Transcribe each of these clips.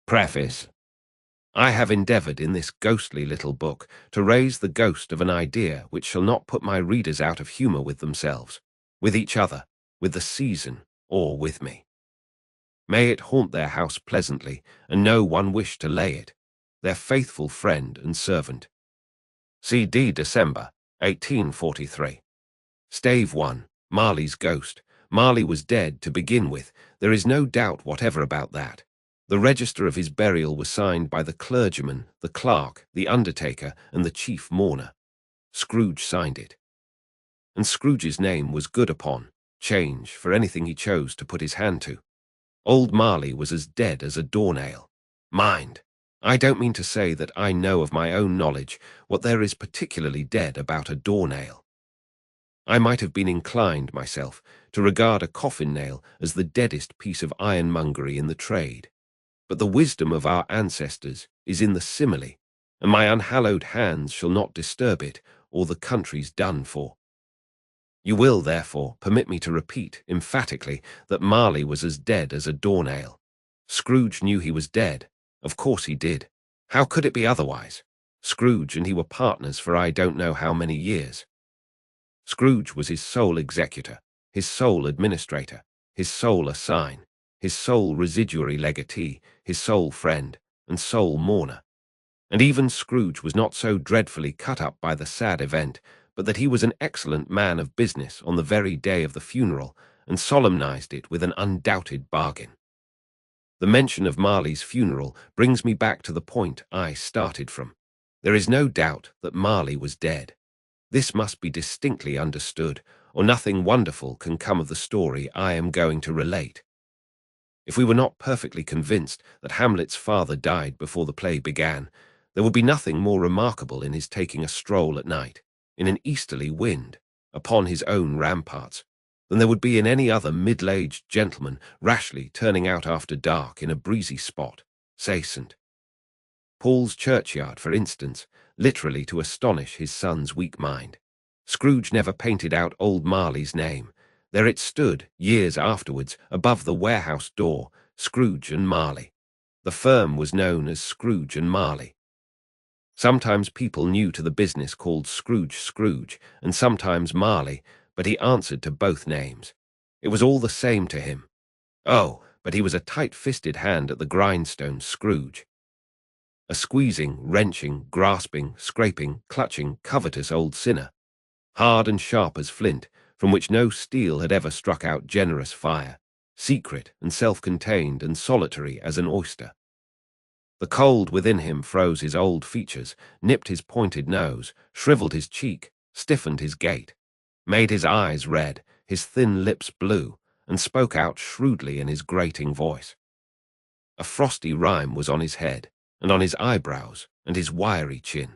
Preface. I have endeavoured in this ghostly little book to raise the ghost of an idea which shall not put my readers out of humour with themselves, with each other, with the season, or with me. May it haunt their house pleasantly, and no one wish to lay it. Their faithful friend and servant. C.D. December, 1843. Stave 1. Marley's Ghost. Marley was dead to begin with. There is no doubt whatever about that. The register of his burial was signed by the clergyman, the clerk, the undertaker, and the chief mourner. Scrooge signed it. And Scrooge's name was good upon change for anything he chose to put his hand to. Old Marley was as dead as a doornail. Mind, I don't mean to say that I know of my own knowledge what there is particularly dead about a doornail. I might have been inclined, myself, to regard a coffin nail as the deadest piece of ironmongery in the trade. But the wisdom of our ancestors is in the simile, and my unhallowed hands shall not disturb it, or the country's done for. You will, therefore, permit me to repeat emphatically that Marley was as dead as a doornail. Scrooge knew he was dead. Of course he did. How could it be otherwise? Scrooge and he were partners for I don't know how many years. Scrooge was his sole executor, his sole administrator, his sole assign, his sole residuary legatee, his sole friend, and sole mourner. And even Scrooge was not so dreadfully cut up by the sad event, but that he was an excellent man of business on the very day of the funeral, and solemnized it with an undoubted bargain. The mention of Marley's funeral brings me back to the point I started from. There is no doubt that Marley was dead. This must be distinctly understood, or nothing wonderful can come of the story I am going to relate. If we were not perfectly convinced that Hamlet's father died before the play began, there would be nothing more remarkable in his taking a stroll at night, in an easterly wind, upon his own ramparts, than there would be in any other middle-aged gentleman rashly turning out after dark in a breezy spot, say St. Paul's churchyard, for instance, literally to astonish his son's weak mind. Scrooge never painted out old Marley's name. There it stood, years afterwards, above the warehouse door, Scrooge and Marley. The firm was known as Scrooge and Marley. Sometimes people knew to the business called Scrooge, and sometimes Marley, but he answered to both names. It was all the same to him. Oh, but he was a tight-fisted hand at the grindstone, Scrooge. A squeezing, wrenching, grasping, scraping, clutching, covetous old sinner, hard and sharp as flint, from which no steel had ever struck out generous fire, secret and self-contained and solitary as an oyster. The cold within him froze his old features, nipped his pointed nose, shriveled his cheek, stiffened his gait, made his eyes red, his thin lips blue, and spoke out shrewdly in his grating voice. A frosty rime was on his head, and on his eyebrows, and his wiry chin.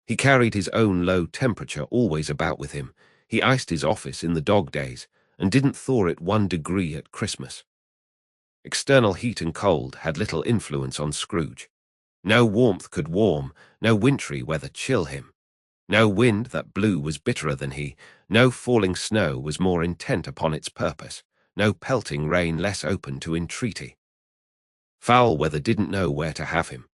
He carried his own low temperature always about with him. He iced his office in the dog days, and didn't thaw it 1 degree at Christmas. External heat and cold had little influence on Scrooge. No warmth could warm, no wintry weather chill him. No wind that blew was bitterer than he, no falling snow was more intent upon its purpose, no pelting rain less open to entreaty. Foul weather didn't know where to have him.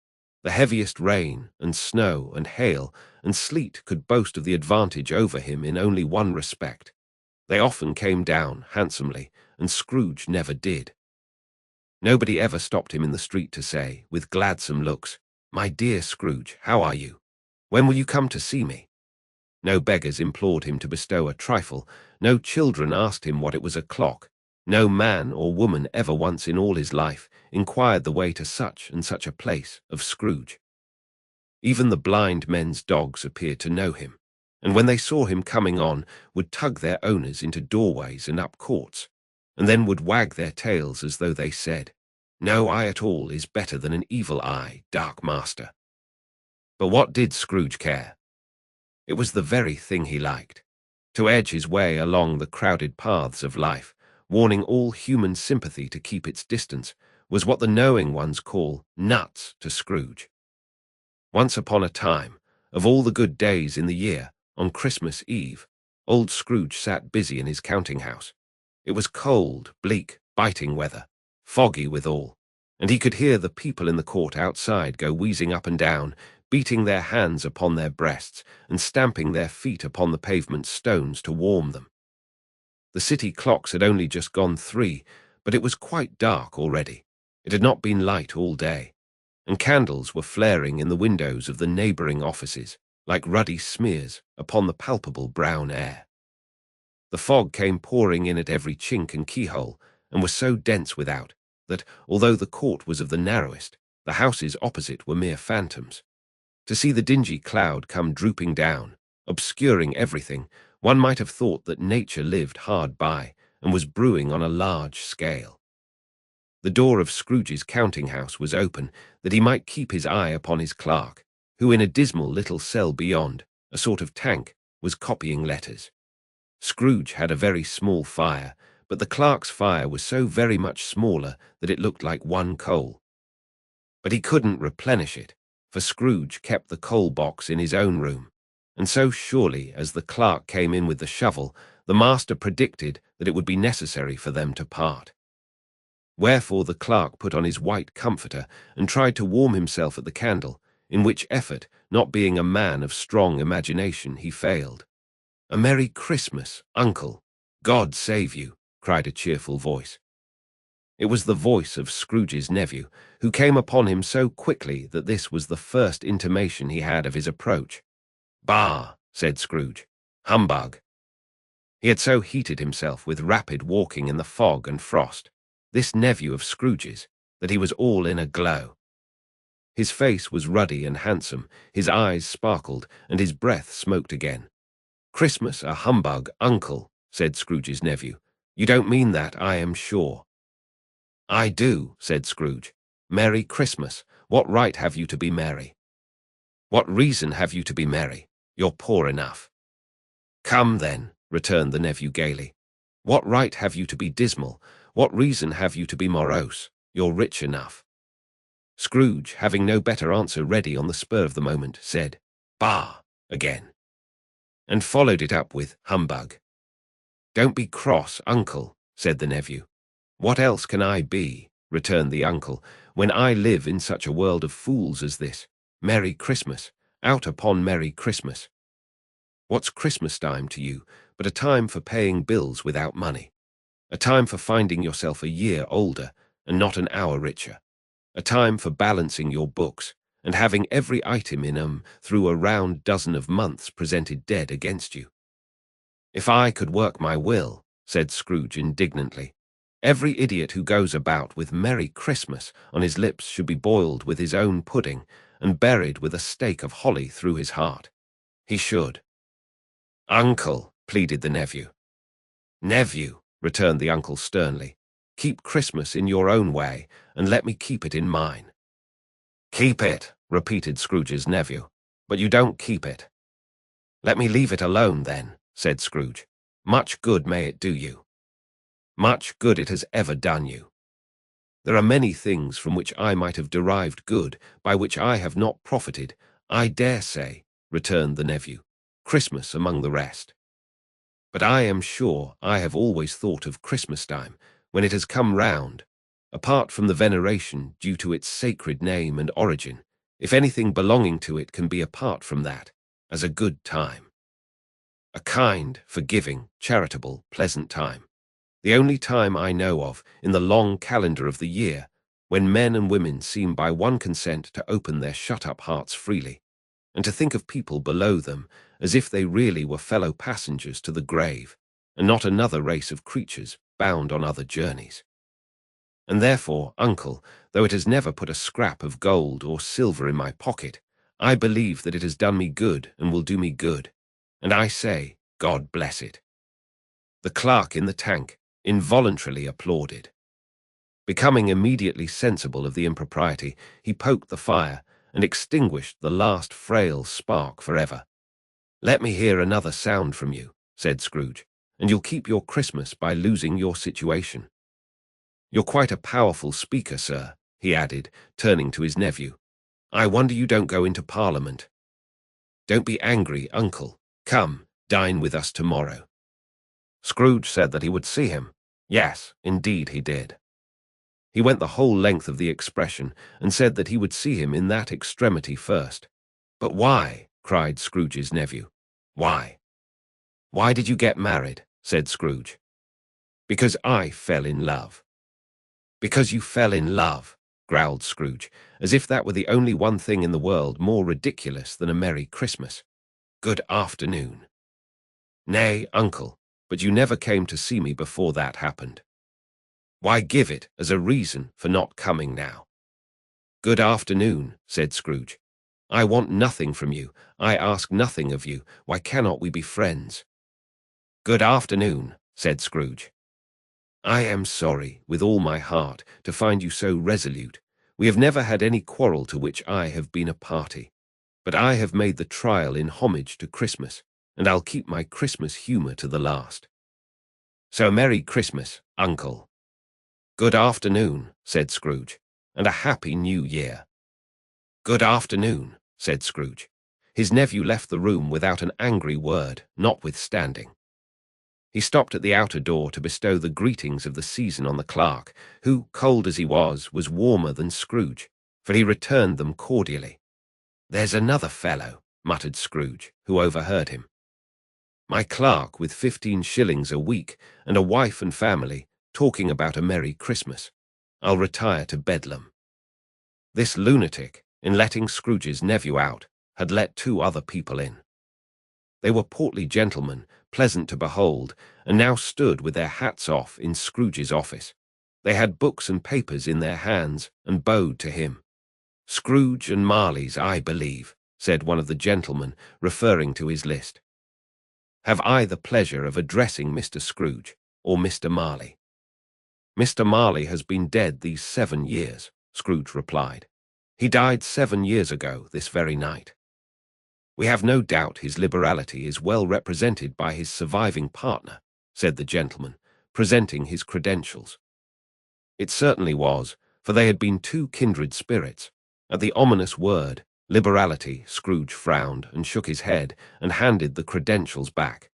The heaviest rain and snow and hail and sleet could boast of the advantage over him in only one respect. They often came down handsomely, and Scrooge never did. Nobody ever stopped him in the street to say, with gladsome looks, "My dear Scrooge, how are you? When will you come to see me?" No beggars implored him to bestow a trifle, no children asked him what it was o'clock, no man or woman ever once in all his life inquired the way to such and such a place of Scrooge. Even the blind men's dogs appeared to know him, and when they saw him coming on, would tug their owners into doorways and up courts, and then would wag their tails as though they said, "No eye at all is better than an evil eye, dark master." But what did Scrooge care? It was the very thing he liked, to edge his way along the crowded paths of life, warning all human sympathy to keep its distance, was what the knowing ones call nuts to Scrooge. Once upon a time, of all the good days in the year, on Christmas Eve, old Scrooge sat busy in his counting-house. It was cold, bleak, biting weather, foggy withal, and he could hear the people in the court outside go wheezing up and down, beating their hands upon their breasts and stamping their feet upon the pavement stones to warm them. The city clocks had only just gone 3, but it was quite dark already. It had not been light all day, and candles were flaring in the windows of the neighbouring offices, like ruddy smears upon the palpable brown air. The fog came pouring in at every chink and keyhole, and was so dense without that, although the court was of the narrowest, the houses opposite were mere phantoms. To see the dingy cloud come drooping down, obscuring everything, one might have thought that nature lived hard by and was brewing on a large scale. The door of Scrooge's counting-house was open, that he might keep his eye upon his clerk, who in a dismal little cell beyond, a sort of tank, was copying letters. Scrooge had a very small fire, but the clerk's fire was so very much smaller that it looked like one coal. But he couldn't replenish it, for Scrooge kept the coal box in his own room, and so surely as the clerk came in with the shovel, the master predicted that it would be necessary for them to part. Wherefore the clerk put on his white comforter and tried to warm himself at the candle, in which effort, not being a man of strong imagination, he failed. "A Merry Christmas, Uncle! God save you!" cried a cheerful voice. It was the voice of Scrooge's nephew, who came upon him so quickly that this was the first intimation he had of his approach. "Bah!" said Scrooge. "Humbug!" He had so heated himself with rapid walking in the fog and frost, this nephew of Scrooge's, that he was all in a glow. His face was ruddy and handsome, his eyes sparkled, and his breath smoked again. "Christmas a humbug, Uncle," said Scrooge's nephew. "You don't mean that, I am sure." "I do," said Scrooge. "Merry Christmas. What right have you to be merry?" "What reason have you to be merry? You're poor enough." "Come, then," returned the nephew gaily. "What right have you to be dismal? What reason have you to be morose? You're rich enough." Scrooge, having no better answer ready on the spur of the moment, said, "Bah!" again, and followed it up with humbug. "Don't be cross, Uncle," said the nephew. "What else can I be," returned the uncle, "when I live in such a world of fools as this? Merry Christmas, out upon Merry Christmas. What's Christmas time to you but a time for paying bills without money? A time for finding yourself a year older and not an hour richer? A time for balancing your books and having every item in 'em through a round dozen of months presented dead against you?" "If I could work my will," said Scrooge indignantly, "every idiot who goes about with Merry Christmas on his lips should be boiled with his own pudding and buried with a stake of holly through his heart. He should." "Uncle," pleaded the nephew. "Nephew," returned the uncle sternly, "keep Christmas in your own way, and let me keep it in mine." "Keep it," repeated Scrooge's nephew, "but you don't keep it." "Let me leave it alone, then," said Scrooge. "Much good may it do you." "Much good it has ever done you." "There are many things from which I might have derived good, by which I have not profited, I dare say," returned the nephew, "Christmas among the rest. But I am sure I have always thought of Christmas time, when it has come round, apart from the veneration due to its sacred name and origin, if anything belonging to it can be apart from that, as a good time. A kind, forgiving, charitable, pleasant time. The only time I know of, in the long calendar of the year, when men and women seem by one consent to open their shut-up hearts freely, and to think of people below them as if they really were fellow passengers to the grave, and not another race of creatures bound on other journeys. And therefore, Uncle, though it has never put a scrap of gold or silver in my pocket, I believe that it has done me good and will do me good, and I say, God bless it." The clerk in the tank involuntarily applauded. Becoming immediately sensible of the impropriety, he poked the fire and extinguished the last frail spark forever. "Let me hear another sound from you," said Scrooge, "and you'll keep your Christmas by losing your situation. You're quite a powerful speaker, sir," he added, turning to his nephew. "I wonder you don't go into Parliament. Don't be angry, Uncle. Come, dine with us tomorrow." Scrooge said that he would see him. Yes, indeed he did. He went the whole length of the expression and said that he would see him in that extremity first. "But why?" cried Scrooge's nephew. "Why? Why did you get married?" said Scrooge. "Because I fell in love." "Because you fell in love," growled Scrooge, as if that were the only one thing in the world more ridiculous than a Merry Christmas. "Good afternoon." "Nay, uncle, but you never came to see me before that happened." "Why give it as a reason for not coming now?" "Good afternoon," said Scrooge. "I want nothing from you. I ask nothing of you. Why cannot we be friends?" "Good afternoon," said Scrooge. "I am sorry, with all my heart, to find you so resolute. We have never had any quarrel to which I have been a party. But I have made the trial in homage to Christmas, and I'll keep my Christmas humour to the last. So Merry Christmas, uncle." "Good afternoon," said Scrooge, "and a happy New Year." "Good afternoon," said Scrooge. His nephew left the room without an angry word, notwithstanding. He stopped at the outer door to bestow the greetings of the season on the clerk, who, cold as he was warmer than Scrooge, for he returned them cordially. "There's another fellow," muttered Scrooge, who overheard him. "My clerk with 15 shillings a week and a wife and family, talking about a Merry Christmas. I'll retire to Bedlam." This lunatic, in letting Scrooge's nephew out, had let 2 other people in. They were portly gentlemen, pleasant to behold, and now stood with their hats off in Scrooge's office. They had books and papers in their hands, and bowed to him. "Scrooge and Marley's, I believe," said one of the gentlemen, referring to his list. "Have I the pleasure of addressing Mr. Scrooge, or Mr. Marley?" "Mr. Marley has been dead these 7 years," Scrooge replied. "He died 7 years ago, this very night." "We have no doubt his liberality is well represented by his surviving partner," said the gentleman, presenting his credentials. It certainly was, for they had been 2 kindred spirits. At the ominous word, liberality, Scrooge frowned and shook his head and handed the credentials back.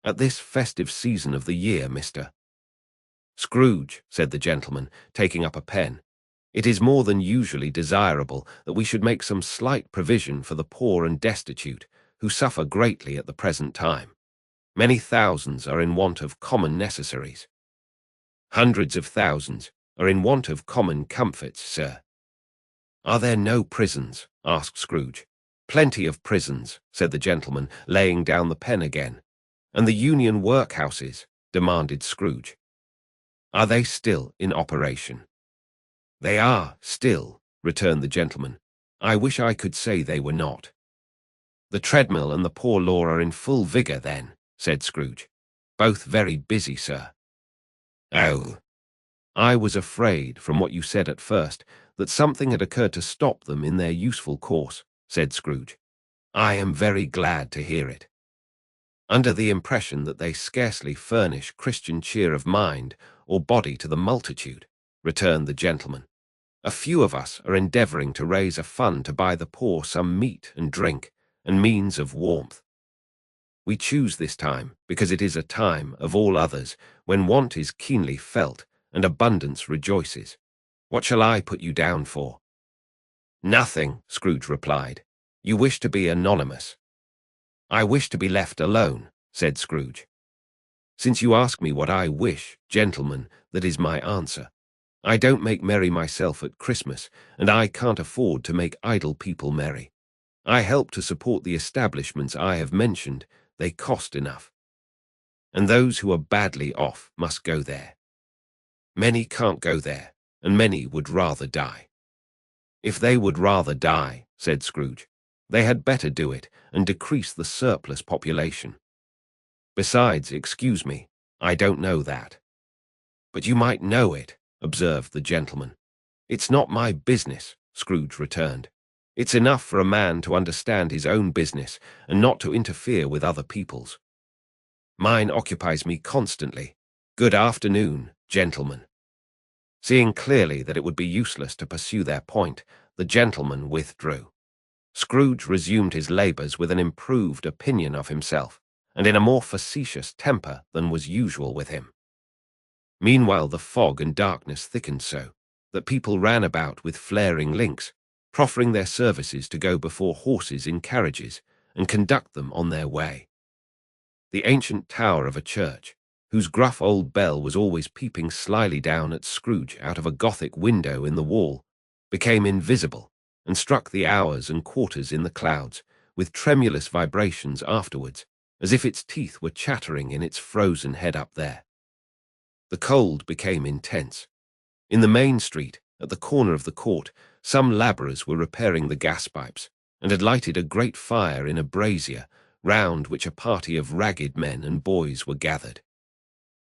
"At this festive season of the year, Mr. Scrooge," said the gentleman, taking up a pen, "it is more than usually desirable that we should make some slight provision for the poor and destitute, who suffer greatly at the present time. Many thousands are in want of common necessaries. Hundreds of thousands are in want of common comforts, sir." "Are there no prisons?" asked Scrooge. "Plenty of prisons," said the gentleman, laying down the pen again. "And the Union workhouses?" demanded Scrooge. "Are they still in operation?" "They are, still," returned the gentleman. "I wish I could say they were not." "The treadmill and the poor law are in full vigour, then," said Scrooge. "Both very busy, sir." "Oh, I was afraid, from what you said at first, that something had occurred to stop them in their useful course," said Scrooge. "I am very glad to hear it." "Under the impression that they scarcely furnish Christian cheer of mind or body to the multitude," returned the gentleman. "A few of us are endeavouring to raise a fund to buy the poor some meat and drink and means of warmth. We choose this time because it is a time, of all others, when want is keenly felt and abundance rejoices. What shall I put you down for?" "Nothing," Scrooge replied. "You wish to be anonymous." "I wish to be left alone," said Scrooge. "Since you ask me what I wish, gentlemen, that is my answer. I don't make merry myself at Christmas, and I can't afford to make idle people merry. I help to support the establishments I have mentioned. They cost enough. And those who are badly off must go there. Many can't go there, and many would rather die." "If they would rather die," said Scrooge, "they had better do it and decrease the surplus population. Besides, excuse me, I don't know that." "But you might know it," observed the gentleman. "It's not my business," Scrooge returned. "It's enough for a man to understand his own business and not to interfere with other people's. Mine occupies me constantly. Good afternoon, gentlemen." Seeing clearly that it would be useless to pursue their point, the gentleman withdrew. Scrooge resumed his labours with an improved opinion of himself, and in a more facetious temper than was usual with him. Meanwhile the fog and darkness thickened so that people ran about with flaring links, proffering their services to go before horses in carriages and conduct them on their way. The ancient tower of a church, whose gruff old bell was always peeping slyly down at Scrooge out of a Gothic window in the wall, became invisible and struck the hours and quarters in the clouds with tremulous vibrations afterwards, as if its teeth were chattering in its frozen head up there. The cold became intense. In the main street, at the corner of the court, some labourers were repairing the gas pipes, and had lighted a great fire in a brazier, round which a party of ragged men and boys were gathered,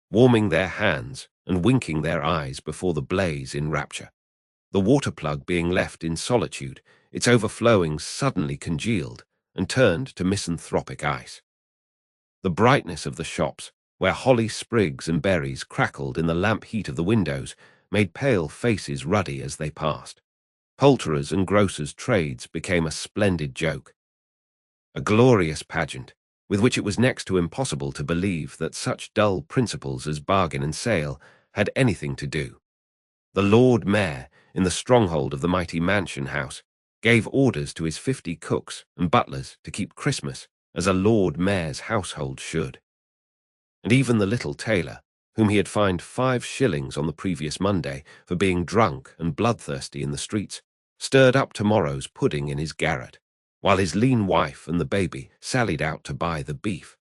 warming their hands and winking their eyes before the blaze in rapture. The water plug being left in solitude, its overflowings suddenly congealed and turned to misanthropic ice. The brightness of the shops, where holly sprigs and berries crackled in the lamp heat of the windows, made pale faces ruddy as they passed. Poulterers' and grocers' trades became a splendid joke, a glorious pageant, with which it was next to impossible to believe that such dull principles as bargain and sale had anything to do. The Lord Mayor, in the stronghold of the mighty mansion house, gave orders to his 50 cooks and butlers to keep Christmas as a Lord Mayor's household should. And even the little tailor, whom he had fined 5 shillings on the previous Monday for being drunk and bloodthirsty in the streets, stirred up tomorrow's pudding in his garret, while his lean wife and the baby sallied out to buy the beef.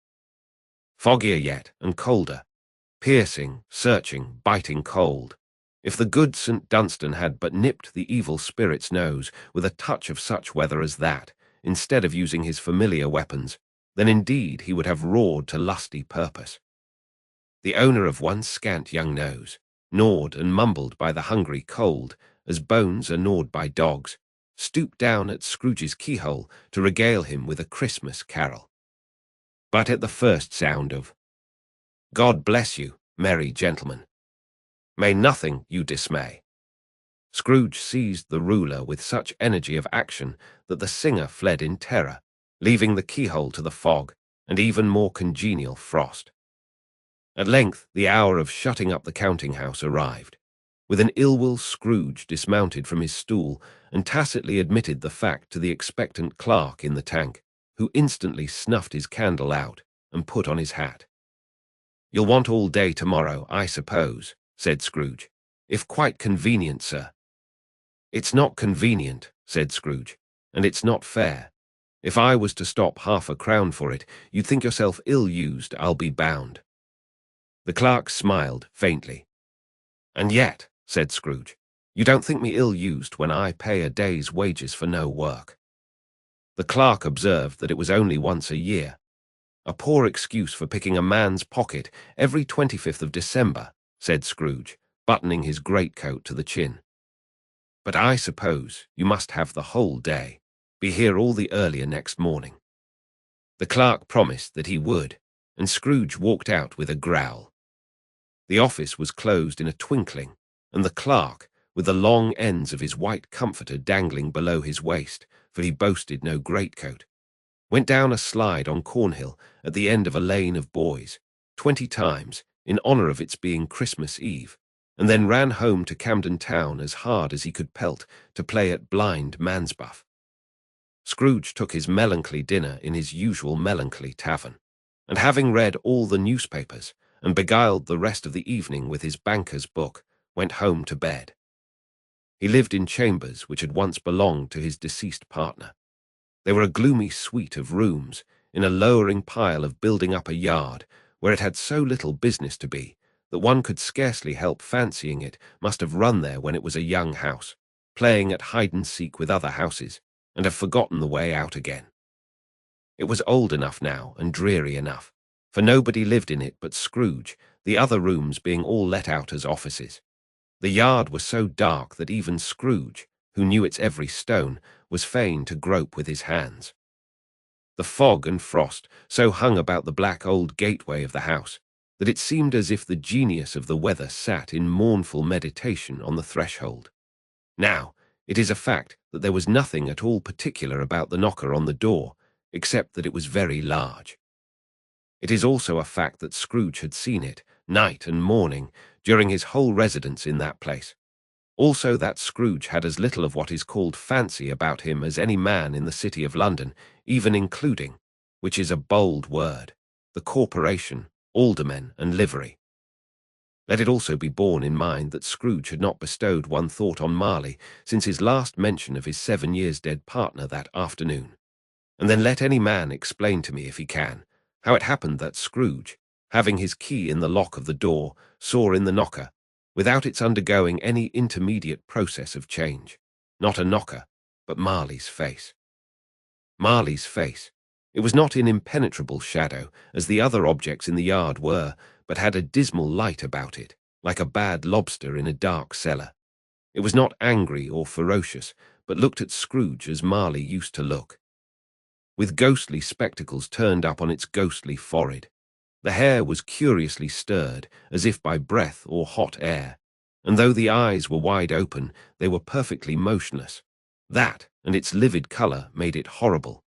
Foggier yet and colder, piercing, searching, biting cold. If the good St. Dunstan had but nipped the evil spirit's nose with a touch of such weather as that, instead of using his familiar weapons, then indeed he would have roared to lusty purpose. The owner of one scant young nose, gnawed and mumbled by the hungry cold, as bones are gnawed by dogs, stooped down at Scrooge's keyhole to regale him with a Christmas carol. But at the first sound of "God bless you, merry gentlemen, may nothing you dismay," Scrooge seized the ruler with such energy of action that the singer fled in terror, leaving the keyhole to the fog and even more congenial frost. At length the hour of shutting up the counting-house arrived. With an ill-will Scrooge dismounted from his stool and tacitly admitted the fact to the expectant clerk in the tank, who instantly snuffed his candle out and put on his hat. "You'll want all day tomorrow, I suppose," said Scrooge. "If quite convenient, sir." "It's not convenient," said Scrooge, "and it's not fair. If I was to stop half a crown for it, you'd think yourself ill-used, I'll be bound." The clerk smiled faintly. "And yet," said Scrooge, "you don't think me ill-used when I pay a day's wages for no work." The clerk observed that it was only once a year. "A poor excuse for picking a man's pocket every 25th of December," said Scrooge, buttoning his greatcoat to the chin. "But I suppose you must have the whole day. Be here all the earlier next morning." The clerk promised that he would, and Scrooge walked out with a growl. The office was closed in a twinkling, and the clerk, with the long ends of his white comforter dangling below his waist, for he boasted no greatcoat, went down a slide on Cornhill at the end of a lane of boys, 20 times, in honour of its being Christmas Eve, and then ran home to Camden Town as hard as he could pelt to play at blind mansbuff. Scrooge took his melancholy dinner in his usual melancholy tavern, and having read all the newspapers, and beguiled the rest of the evening with his banker's book, went home to bed. He lived in chambers which had once belonged to his deceased partner. They were a gloomy suite of rooms, in a lowering pile of building up a yard, where it had so little business to be, that one could scarcely help fancying it must have run there when it was a young house, playing at hide-and-seek with other houses, and have forgotten the way out again. It was old enough now, and dreary enough, for nobody lived in it but Scrooge, the other rooms being all let out as offices. The yard was so dark that even Scrooge, who knew its every stone, was fain to grope with his hands. The fog and frost so hung about the black old gateway of the house that it seemed as if the genius of the weather sat in mournful meditation on the threshold. Now, it is a fact that there was nothing at all particular about the knocker on the door, except that it was very large. It is also a fact that Scrooge had seen it, night and morning, during his whole residence in that place. Also that Scrooge had as little of what is called fancy about him as any man in the City of London, even including, which is a bold word, the corporation, aldermen, and livery. Let it also be borne in mind that Scrooge had not bestowed one thought on Marley since his last mention of his 7 years dead partner that afternoon. And then let any man explain to me, if he can, how it happened that Scrooge, having his key in the lock of the door, saw in the knocker, without its undergoing any intermediate process of change, not a knocker, but Marley's face. Marley's face. It was not in impenetrable shadow, as the other objects in the yard were, but had a dismal light about it, like a bad lobster in a dark cellar. It was not angry or ferocious, but looked at Scrooge as Marley used to look, with ghostly spectacles turned up on its ghostly forehead. The hair was curiously stirred, as if by breath or hot air, and though the eyes were wide open, they were perfectly motionless. That, and its livid colour, made it horrible.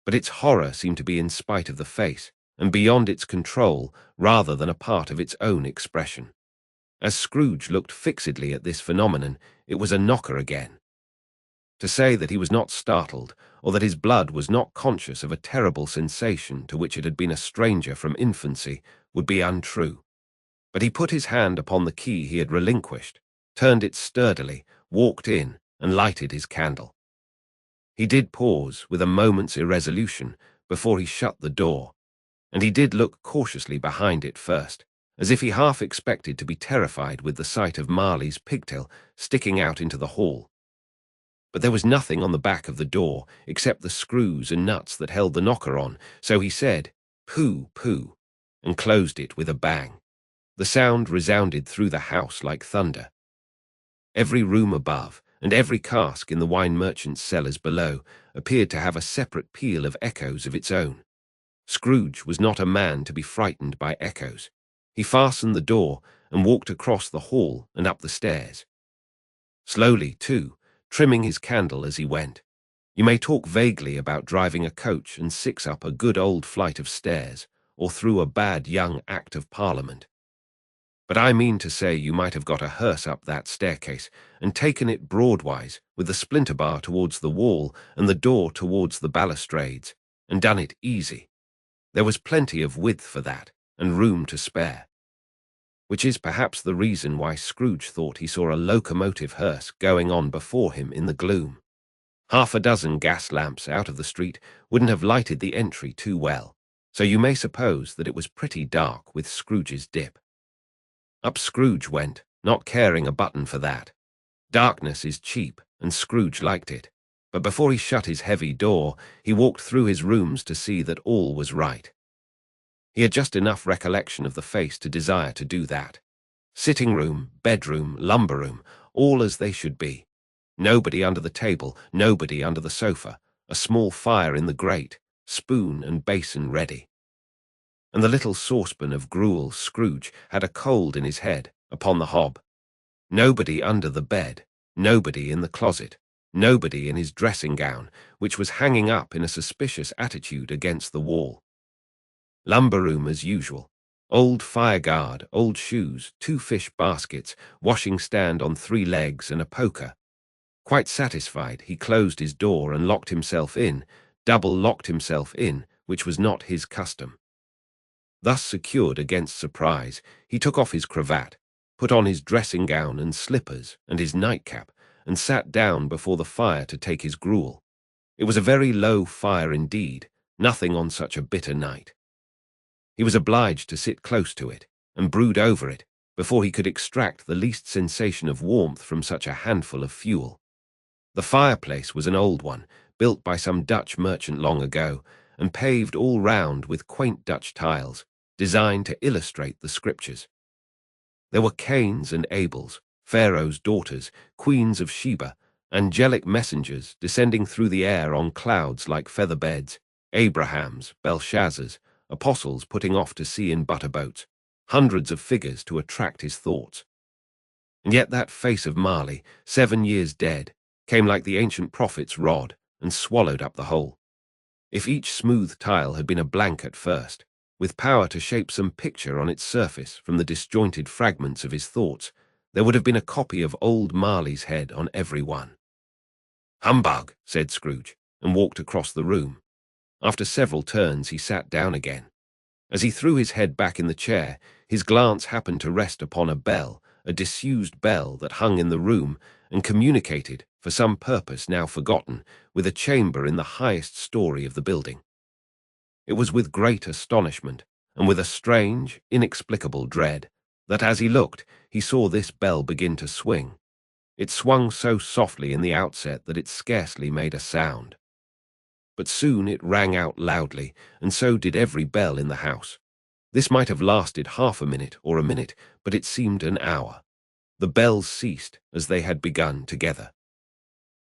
But its horror seemed to be in spite of the face, and beyond its control, rather than a part of its own expression. As Scrooge looked fixedly at this phenomenon, it was a knocker again. To say that he was not startled, or that his blood was not conscious of a terrible sensation to which it had been a stranger from infancy, would be untrue. But he put his hand upon the key he had relinquished, turned it sturdily, walked in, and lighted his candle. He did pause, with a moment's irresolution, before he shut the door, and he did look cautiously behind it first, as if he half expected to be terrified with the sight of Marley's pigtail sticking out into the hall. But there was nothing on the back of the door except the screws and nuts that held the knocker on, so he said, "Pooh, pooh," and closed it with a bang. The sound resounded through the house like thunder. Every room above, and every cask in the wine merchant's cellars below, appeared to have a separate peal of echoes of its own. Scrooge was not a man to be frightened by echoes. He fastened the door and walked across the hall and up the stairs. Slowly, too, trimming his candle as he went. You may talk vaguely about driving a coach and six up a good old flight of stairs, or through a bad young Act of Parliament. But I mean to say you might have got a hearse up that staircase and taken it broadwise, with the splinter bar towards the wall and the door towards the balustrades, and done it easy. There was plenty of width for that, and room to spare. Which is perhaps the reason why Scrooge thought he saw a locomotive hearse going on before him in the gloom. Half a dozen gas lamps out of the street wouldn't have lighted the entry too well, so you may suppose that it was pretty dark with Scrooge's dip. Up Scrooge went, not caring a button for that. Darkness is cheap, and Scrooge liked it. But before he shut his heavy door, he walked through his rooms to see that all was right. He had just enough recollection of the face to desire to do that. Sitting room, bedroom, lumber room, all as they should be. Nobody under the table, nobody under the sofa, a small fire in the grate, spoon and basin ready. And the little saucepan of gruel Scrooge had a cold in his head, upon the hob. Nobody under the bed, nobody in the closet, nobody in his dressing gown, which was hanging up in a suspicious attitude against the wall. Lumber room as usual. Old fireguard, old shoes, 2 fish baskets, washing stand on 3 legs and a poker. Quite satisfied, he closed his door and locked himself in, double-locked himself in, which was not his custom. Thus secured against surprise, he took off his cravat, put on his dressing gown and slippers and his nightcap, and sat down before the fire to take his gruel. It was a very low fire indeed, nothing on such a bitter night. He was obliged to sit close to it, and brood over it, before he could extract the least sensation of warmth from such a handful of fuel. The fireplace was an old one, built by some Dutch merchant long ago, and paved all round with quaint Dutch tiles, designed to illustrate the scriptures. There were Cains and Abels, Pharaoh's daughters, queens of Sheba, angelic messengers descending through the air on clouds like feather beds, Abrahams, Belshazzars, apostles putting off to sea in butterboats, hundreds of figures to attract his thoughts. And yet that face of Marley, 7 years dead, came like the ancient prophet's rod and swallowed up the whole. If each smooth tile had been a blank at first, with power to shape some picture on its surface from the disjointed fragments of his thoughts, There would have been a copy of old Marley's head on every one. "Humbug," said Scrooge, and walked across the room. After several turns, he sat down again. As he threw his head back in the chair, his glance happened to rest upon a bell, a disused bell that hung in the room and communicated, for some purpose now forgotten, with a chamber in the highest story of the building. It was with great astonishment, and with a strange, inexplicable dread, that as he looked, he saw this bell begin to swing. It swung so softly in the outset that it scarcely made a sound. But soon it rang out loudly, and so did every bell in the house. This might have lasted half a minute or a minute, but it seemed an hour. The bells ceased as they had begun together.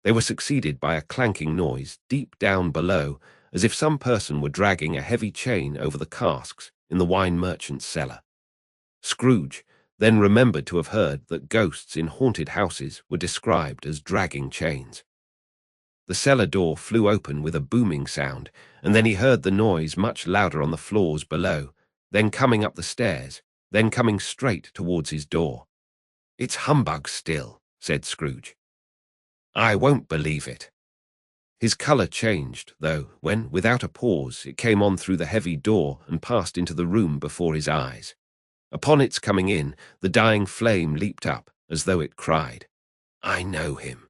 They were succeeded by a clanking noise deep down below, as if some person were dragging a heavy chain over the casks in the wine merchant's cellar. Scrooge then remembered to have heard that ghosts in haunted houses were described as dragging chains. The cellar door flew open with a booming sound, and then he heard the noise much louder on the floors below, then coming up the stairs, then coming straight towards his door. "It's humbug still," said Scrooge. "I won't believe it." His colour changed, though, when, without a pause, it came on through the heavy door and passed into the room before his eyes. Upon its coming in, the dying flame leaped up, as though it cried, "I know him."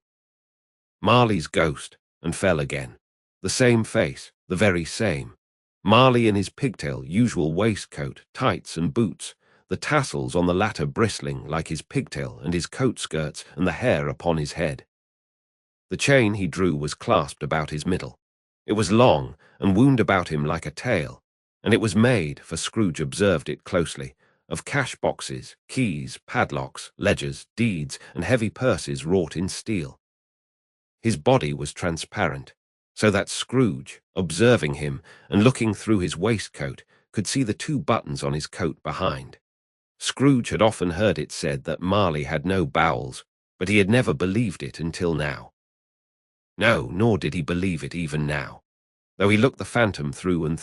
Marley's ghost, and fell again. The same face, the very same. Marley in his pigtail usual waistcoat, tights and boots, the tassels on the latter bristling like his pigtail and his coat skirts and the hair upon his head. The chain he drew was clasped about his middle. It was long and wound about him like a tail, and it was made, for Scrooge observed it closely, of cash boxes, keys, padlocks, ledgers, deeds, and heavy purses wrought in steel. His body was transparent, so that Scrooge, observing him and looking through his waistcoat, could see the 2 buttons on his coat behind. Scrooge had often heard it said that Marley had no bowels, but he had never believed it until now. No, nor did he believe it even now, though he looked the phantom through and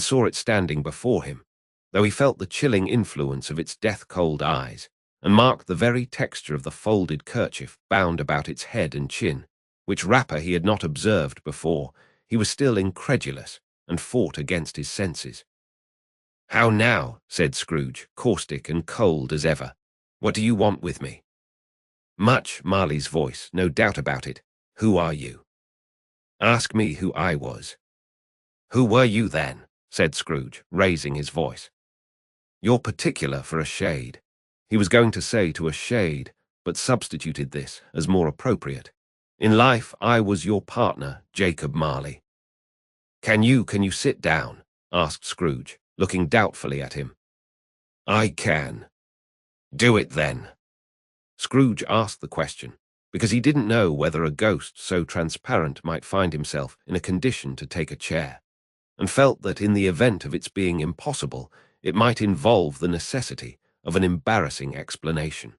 saw it standing before him, though he felt the chilling influence of its death-cold eyes, and marked the very texture of the folded kerchief bound about its head and chin, which wrapper he had not observed before. He was still incredulous, and fought against his senses. "How now?" said Scrooge, caustic and cold as ever. "What do you want with me?" "Much," Marley's voice, no doubt about it. "Who are you?" "Ask me who I was." "Who were you then?" said Scrooge, raising his voice. "You're particular for a shade." He was going to say to a shade, but substituted this as more appropriate. "In life I was your partner, Jacob Marley." Can you sit down?" asked Scrooge, looking doubtfully at him. "I can." "Do it then." Scrooge asked the question because he didn't know whether a ghost so transparent might find himself in a condition to take a chair, and felt that in the event of its being impossible, it might involve the necessity of an embarrassing explanation.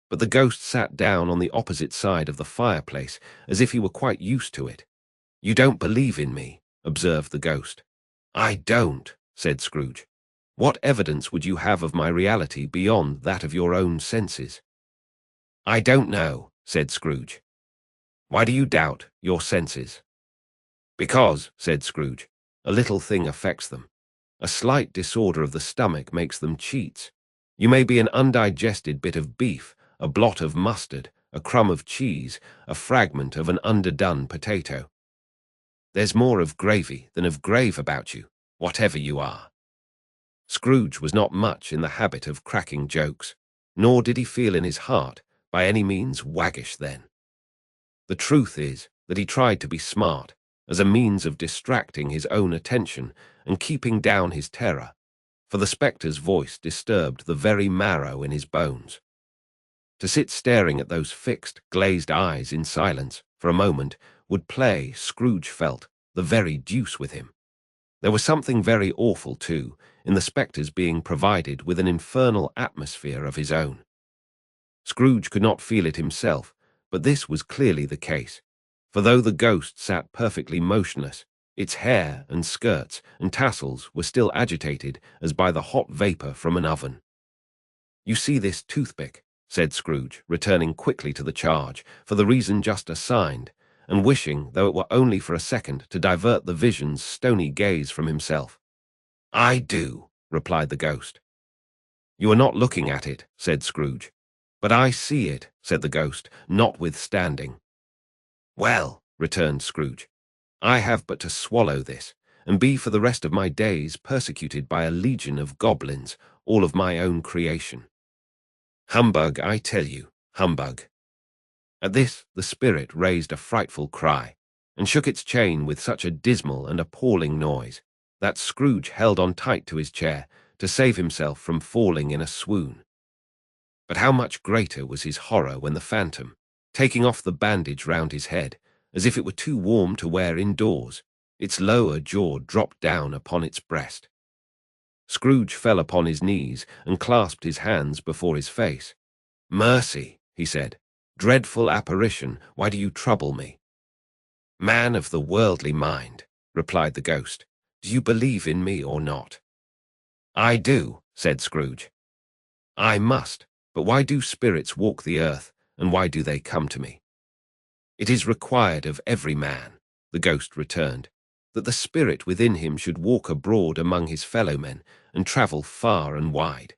But the ghost sat down on the opposite side of the fireplace, as if he were quite used to it. "You don't believe in me," observed the ghost. "I don't," said Scrooge. "What evidence would you have of my reality beyond that of your own senses?" "I don't know," said Scrooge. "Why do you doubt your senses?" "Because," said Scrooge, "a little thing affects them. A slight disorder of the stomach makes them cheats. You may be an undigested bit of beef, a blot of mustard, a crumb of cheese, a fragment of an underdone potato. There's more of gravy than of grave about you, whatever you are." Scrooge was not much in the habit of cracking jokes, nor did he feel in his heart by any means waggish then. The truth is that he tried to be smart, as a means of distracting his own attention and keeping down his terror, for the spectre's voice disturbed the very marrow in his bones. To sit staring at those fixed, glazed eyes in silence for a moment would play, Scrooge felt, the very deuce with him. There was something very awful, too, in the spectre's being provided with an infernal atmosphere of his own. Scrooge could not feel it himself, but this was clearly the case, for though the ghost sat perfectly motionless, its hair and skirts and tassels were still agitated as by the hot vapour from an oven. "You see this toothpick?" said Scrooge, returning quickly to the charge, for the reason just assigned, and wishing, though it were only for a second, to divert the vision's stony gaze from himself. "I do," replied the ghost. "You are not looking at it," said Scrooge. "But I see it," said the ghost, notwithstanding. "Well," returned Scrooge, "I have but to swallow this, and be for the rest of my days persecuted by a legion of goblins, all of my own creation. Humbug, I tell you, humbug." At this the spirit raised a frightful cry, and shook its chain with such a dismal and appalling noise, that Scrooge held on tight to his chair to save himself from falling in a swoon. But how much greater was his horror when the phantom, taking off the bandage round his head, as if it were too warm to wear indoors, its lower jaw dropped down upon its breast. Scrooge fell upon his knees and clasped his hands before his face. "Mercy," he said, "dreadful apparition, why do you trouble me?" "Man of the worldly mind," replied the ghost, "do you believe in me or not?" "I do," said Scrooge. "I must, but why do spirits walk the earth, and why do they come to me?" "It is required of every man," the ghost returned, "that the spirit within him should walk abroad among his fellow-men and travel far and wide.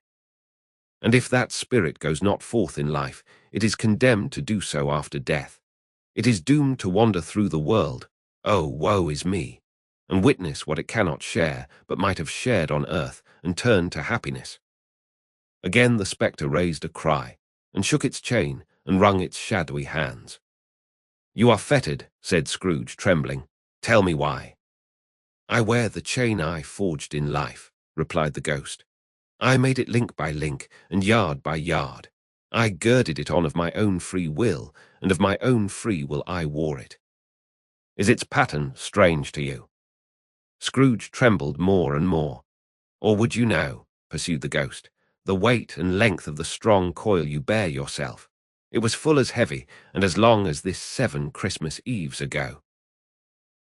And if that spirit goes not forth in life, it is condemned to do so after death. It is doomed to wander through the world, oh, woe is me, and witness what it cannot share, but might have shared on earth, and turn to happiness." Again the spectre raised a cry, and shook its chain, and wrung its shadowy hands. "You are fettered," said Scrooge, trembling. "Tell me why." "I wear the chain I forged in life," replied the ghost. "I made it link by link, and yard by yard. I girded it on of my own free will, and of my own free will I wore it." "Is its pattern strange to you?" Scrooge trembled more and more. "Or would you know," pursued the ghost, "the weight and length of the strong coil you bear yourself? It was full as heavy and as long as this 7 Christmas Eves ago.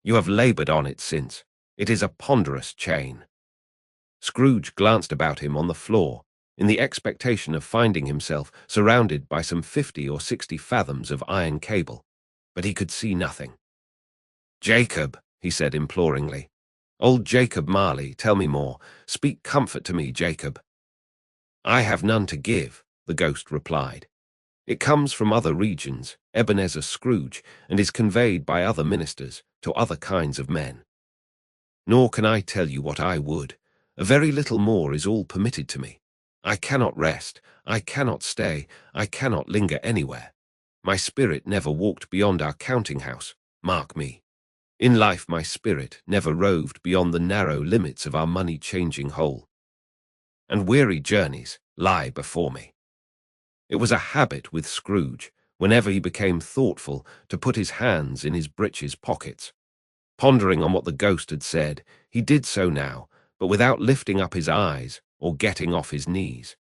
You have laboured on it since. It is a ponderous chain." Scrooge glanced about him on the floor, in the expectation of finding himself surrounded by some 50 or 60 fathoms of iron cable, but he could see nothing. "Jacob," he said imploringly, "old Jacob Marley, tell me more. Speak comfort to me, Jacob." "I have none to give," the ghost replied. "It comes from other regions, Ebenezer Scrooge, and is conveyed by other ministers to other kinds of men. Nor can I tell you what I would. A very little more is all permitted to me. I cannot rest, I cannot stay, I cannot linger anywhere. My spirit never walked beyond our counting-house, mark me. In life my spirit never roved beyond the narrow limits of our money-changing hole. And weary journeys lie before me." It was a habit with Scrooge, whenever he became thoughtful, to put his hands in his breeches pockets. Pondering on what the ghost had said, he did so now, but without lifting up his eyes or getting off his knees.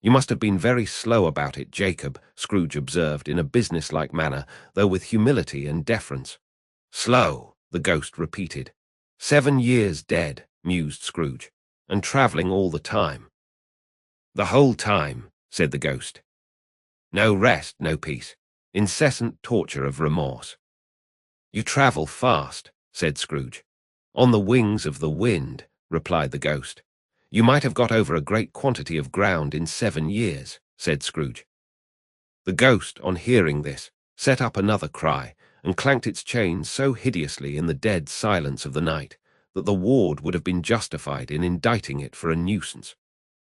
"You must have been very slow about it, Jacob," Scrooge observed in a business-like manner, though with humility and deference. "Slow," the ghost repeated. 7 years dead," mused Scrooge, "and travelling all the time." "The whole time," said the ghost. "No rest, no peace, incessant torture of remorse." "You travel fast," said Scrooge. "On the wings of the wind," replied the ghost. "You might have got over a great quantity of ground in 7 years," said Scrooge. The ghost, on hearing this, set up another cry, and clanked its chain so hideously in the dead silence of the night that the ward would have been justified in indicting it for a nuisance.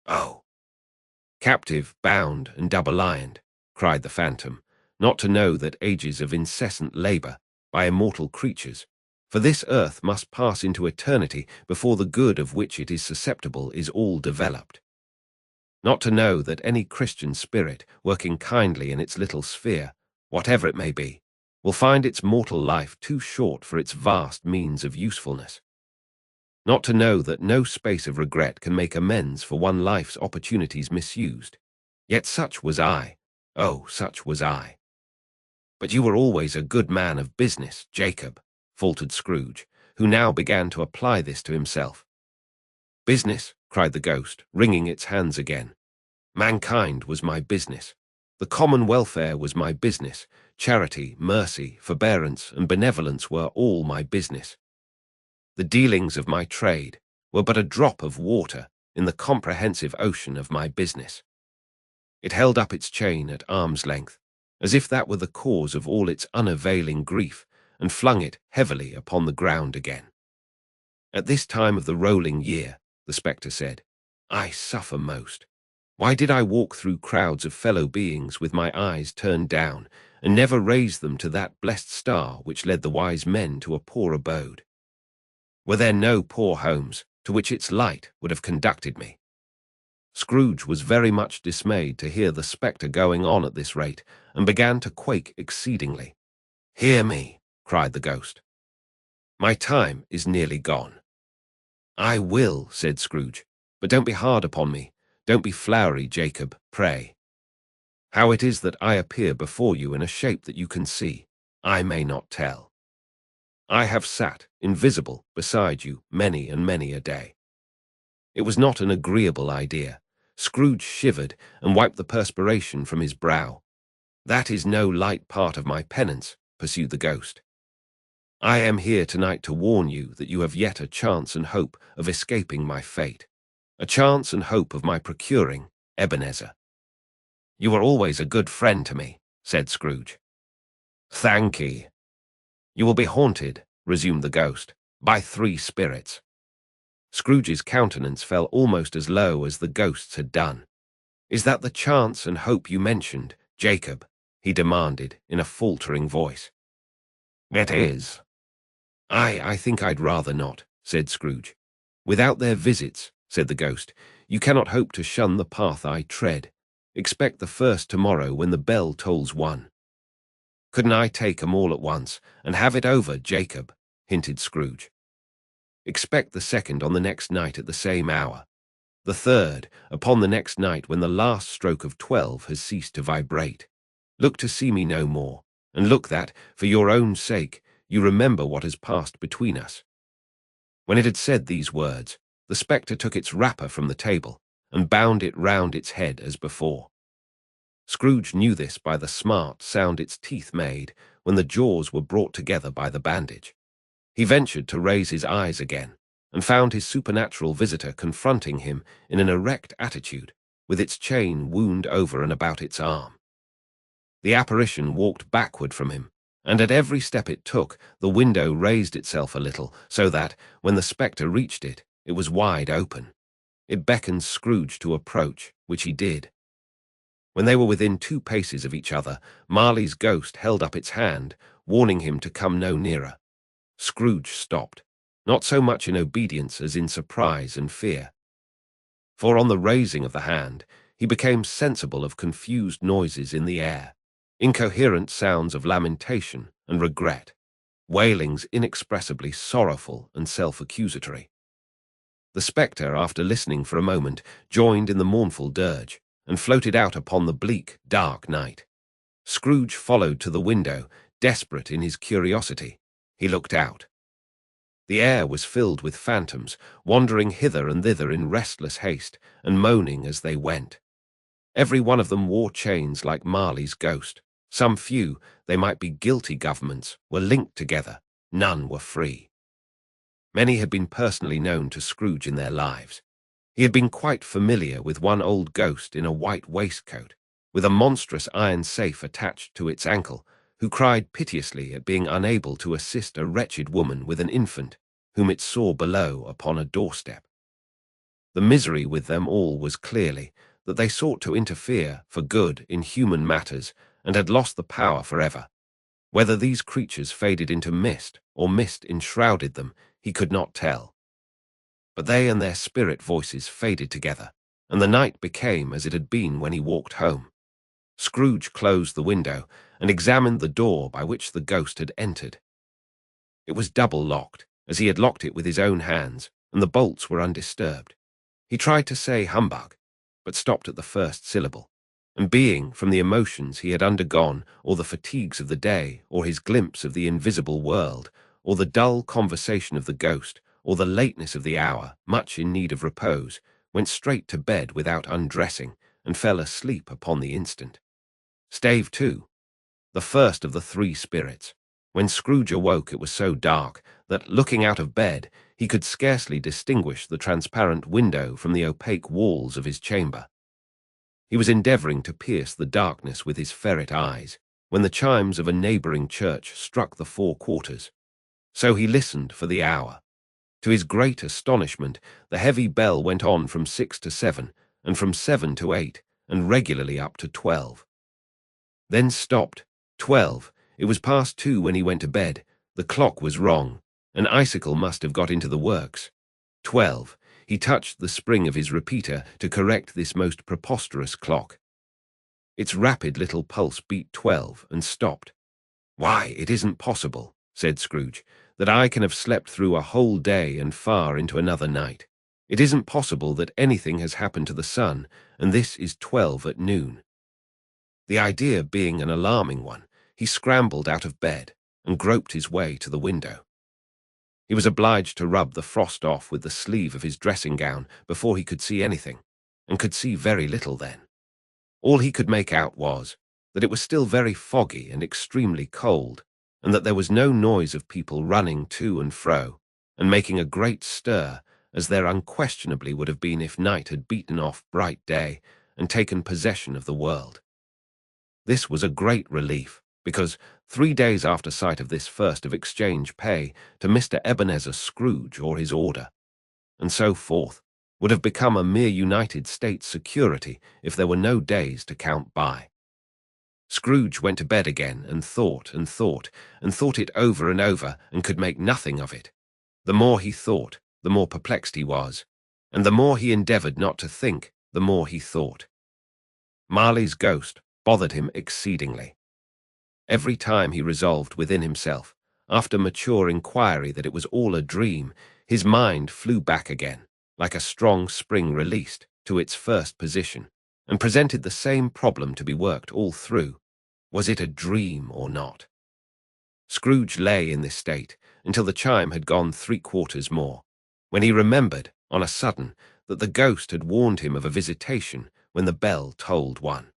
"Oh! Captive, bound, and double-lioned," cried the phantom, "not to know that ages of incessant labour by immortal creatures, for this earth must pass into eternity before the good of which it is susceptible is all developed. Not to know that any Christian spirit, working kindly in its little sphere, whatever it may be, will find its mortal life too short for its vast means of usefulness. Not to know that no space of regret can make amends for one life's opportunities misused. Yet such was I. Oh, such was I." "But you were always a good man of business, Jacob," faltered Scrooge, who now began to apply this to himself. "Business?" cried the ghost, wringing its hands again. Mankind was my business. The common welfare was my business. Charity, mercy, forbearance, and benevolence were all my business. The dealings of my trade were but a drop of water in the comprehensive ocean of my business. It held up its chain at arm's length, as if that were the cause of all its unavailing grief, and flung it heavily upon the ground again. At this time of the rolling year, the spectre said, I suffer most. Why did I walk through crowds of fellow beings with my eyes turned down, and never raise them to that blessed star which led the wise men to a poor abode? Were there no poor homes to which its light would have conducted me? Scrooge was very much dismayed to hear the spectre going on at this rate, and began to quake exceedingly. Hear me, cried the ghost. My time is nearly gone. I will, said Scrooge, but don't be hard upon me. Don't be flowery, Jacob, pray. How it is that I appear before you in a shape that you can see, I may not tell. I have sat, invisible, beside you many and many a day. It was not an agreeable idea. Scrooge shivered and wiped the perspiration from his brow. That is no light part of my penance, pursued the ghost. I am here tonight to warn you that you have yet a chance and hope of escaping my fate, a chance and hope of my procuring Ebenezer. You are always a good friend to me, said Scrooge. Thankee. You will be haunted, resumed the ghost, by 3 spirits. Scrooge's countenance fell almost as low as the ghost's had done. Is that the chance and hope you mentioned, Jacob? He demanded in a faltering voice. It is. I think I'd rather not, said Scrooge. Without their visits, said the ghost, you cannot hope to shun the path I tread. Expect the first tomorrow when the bell tolls 1. Couldn't I take 'em all at once, and have it over, Jacob? Hinted Scrooge. Expect the second on the next night at the same hour. The third upon the next night when the last stroke of 12 has ceased to vibrate. Look to see me no more, and look that, for your own sake, you remember what has passed between us. When it had said these words, the spectre took its wrapper from the table, and bound it round its head as before. Scrooge knew this by the smart sound its teeth made when the jaws were brought together by the bandage. He ventured to raise his eyes again, and found his supernatural visitor confronting him in an erect attitude, with its chain wound over and about its arm. The apparition walked backward from him, and at every step it took, the window raised itself a little, so that, when the spectre reached it, it was wide open. It beckoned Scrooge to approach, which he did. When they were within 2 paces of each other, Marley's ghost held up its hand, warning him to come no nearer. Scrooge stopped, not so much in obedience as in surprise and fear. For on the raising of the hand, he became sensible of confused noises in the air, incoherent sounds of lamentation and regret, wailings inexpressibly sorrowful and self-accusatory. The spectre, after listening for a moment, joined in the mournful dirge, and floated out upon the bleak, dark night. Scrooge followed to the window, desperate in his curiosity. He looked out. The air was filled with phantoms, wandering hither and thither in restless haste, and moaning as they went. Every one of them wore chains like Marley's ghost. Some few, they might be guilty governments, were linked together. None were free. Many had been personally known to Scrooge in their lives. He had been quite familiar with one old ghost in a white waistcoat, with a monstrous iron safe attached to its ankle, who cried piteously at being unable to assist a wretched woman with an infant, whom it saw below upon a doorstep. The misery with them all was clearly that they sought to interfere for good in human matters, and had lost the power forever. Whether these creatures faded into mist, or mist enshrouded them, he could not tell. But they and their spirit voices faded together, and the night became as it had been when he walked home. Scrooge closed the window and examined the door by which the ghost had entered. It was double-locked, as he had locked it with his own hands, and the bolts were undisturbed. He tried to say humbug, but stopped at the first syllable, and being, from the emotions he had undergone, or the fatigues of the day, or his glimpse of the invisible world, or the dull conversation of the ghost, or the lateness of the hour, much in need of repose, went straight to bed without undressing, and fell asleep upon the instant. Stave 2, the first of the three spirits. When Scrooge awoke, it was so dark that, looking out of bed, he could scarcely distinguish the transparent window from the opaque walls of his chamber. He was endeavouring to pierce the darkness with his ferret eyes, when the chimes of a neighbouring church struck the 4 quarters. So he listened for the hour. To his great astonishment, the heavy bell went on from 6 to 7, and from 7 to 8, and regularly up to 12. Then stopped. 12. It was past 2 when he went to bed. The clock was wrong. An icicle must have got into the works. 12. He touched the spring of his repeater to correct this most preposterous clock. Its rapid little pulse beat 12 and stopped. "Why, it isn't possible," said Scrooge, "that I can have slept through a whole day and far into another night. It isn't possible that anything has happened to the sun, and this is 12 at noon." The idea being an alarming one, he scrambled out of bed and groped his way to the window. He was obliged to rub the frost off with the sleeve of his dressing gown before he could see anything, and could see very little then. All he could make out was that it was still very foggy and extremely cold, and that there was no noise of people running to and fro, and making a great stir, as there unquestionably would have been if night had beaten off bright day and taken possession of the world. This was a great relief, because 3 days after sight of this first of exchange pay to Mr. Ebenezer Scrooge or his order, and so forth, would have become a mere United States security if there were no days to count by. Scrooge went to bed again and thought and thought and thought it over and over, and could make nothing of it. The more he thought, the more perplexed he was, and the more he endeavoured not to think, the more he thought. Marley's ghost bothered him exceedingly. Every time he resolved within himself, after mature inquiry, that it was all a dream, his mind flew back again, like a strong spring released, to its first position, and presented the same problem to be worked all through. Was it a dream or not? Scrooge lay in this state until the chime had gone 3 quarters more, when he remembered, on a sudden, that the ghost had warned him of a visitation when the bell tolled 1.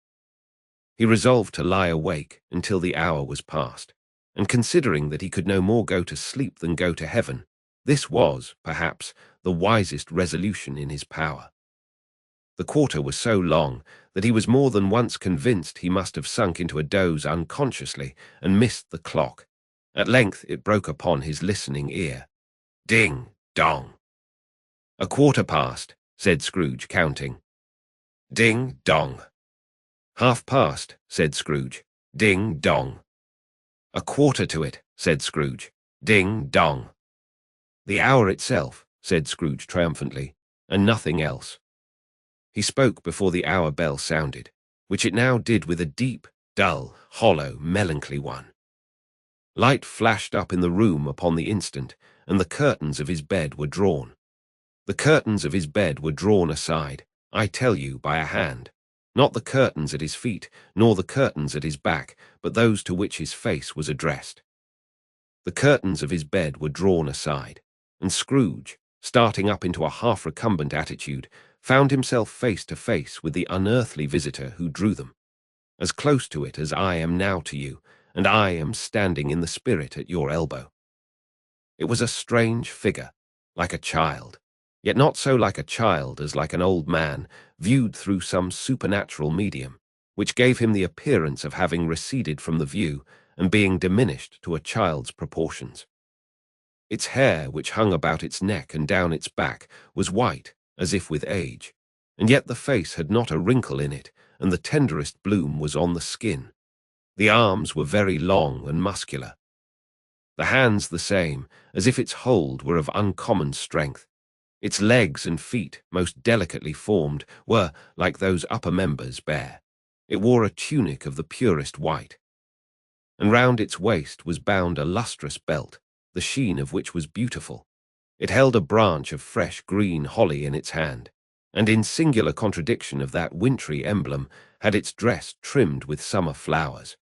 He resolved to lie awake until the hour was past, and considering that he could no more go to sleep than go to heaven, this was, perhaps, the wisest resolution in his power. The quarter was so long that he was more than once convinced he must have sunk into a doze unconsciously and missed the clock. At length it broke upon his listening ear. Ding, dong. "A quarter past," said Scrooge, counting. Ding, dong. "Half past," said Scrooge. Ding, dong. "A quarter to it," said Scrooge. Ding, dong. "The hour itself," said Scrooge triumphantly, "and nothing else." He spoke before the hour bell sounded, which it now did with a deep, dull, hollow, melancholy one. Light flashed up in the room upon the instant, and the curtains of his bed were drawn. The curtains of his bed were drawn aside, I tell you, by a hand. Not the curtains at his feet, nor the curtains at his back, but those to which his face was addressed. The curtains of his bed were drawn aside, and Scrooge, starting up into a half-recumbent attitude, found himself face to face with the unearthly visitor who drew them, as close to it as I am now to you, and I am standing in the spirit at your elbow. It was a strange figure, like a child, yet not so like a child as like an old man, viewed through some supernatural medium, which gave him the appearance of having receded from the view and being diminished to a child's proportions. Its hair, which hung about its neck and down its back, was white, as if with age, and yet the face had not a wrinkle in it, and the tenderest bloom was on the skin. The arms were very long and muscular, the hands the same, as if its hold were of uncommon strength. Its legs and feet, most delicately formed, were, like those upper members, bare. It wore a tunic of the purest white, and round its waist was bound a lustrous belt, the sheen of which was beautiful. It held a branch of fresh green holly in its hand, and in singular contradiction of that wintry emblem, had its dress trimmed with summer flowers.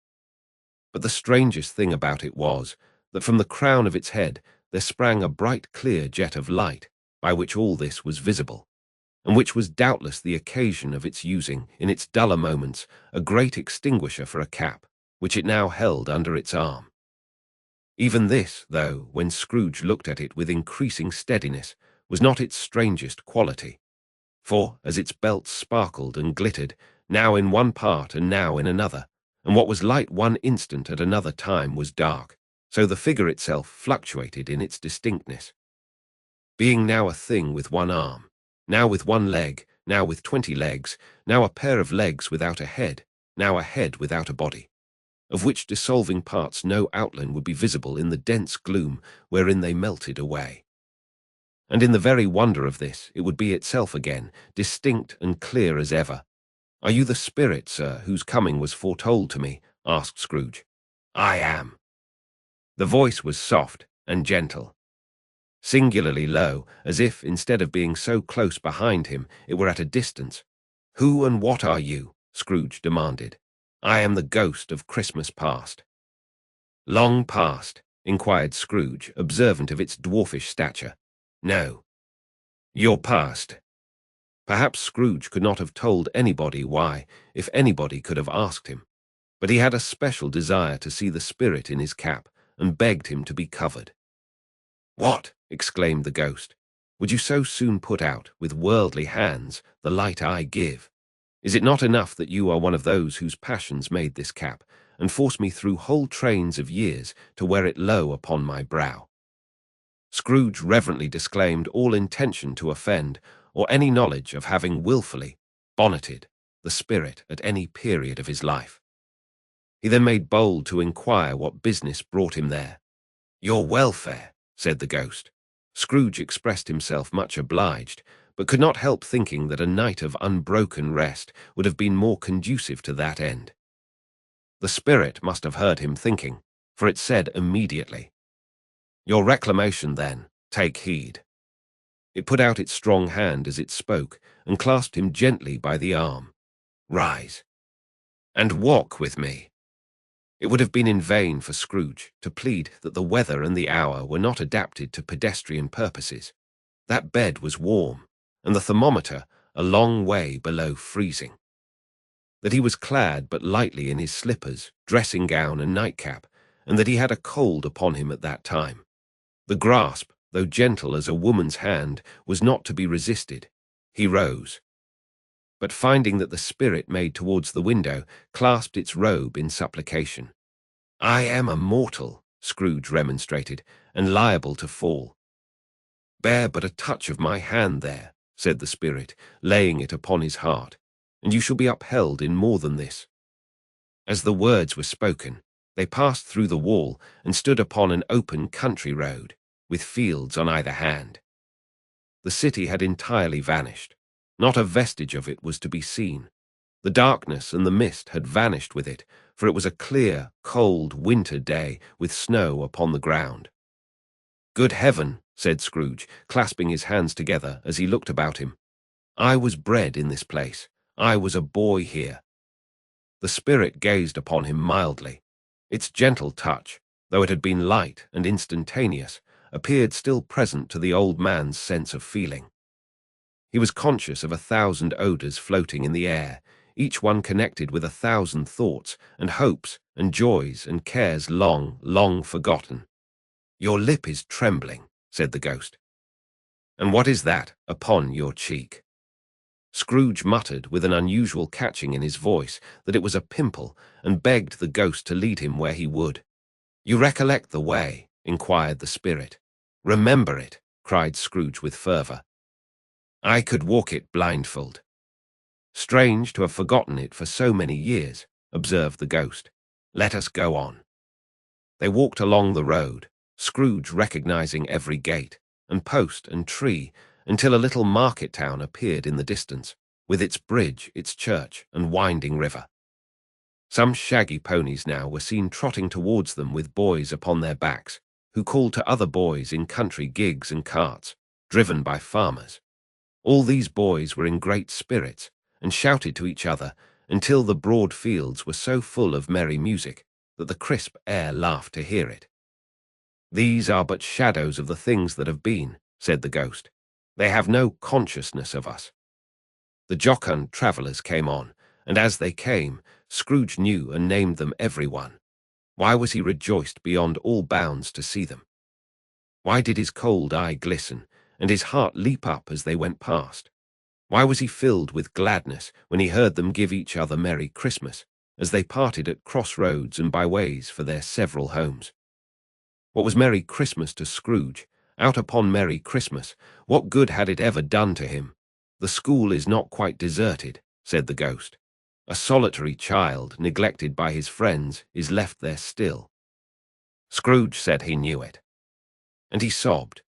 But the strangest thing about it was, that from the crown of its head there sprang a bright clear jet of light, by which all this was visible, and which was doubtless the occasion of its using, in its duller moments, a great extinguisher for a cap, which it now held under its arm. Even this, though, when Scrooge looked at it with increasing steadiness, was not its strangest quality, for, as its belt sparkled and glittered, now in one part and now in another, and what was light one instant at another time was dark, so the figure itself fluctuated in its distinctness. Being now a thing with one arm, now with one leg, now with 20 legs, now a pair of legs without a head, now a head without a body, of which dissolving parts no outline would be visible in the dense gloom wherein they melted away. And in the very wonder of this, it would be itself again, distinct and clear as ever. "Are you the spirit, sir, whose coming was foretold to me?" asked Scrooge. "I am." The voice was soft and gentle, singularly low, as if, instead of being so close behind him, it were at a distance. "Who and what are you?" Scrooge demanded. "I am the ghost of Christmas past." "Long past?" inquired Scrooge, observant of its dwarfish stature. "No. Your past." Perhaps Scrooge could not have told anybody why, if anybody could have asked him, but he had a special desire to see the spirit in his cap, and begged him to be covered. "What!" exclaimed the ghost. "Would you so soon put out, with worldly hands, the light I give? Is it not enough that you are one of those whose passions made this cap, and force me through whole trains of years to wear it low upon my brow?" Scrooge reverently disclaimed all intention to offend, or any knowledge of having wilfully bonneted the spirit at any period of his life. He then made bold to inquire what business brought him there. "Your welfare," said the ghost. Scrooge expressed himself much obliged, but could not help thinking that a night of unbroken rest would have been more conducive to that end. The spirit must have heard him thinking, for it said immediately, "Your reclamation, then, take heed." It put out its strong hand as it spoke, and clasped him gently by the arm. "Rise, and walk with me." It would have been in vain for Scrooge to plead that the weather and the hour were not adapted to pedestrian purposes. That bed was warm, and the thermometer a long way below freezing. That he was clad but lightly in his slippers, dressing gown, and nightcap, and that he had a cold upon him at that time. The grasp, though gentle as a woman's hand, was not to be resisted. He rose, but finding that the spirit made towards the window, clasped its robe in supplication. "I am a mortal," Scrooge remonstrated, "and liable to fall." "Bear but a touch of my hand there," said the spirit, laying it upon his heart, "and you shall be upheld in more than this." As the words were spoken, they passed through the wall and stood upon an open country road, with fields on either hand. The city had entirely vanished. Not a vestige of it was to be seen. The darkness and the mist had vanished with it, for it was a clear, cold winter day with snow upon the ground. "Good heaven," said Scrooge, clasping his hands together as he looked about him. "I was bred in this place. I was a boy here." The spirit gazed upon him mildly. Its gentle touch, though it had been light and instantaneous, appeared still present to the old man's sense of feeling. He was conscious of 1,000 odors floating in the air, each one connected with 1,000 thoughts and hopes and joys and cares long, long forgotten. "Your lip is trembling," said the ghost. "And what is that upon your cheek?" Scrooge muttered with an unusual catching in his voice that it was a pimple, and begged the ghost to lead him where he would. "You recollect the way?" inquired the spirit. "Remember it," cried Scrooge with fervor. "I could walk it blindfold." "Strange to have forgotten it for so many years," observed the ghost. "Let us go on." They walked along the road, Scrooge recognizing every gate, and post, and tree, until a little market town appeared in the distance, with its bridge, its church, and winding river. Some shaggy ponies now were seen trotting towards them with boys upon their backs, who called to other boys in country gigs and carts, driven by farmers. All these boys were in great spirits, and shouted to each other until the broad fields were so full of merry music that the crisp air laughed to hear it. "These are but shadows of the things that have been," said the ghost. "They have no consciousness of us. The jocund travellers came on, and as they came, Scrooge knew and named them every one. Why was he rejoiced beyond all bounds to see them? Why did his cold eye glisten, and his heart leap up as they went past? Why was he filled with gladness when he heard them give each other Merry Christmas, as they parted at cross-roads and by ways for their several homes? What was Merry Christmas to Scrooge? Out upon Merry Christmas, what good had it ever done to him? The school is not quite deserted, said the ghost. A solitary child, neglected by his friends, is left there still. Scrooge said he knew it. And he sobbed.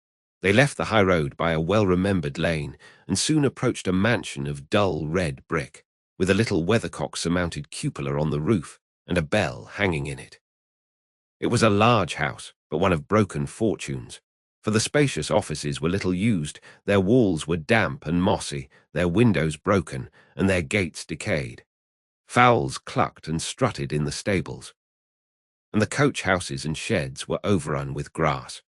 They left the high road by a well-remembered lane, and soon approached a mansion of dull red brick, with a little weathercock-surmounted cupola on the roof, and a bell hanging in it. It was a large house, but one of broken fortunes, for the spacious offices were little used, their walls were damp and mossy, their windows broken, and their gates decayed. Fowls clucked and strutted in the stables, and the coach-houses and sheds were overrun with grass.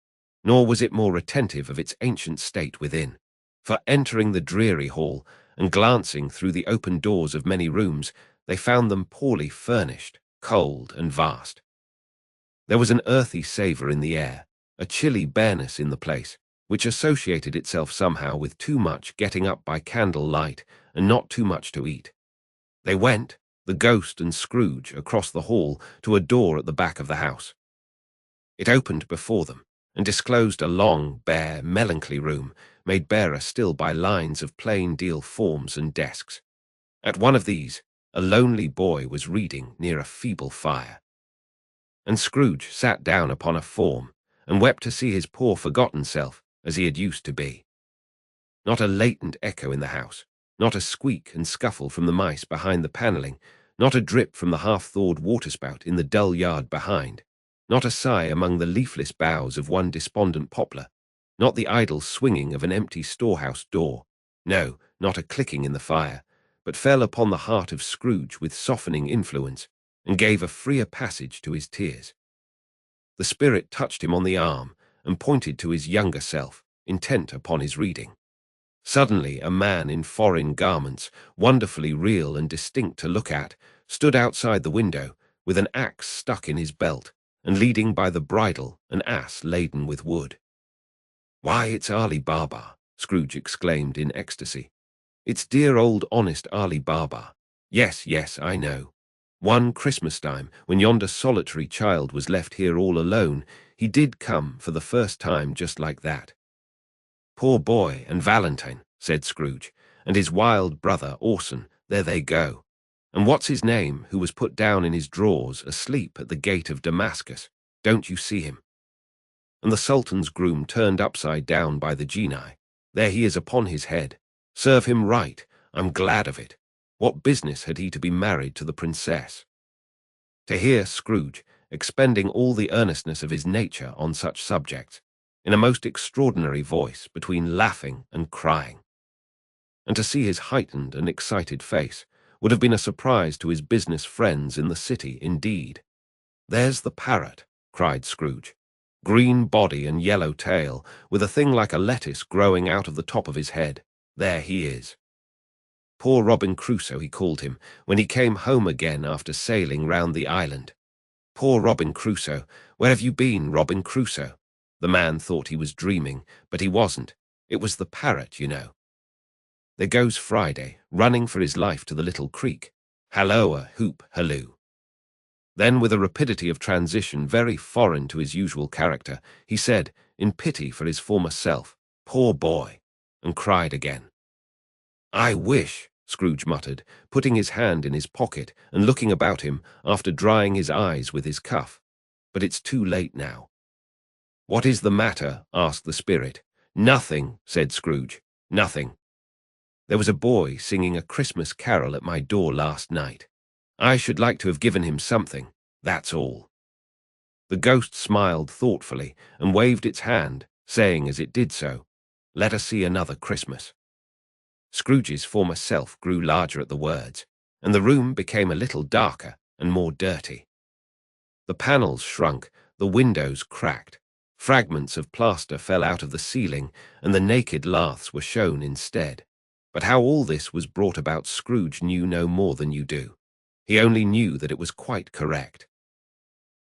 Nor was it more retentive of its ancient state within, for entering the dreary hall and glancing through the open doors of many rooms, they found them poorly furnished, cold and vast. There was an earthy savour in the air, a chilly bareness in the place, which associated itself somehow with too much getting up by candle light and not too much to eat. They went, the ghost and Scrooge, across the hall to a door at the back of the house. It opened before them, and disclosed a long, bare, melancholy room, made barer still by lines of plain deal forms and desks. At one of these, a lonely boy was reading near a feeble fire. And Scrooge sat down upon a form, and wept to see his poor forgotten self, as he had used to be. Not a latent echo in the house, not a squeak and scuffle from the mice behind the panelling, not a drip from the half-thawed waterspout in the dull yard behind, not a sigh among the leafless boughs of one despondent poplar, not the idle swinging of an empty storehouse door, no, not a clicking in the fire, but fell upon the heart of Scrooge with softening influence, and gave a freer passage to his tears. The spirit touched him on the arm, and pointed to his younger self, intent upon his reading. Suddenly a man in foreign garments, wonderfully real and distinct to look at, stood outside the window, with an axe stuck in his belt, and leading by the bridle an ass laden with wood. "Why, it's Ali Baba," Scrooge exclaimed in ecstasy. "It's dear old honest Ali Baba. Yes, yes, I know. One Christmas time, when yonder solitary child was left here all alone, he did come for the first time just like that." "Poor boy, and Valentine," said Scrooge, "and his wild brother Orson, there they go. And what's his name, who was put down in his drawers, asleep at the gate of Damascus? Don't you see him? And the Sultan's groom turned upside down by the genii. There he is upon his head. Serve him right, I'm glad of it. What business had he to be married to the princess?" To hear Scrooge, expending all the earnestness of his nature on such subjects, in a most extraordinary voice, between laughing and crying, and to see his heightened and excited face, would have been a surprise to his business friends in the city indeed. "There's the parrot," cried Scrooge. "Green body and yellow tail, with a thing like a lettuce growing out of the top of his head. There he is. Poor Robin Crusoe, he called him, when he came home again after sailing round the island. Poor Robin Crusoe, where have you been, Robin Crusoe?" The man thought he was dreaming, but he wasn't. It was the parrot, you know. There goes Friday, running for his life to the little creek. Halloa, hoop, halloo. Then, with a rapidity of transition very foreign to his usual character, he said, in pity for his former self, "Poor boy," and cried again. "I wish," Scrooge muttered, putting his hand in his pocket and looking about him after drying his eyes with his cuff. "But it's too late now." "What is the matter?" asked the spirit. "Nothing," said Scrooge. "Nothing. There was a boy singing a Christmas carol at my door last night. I should like to have given him something, that's all." The ghost smiled thoughtfully and waved its hand, saying as it did so, "Let us see another Christmas." Scrooge's former self grew larger at the words, and the room became a little darker and more dirty. The panels shrunk, the windows cracked, fragments of plaster fell out of the ceiling, and the naked laths were shown instead. But how all this was brought about Scrooge knew no more than you do. He only knew that it was quite correct,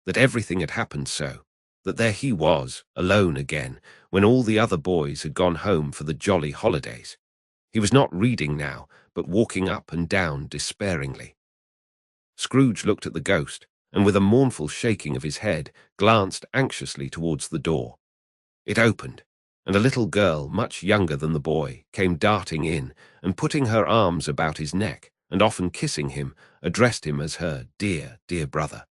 that everything had happened so, that there he was, alone again, when all the other boys had gone home for the jolly holidays. He was not reading now, but walking up and down despairingly. Scrooge looked at the ghost, and with a mournful shaking of his head, glanced anxiously towards the door. It opened, and a little girl, much younger than the boy, came darting in, and putting her arms about his neck, and often kissing him, addressed him as her dear, dear brother.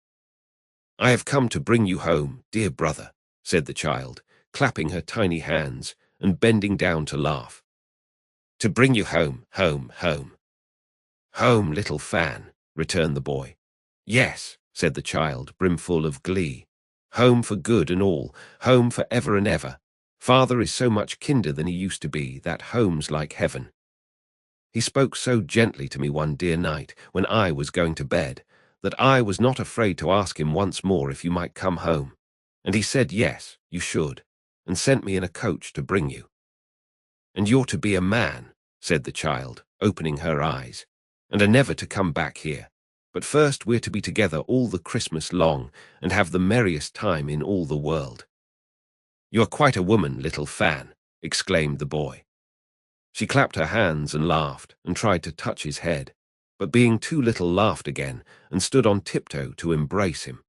"I have come to bring you home, dear brother," said the child, clapping her tiny hands, and bending down to laugh. "To bring you home, home, home." "Home, little Fan," returned the boy. "Yes," said the child, brimful of glee. "Home for good and all, home for ever and ever. Father is so much kinder than he used to be, that home's like heaven. He spoke so gently to me one dear night, when I was going to bed, that I was not afraid to ask him once more if you might come home. And he said yes, you should, and sent me in a coach to bring you." "And you're to be a man," said the child, opening her eyes, "and are never to come back here. But first we're to be together all the Christmas long, and have the merriest time in all the world." "You are quite a woman, little Fan," exclaimed the boy. She clapped her hands and laughed, and tried to touch his head, but being too little laughed again, and stood on tiptoe to embrace him.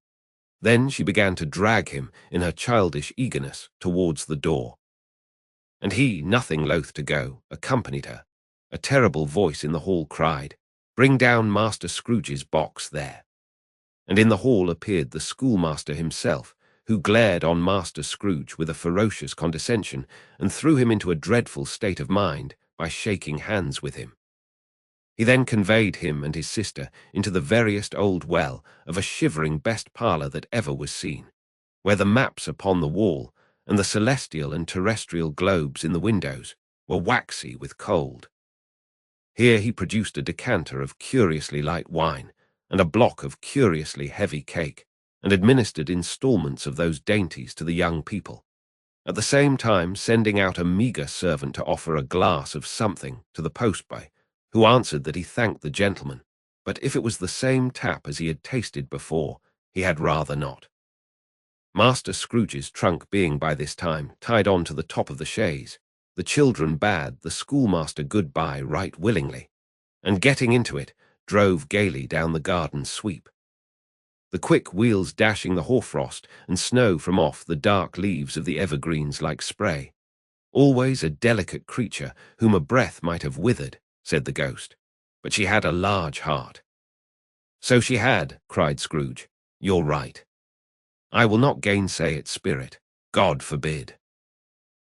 Then she began to drag him, in her childish eagerness, towards the door. And he, nothing loath to go, accompanied her. A terrible voice in the hall cried, "Bring down Master Scrooge's box there." And in the hall appeared the schoolmaster himself, who glared on Master Scrooge with a ferocious condescension, and threw him into a dreadful state of mind by shaking hands with him. He then conveyed him and his sister into the veriest old well of a shivering best parlour that ever was seen, where the maps upon the wall, and the celestial and terrestrial globes in the windows, were waxy with cold. Here he produced a decanter of curiously light wine, and a block of curiously heavy cake, and administered instalments of those dainties to the young people, at the same time sending out a meagre servant to offer a glass of something to the postboy, who answered that he thanked the gentleman, but if it was the same tap as he had tasted before, he had rather not. Master Scrooge's trunk being by this time tied on to the top of the chaise, the children bade the schoolmaster good-bye right willingly, and getting into it, drove gaily down the garden sweep, the quick wheels dashing the hoarfrost and snow from off the dark leaves of the evergreens like spray. "Always a delicate creature whom a breath might have withered," said the ghost, "but she had a large heart." "So she had," cried Scrooge. "You're right. I will not gainsay its spirit. God forbid."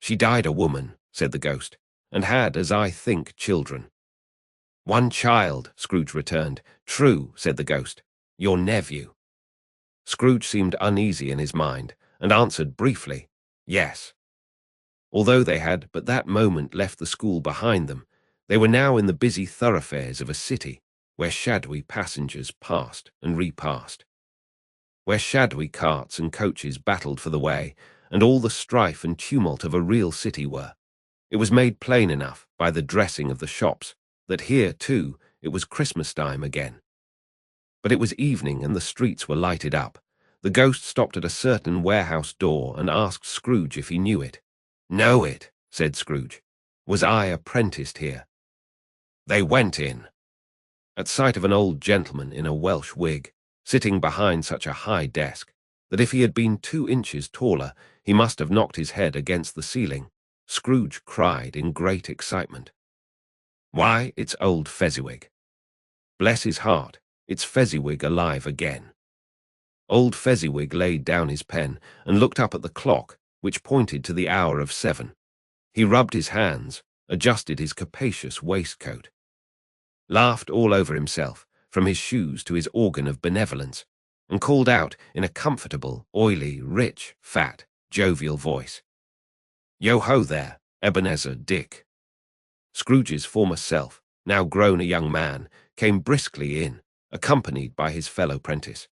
"She died a woman," said the ghost, "and had, as I think, children." "One child," Scrooge returned. "True," said the ghost. "Your nephew." Scrooge seemed uneasy in his mind, and answered briefly, "Yes." Although they had but that moment left the school behind them, they were now in the busy thoroughfares of a city, where shadowy passengers passed and repassed, where shadowy carts and coaches battled for the way, and all the strife and tumult of a real city were. It was made plain enough by the dressing of the shops that here, too, it was Christmas time again. But it was evening, and the streets were lighted up. The ghost stopped at a certain warehouse door and asked Scrooge if he knew it. "Know it," said Scrooge. "Was I apprenticed here?" They went in. At sight of an old gentleman in a Welsh wig, sitting behind such a high desk, that if he had been 2 inches taller, he must have knocked his head against the ceiling, Scrooge cried in great excitement, "Why, it's old Fezziwig. Bless his heart, it's Fezziwig alive again." Old Fezziwig laid down his pen and looked up at the clock, which pointed to the hour of 7. He rubbed his hands, adjusted his capacious waistcoat, laughed all over himself, from his shoes to his organ of benevolence, and called out in a comfortable, oily, rich, fat, jovial voice, "Yo-ho there, Ebenezer Dick." Scrooge's former self, now grown a young man, came briskly in, accompanied by his fellow prentice.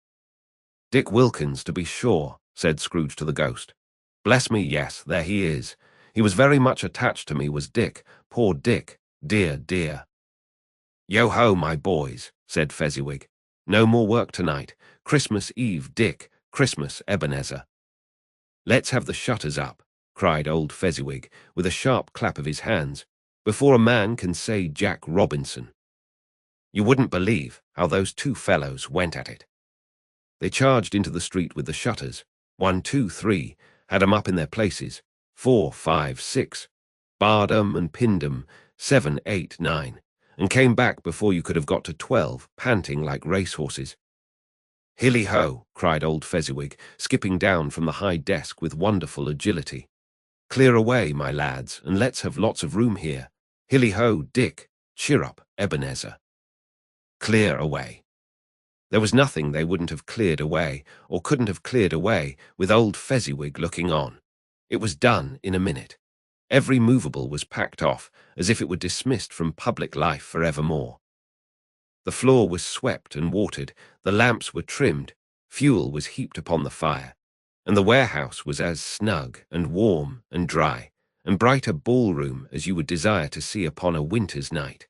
"Dick Wilkins, to be sure," said Scrooge to the ghost. "Bless me, yes, there he is. He was very much attached to me, was Dick, poor Dick, Dear, dear. Yo-ho, my boys, said Fezziwig. No more work tonight. Christmas Eve, Dick. Christmas, Ebenezer. Let's have the shutters up, cried old Fezziwig, with a sharp clap of his hands, before a man can say Jack Robinson. You wouldn't believe how those two fellows went at it. They charged into the street with the shutters. 1, 2, 3, had 'em up in their places. 4, 5, 6, barred 'em and pinned 'em. 7, 8, 9, and came back before you could have got to 12, panting like racehorses. Hilly-ho, cried old Fezziwig, skipping down from the high desk with wonderful agility. Clear away, my lads, and let's have lots of room here. Hilly-ho, Dick. Cheer up, Ebenezer. Clear away. There was nothing they wouldn't have cleared away, or couldn't have cleared away, with old Fezziwig looking on. It was done in a minute. Every movable was packed off, as if it were dismissed from public life for evermore. The floor was swept and watered, the lamps were trimmed, fuel was heaped upon the fire, and the warehouse was as snug and warm and dry, and bright a ballroom as you would desire to see upon a winter's night.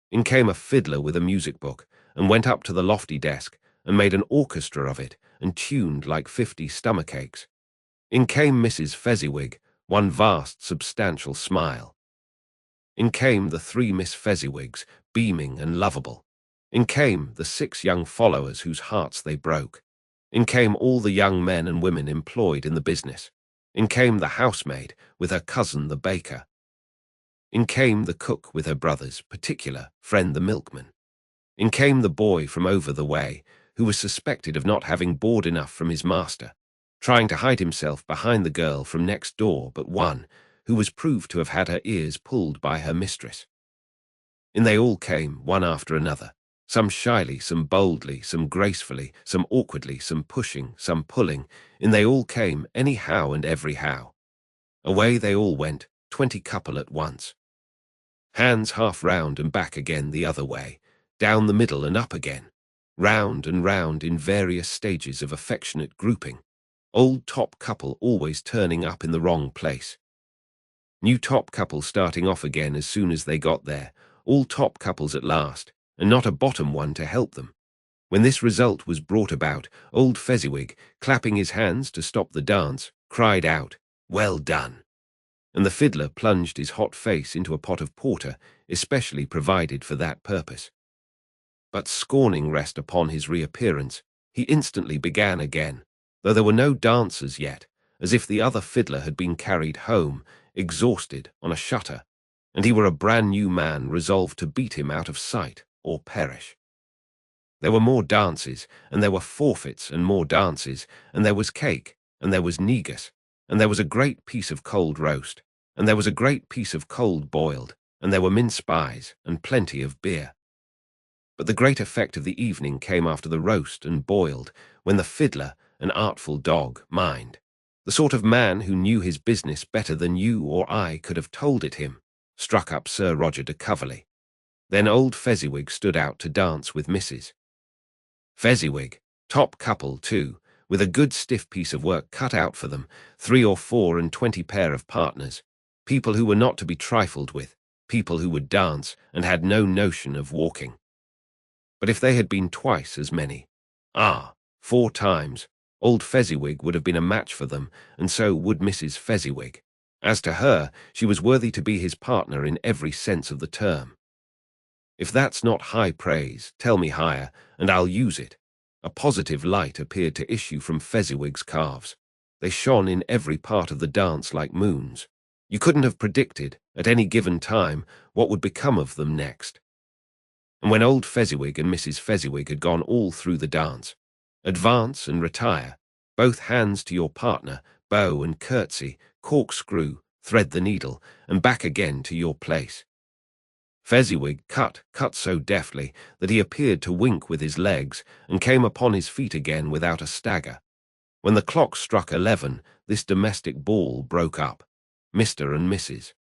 In came a fiddler with a music book, and went up to the lofty desk, and made an orchestra of it, and tuned like 50 stomachaches. In came Mrs. Fezziwig, one vast substantial smile. In came the 3 Miss Fezziwigs, beaming and lovable. In came the 6 young followers whose hearts they broke. In came all the young men and women employed in the business. In came the housemaid with her cousin the baker. In came the cook with her brother's particular friend the milkman. In came the boy from over the way, who was suspected of not having board enough from his master, trying to hide himself behind the girl from next door but one, who was proved to have had her ears pulled by her mistress. In they all came, one after another, some shyly, some boldly, some gracefully, some awkwardly, some pushing, some pulling. In they all came, anyhow and every how. Away they all went, 20 couple at once. Hands half round and back again the other way, down the middle and up again, round and round in various stages of affectionate grouping, old top couple always turning up in the wrong place. New top couple starting off again as soon as they got there, all top couples at last, and not a bottom one to help them. When this result was brought about, old Fezziwig, clapping his hands to stop the dance, cried out, "Well done!" And the fiddler plunged his hot face into a pot of porter, especially provided for that purpose. But scorning rest upon his reappearance, he instantly began again, though there were no dancers yet, as if the other fiddler had been carried home, exhausted, on a shutter, and he were a brand-new man resolved to beat him out of sight or perish. There were more dances, and there were forfeits and more dances, and there was cake, and there was negus, and there was a great piece of cold roast, and there was a great piece of cold boiled, and there were mince pies, and plenty of beer. But the great effect of the evening came after the roast and boiled, when the fiddler, an artful dog, mind, the sort of man who knew his business better than you or I could have told it him, struck up Sir Roger de Coverley. Then old Fezziwig stood out to dance with Mrs. Fezziwig, top couple too, with a good stiff piece of work cut out for them, 3 or 4 and 20 pair of partners, people who were not to be trifled with, people who would dance and had no notion of walking. But if they had been twice as many, 4 times, old Fezziwig would have been a match for them, and so would Mrs. Fezziwig. As to her, she was worthy to be his partner in every sense of the term. If that's not high praise, tell me higher, and I'll use it. A positive light appeared to issue from Fezziwig's calves. They shone in every part of the dance like moons. You couldn't have predicted, at any given time, what would become of them next. And when old Fezziwig and Mrs. Fezziwig had gone all through the dance, advance and retire, both hands to your partner, bow and curtsy, corkscrew, thread the needle, and back again to your place. Fezziwig cut so deftly that he appeared to wink with his legs and came upon his feet again without a stagger. When the clock struck 11, this domestic ball broke up. Mr. and Mrs.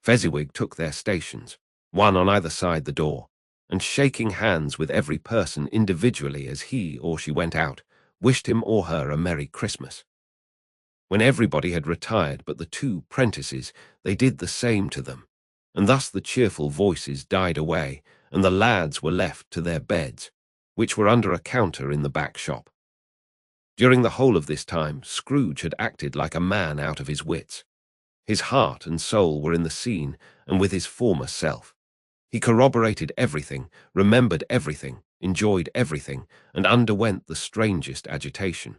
Fezziwig took their stations, one on either side the door, and shaking hands with every person individually as he or she went out, wished him or her a Merry Christmas. When everybody had retired but the 2 prentices, they did the same to them, and thus the cheerful voices died away, and the lads were left to their beds, which were under a counter in the back shop. During the whole of this time, Scrooge had acted like a man out of his wits. His heart and soul were in the scene and with his former self. He corroborated everything, remembered everything, enjoyed everything, and underwent the strangest agitation.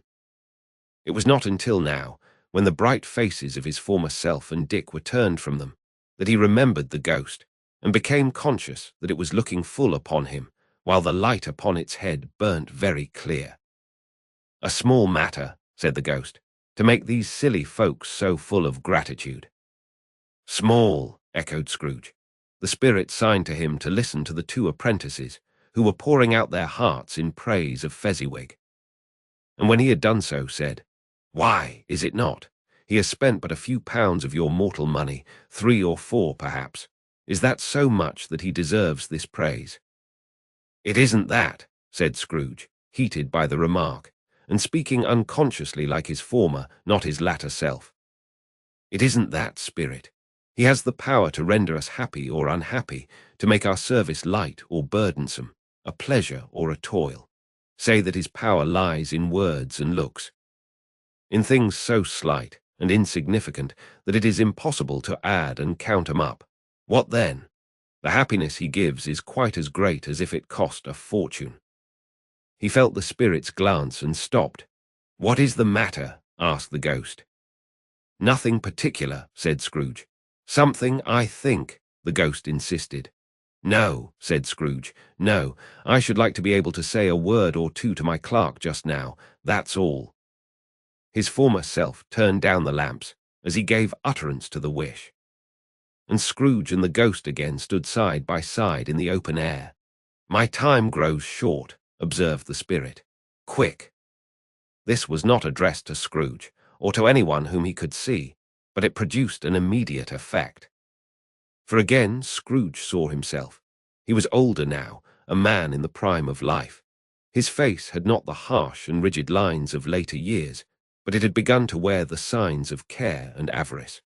It was not until now, when the bright faces of his former self and Dick were turned from them, that he remembered the ghost, and became conscious that it was looking full upon him, while the light upon its head burnt very clear. "A small matter," said the ghost, "to make these silly folks so full of gratitude." "Small," echoed Scrooge. The spirit signed to him to listen to the two apprentices, who were pouring out their hearts in praise of Fezziwig. And when he had done so, said, "Why, is it not? He has spent but a few pounds of your mortal money, 3 or 4 perhaps. Is that so much that he deserves this praise?" "It isn't that," said Scrooge, heated by the remark, and speaking unconsciously like his former, not his latter self. "It isn't that, spirit. He has the power to render us happy or unhappy, to make our service light or burdensome, a pleasure or a toil. Say that his power lies in words and looks, in things so slight and insignificant that it is impossible to add and count 'em up. What then? The happiness he gives is quite as great as if it cost a fortune." He felt the spirit's glance and stopped. "What is the matter?" asked the ghost. "Nothing particular," said Scrooge. "Something, I think," the ghost insisted. "No," said Scrooge, "no. I should like to be able to say a word or two to my clerk just now, that's all." His former self turned down the lamps as he gave utterance to the wish. And Scrooge and the ghost again stood side by side in the open air. "My time grows short," observed the spirit. "Quick." This was not addressed to Scrooge, or to anyone whom he could see, but it produced an immediate effect. For again Scrooge saw himself. He was older now, a man in the prime of life. His face had not the harsh and rigid lines of later years, but it had begun to wear the signs of care and avarice.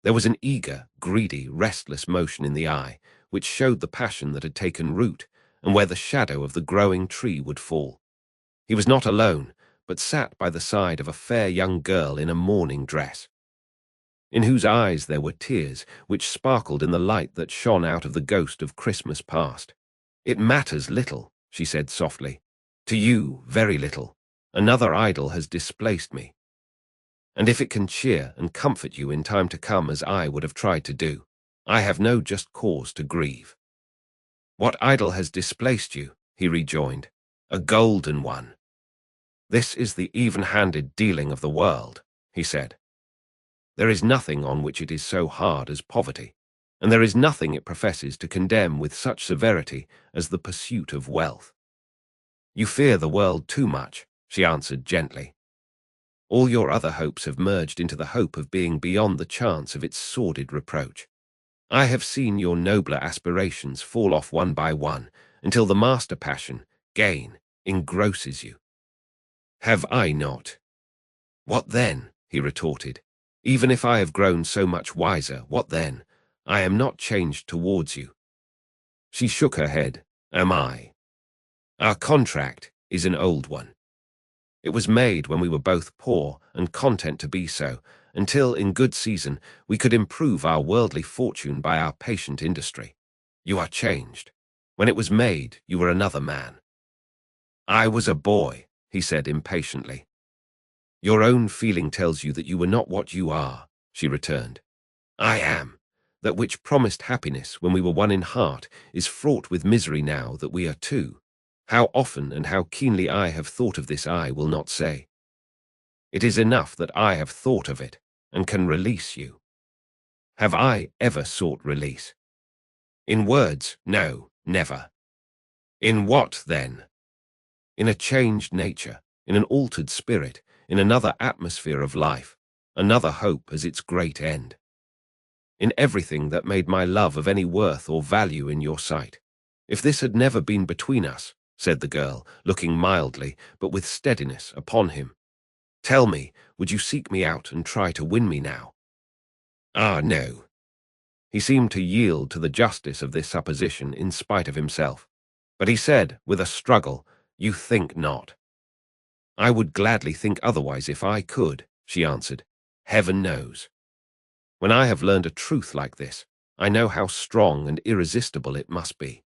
There was an eager, greedy, restless motion in the eye, which showed the passion that had taken root, and where the shadow of the growing tree would fall. He was not alone, but sat by the side of a fair young girl in a mourning dress, in whose eyes there were tears, which sparkled in the light that shone out of the ghost of Christmas past. "It matters little," she said softly. "To you, very little. Another idol has displaced me. And if it can cheer and comfort you in time to come as I would have tried to do, I have no just cause to grieve." "What idol has displaced you?" he rejoined. "A golden one." "This is the even-handed dealing of the world," he said. "There is nothing on which it is so hard as poverty, and there is nothing it professes to condemn with such severity as the pursuit of wealth." "You fear the world too much," she answered gently. "All your other hopes have merged into the hope of being beyond the chance of its sordid reproach. I have seen your nobler aspirations fall off one by one, until the master passion, gain, engrosses you. Have I not?" "What then?" he retorted. "Even if I have grown so much wiser, what then? I am not changed towards you." She shook her head. "Am I? Our contract is an old one. It was made when we were both poor and content to be so, until, in good season, we could improve our worldly fortune by our patient industry. You are changed. When it was made, you were another man." "I was a boy," he said impatiently. "Your own feeling tells you that you were not what you are," she returned. "I am. That which promised happiness when we were one in heart is fraught with misery now that we are two. How often and how keenly I have thought of this I will not say. It is enough that I have thought of it and can release you. Have I ever sought release? In words, no, never. In what, then? In a changed nature, in an altered spirit, in another atmosphere of life, another hope as its great end. In everything that made my love of any worth or value in your sight. If this had never been between us," said the girl, looking mildly, but with steadiness, upon him, "tell me, would you seek me out and try to win me now?" "Ah, no." He seemed to yield to the justice of this supposition in spite of himself. But he said, with a struggle, "You think not." "I would gladly think otherwise if I could," she answered. "Heaven knows. When I have learned a truth like this, I know how strong and irresistible it must be.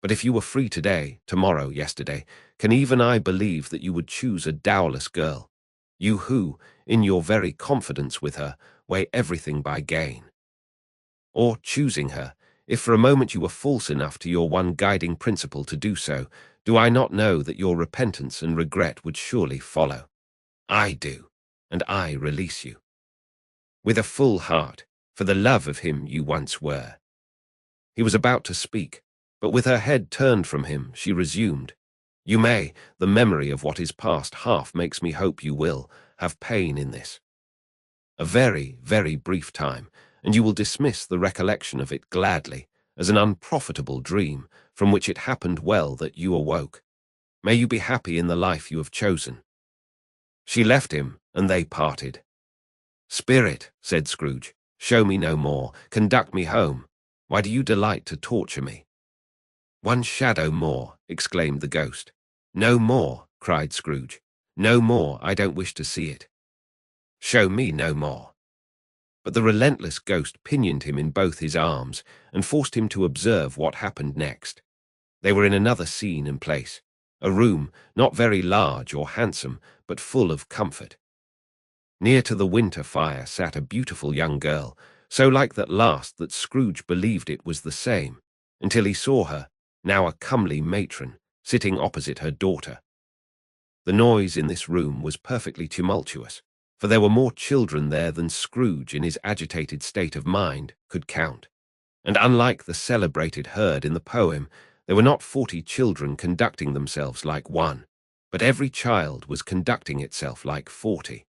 But if you were free today, tomorrow, yesterday, can even I believe that you would choose a dowerless girl? You who, in your very confidence with her, weigh everything by gain. Or, choosing her, if for a moment you were false enough to your one guiding principle to do so, do I not know that your repentance and regret would surely follow? I do, and I release you. With a full heart, for the love of him you once were." He was about to speak, but with her head turned from him, she resumed, "You may, the memory of what is past half makes me hope you will, have pain in this. A very, very brief time, and you will dismiss the recollection of it gladly, as an unprofitable dream, from which it happened well that you awoke. May you be happy in the life you have chosen." She left him, and they parted. "Spirit," said Scrooge, "show me no more. Conduct me home. Why do you delight to torture me?" "One shadow more," exclaimed the ghost. "No more," cried Scrooge. "No more. I don't wish to see it." "Show me no more." But the relentless ghost pinioned him in both his arms and forced him to observe what happened next. They were in another scene and place, a room not very large or handsome, but full of comfort. Near to the winter fire sat a beautiful young girl, so like that last that Scrooge believed it was the same, until he saw her, now a comely matron, sitting opposite her daughter. The noise in this room was perfectly tumultuous, for there were more children there than Scrooge in his agitated state of mind could count. And unlike the celebrated herd in the poem, there were not 40 children conducting themselves like one, but every child was conducting itself like 40.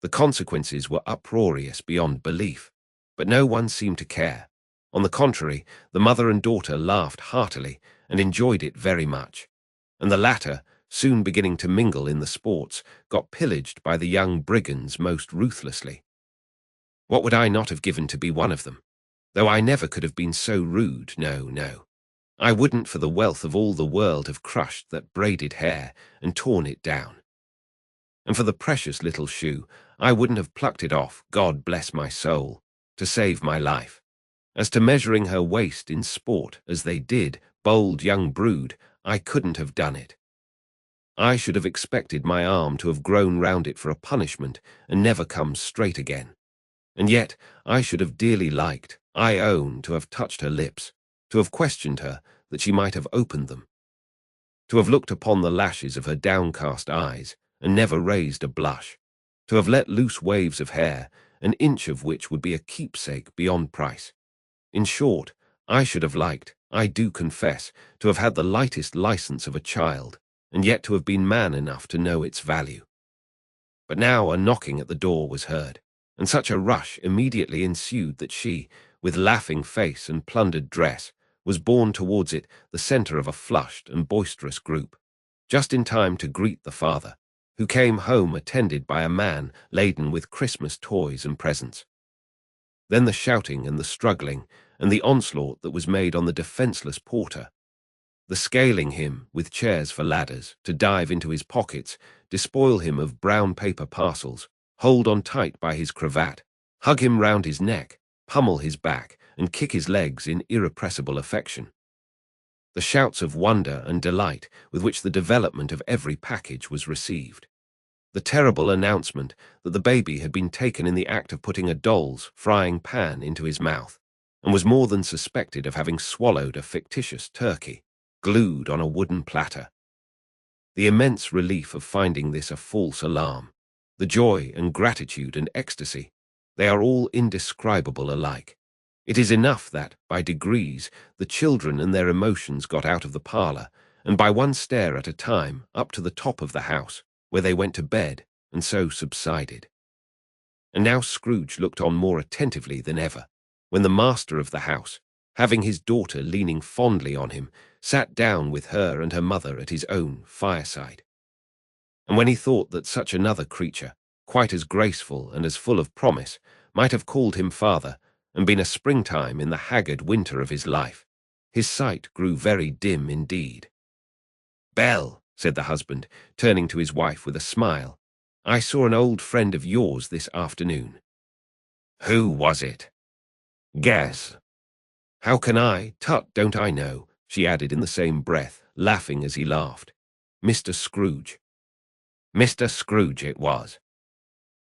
The consequences were uproarious beyond belief, but no one seemed to care. On the contrary, the mother and daughter laughed heartily and enjoyed it very much, and the latter, soon beginning to mingle in the sports, got pillaged by the young brigands most ruthlessly. What would I not have given to be one of them? Though I never could have been so rude, no, no. I wouldn't for the wealth of all the world have crushed that braided hair and torn it down. And for the precious little shoe, I wouldn't have plucked it off, God bless my soul, to save my life. As to measuring her waist in sport, as they did, bold young brood, I couldn't have done it. I should have expected my arm to have grown round it for a punishment and never come straight again. And yet I should have dearly liked, I own, to have touched her lips, to have questioned her, that she might have opened them, to have looked upon the lashes of her downcast eyes, and never raised a blush, to have let loose waves of hair, an inch of which would be a keepsake beyond price. In short, I should have liked, I do confess, to have had the lightest license of a child, and yet to have been man enough to know its value. But now a knocking at the door was heard, and such a rush immediately ensued that she, with laughing face and plundered dress, was borne towards it, the centre of a flushed and boisterous group, just in time to greet the father, who came home attended by a man laden with Christmas toys and presents. Then the shouting and the struggling, and the onslaught that was made on the defenceless porter, the scaling him, with chairs for ladders, to dive into his pockets, despoil him of brown paper parcels, hold on tight by his cravat, hug him round his neck, pummel his back, and kick his legs in irrepressible affection. The shouts of wonder and delight with which the development of every package was received. The terrible announcement that the baby had been taken in the act of putting a doll's frying pan into his mouth, and was more than suspected of having swallowed a fictitious turkey, glued on a wooden platter. The immense relief of finding this a false alarm, the joy and gratitude and ecstasy, they are all indescribable alike. It is enough that, by degrees, the children and their emotions got out of the parlour, and by one stair at a time, up to the top of the house, where they went to bed, and so subsided. And now Scrooge looked on more attentively than ever, when the master of the house, having his daughter leaning fondly on him, sat down with her and her mother at his own fireside. And when he thought that such another creature, quite as graceful and as full of promise, might have called him father, and been a springtime in the haggard winter of his life. His sight grew very dim indeed. "Belle," said the husband, turning to his wife with a smile, "I saw an old friend of yours this afternoon." "Who was it?" "Guess." "How can I? Tut, don't I know?" she added in the same breath, laughing as he laughed. "Mr. Scrooge." Mr. Scrooge it was.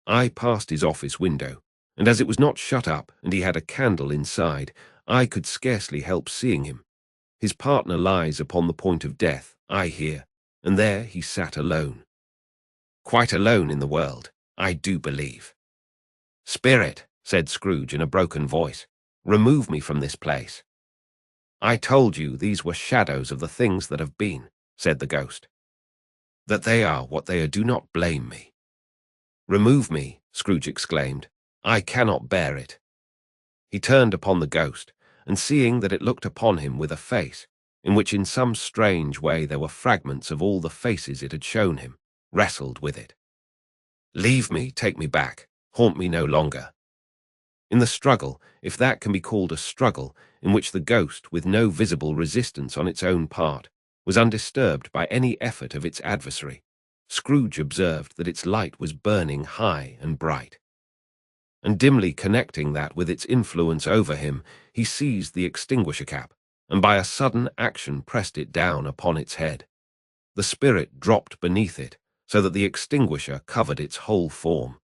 I passed his office window, and as it was not shut up and he had a candle inside, I could scarcely help seeing him. His partner lies upon the point of death, I hear, and there he sat alone. Quite alone in the world, I do believe. "Spirit," said Scrooge in a broken voice, "remove me from this place." "I told you these were shadows of the things that have been," said the ghost. "That they are what they are, do not blame me." "Remove me," Scrooge exclaimed. "I cannot bear it." He turned upon the ghost, and seeing that it looked upon him with a face, in which in some strange way there were fragments of all the faces it had shown him, wrestled with it. "Leave me, take me back, haunt me no longer." In the struggle, if that can be called a struggle, in which the ghost, with no visible resistance on its own part, was undisturbed by any effort of its adversary, Scrooge observed that its light was burning high and bright. And dimly connecting that with its influence over him, he seized the extinguisher cap, and by a sudden action pressed it down upon its head. The spirit dropped beneath it, so that the extinguisher covered its whole form.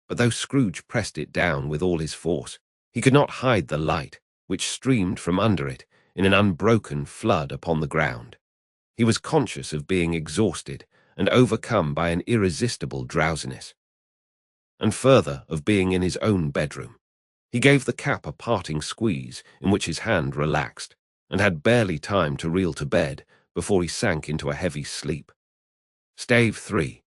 But though Scrooge pressed it down with all his force, he could not hide the light, which streamed from under it in an unbroken flood upon the ground. He was conscious of being exhausted and overcome by an irresistible drowsiness, and further of being in his own bedroom. He gave the cap a parting squeeze, in which his hand relaxed, and had barely time to reel to bed before he sank into a heavy sleep. Stave 3,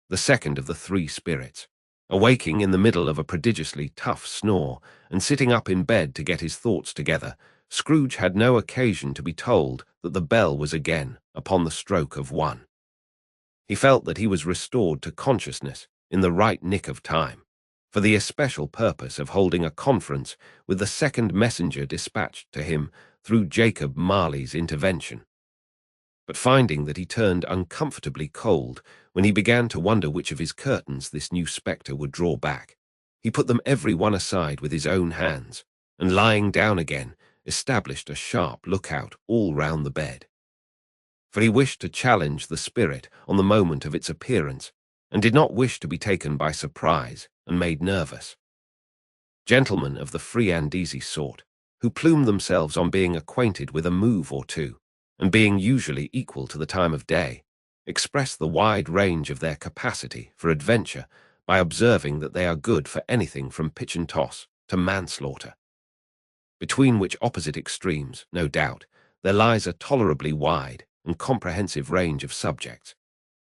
the second of the three spirits. Awaking in the middle of a prodigiously tough snore, and sitting up in bed to get his thoughts together, Scrooge had no occasion to be told that the bell was again upon the stroke of 1. He felt that he was restored to consciousness in the right nick of time, for the especial purpose of holding a conference with the second messenger dispatched to him through Jacob Marley's intervention. But finding that he turned uncomfortably cold when he began to wonder which of his curtains this new spectre would draw back, he put them every one aside with his own hands, and lying down again, established a sharp lookout all round the bed. For he wished to challenge the spirit on the moment of its appearance, and did not wish to be taken by surprise and made nervous. Gentlemen of the free and easy sort, who plume themselves on being acquainted with a move or two, and being usually equal to the time of day, express the wide range of their capacity for adventure by observing that they are good for anything from pitch and toss to manslaughter. Between which opposite extremes, no doubt, there lies a tolerably wide and comprehensive range of subjects.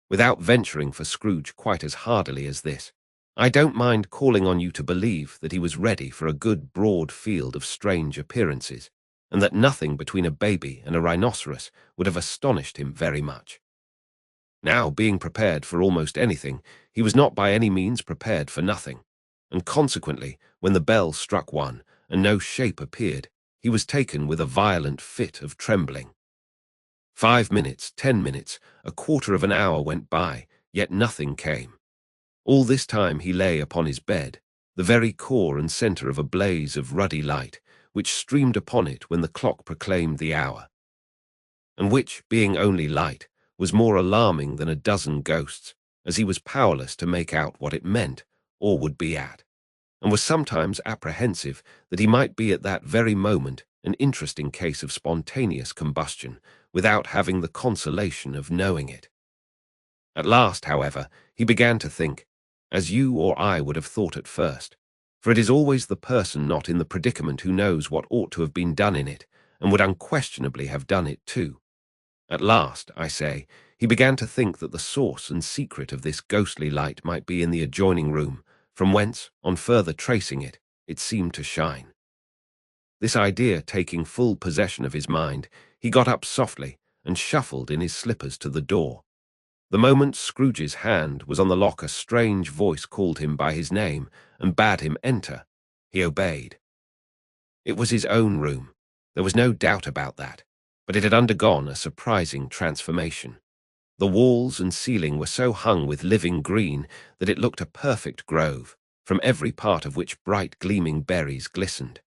Without venturing for Scrooge quite as hardily as this, I don't mind calling on you to believe that he was ready for a good broad field of strange appearances, and that nothing between a baby and a rhinoceros would have astonished him very much. Now, being prepared for almost anything, he was not by any means prepared for nothing, and consequently, when the bell struck 1 and no shape appeared, he was taken with a violent fit of trembling. 5 minutes, 10 minutes, a quarter of an hour went by, yet nothing came. All this time he lay upon his bed, the very core and centre of a blaze of ruddy light, which streamed upon it when the clock proclaimed the hour, and which, being only light, was more alarming than a dozen ghosts, as he was powerless to make out what it meant, or would be at, and was sometimes apprehensive that he might be at that very moment an interesting case of spontaneous combustion, without having the consolation of knowing it. At last, however, he began to think, as you or I would have thought at first, for it is always the person not in the predicament who knows what ought to have been done in it, and would unquestionably have done it too. At last, I say, he began to think that the source and secret of this ghostly light might be in the adjoining room, from whence, on further tracing it, it seemed to shine. This idea taking full possession of his mind, he got up softly and shuffled in his slippers to the door. The moment Scrooge's hand was on the lock, a strange voice called him by his name and bade him enter. He obeyed. It was his own room. There was no doubt about that, but it had undergone a surprising transformation. The walls and ceiling were so hung with living green that it looked a perfect grove, from every part of which bright gleaming berries glistened.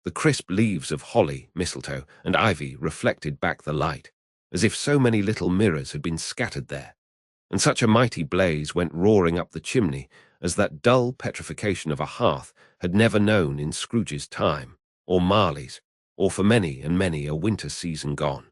The crisp leaves of holly, mistletoe, and ivy reflected back the light, as if so many little mirrors had been scattered there, and such a mighty blaze went roaring up the chimney as that dull petrification of a hearth had never known in Scrooge's time, or Marley's, or for many and many a winter season gone.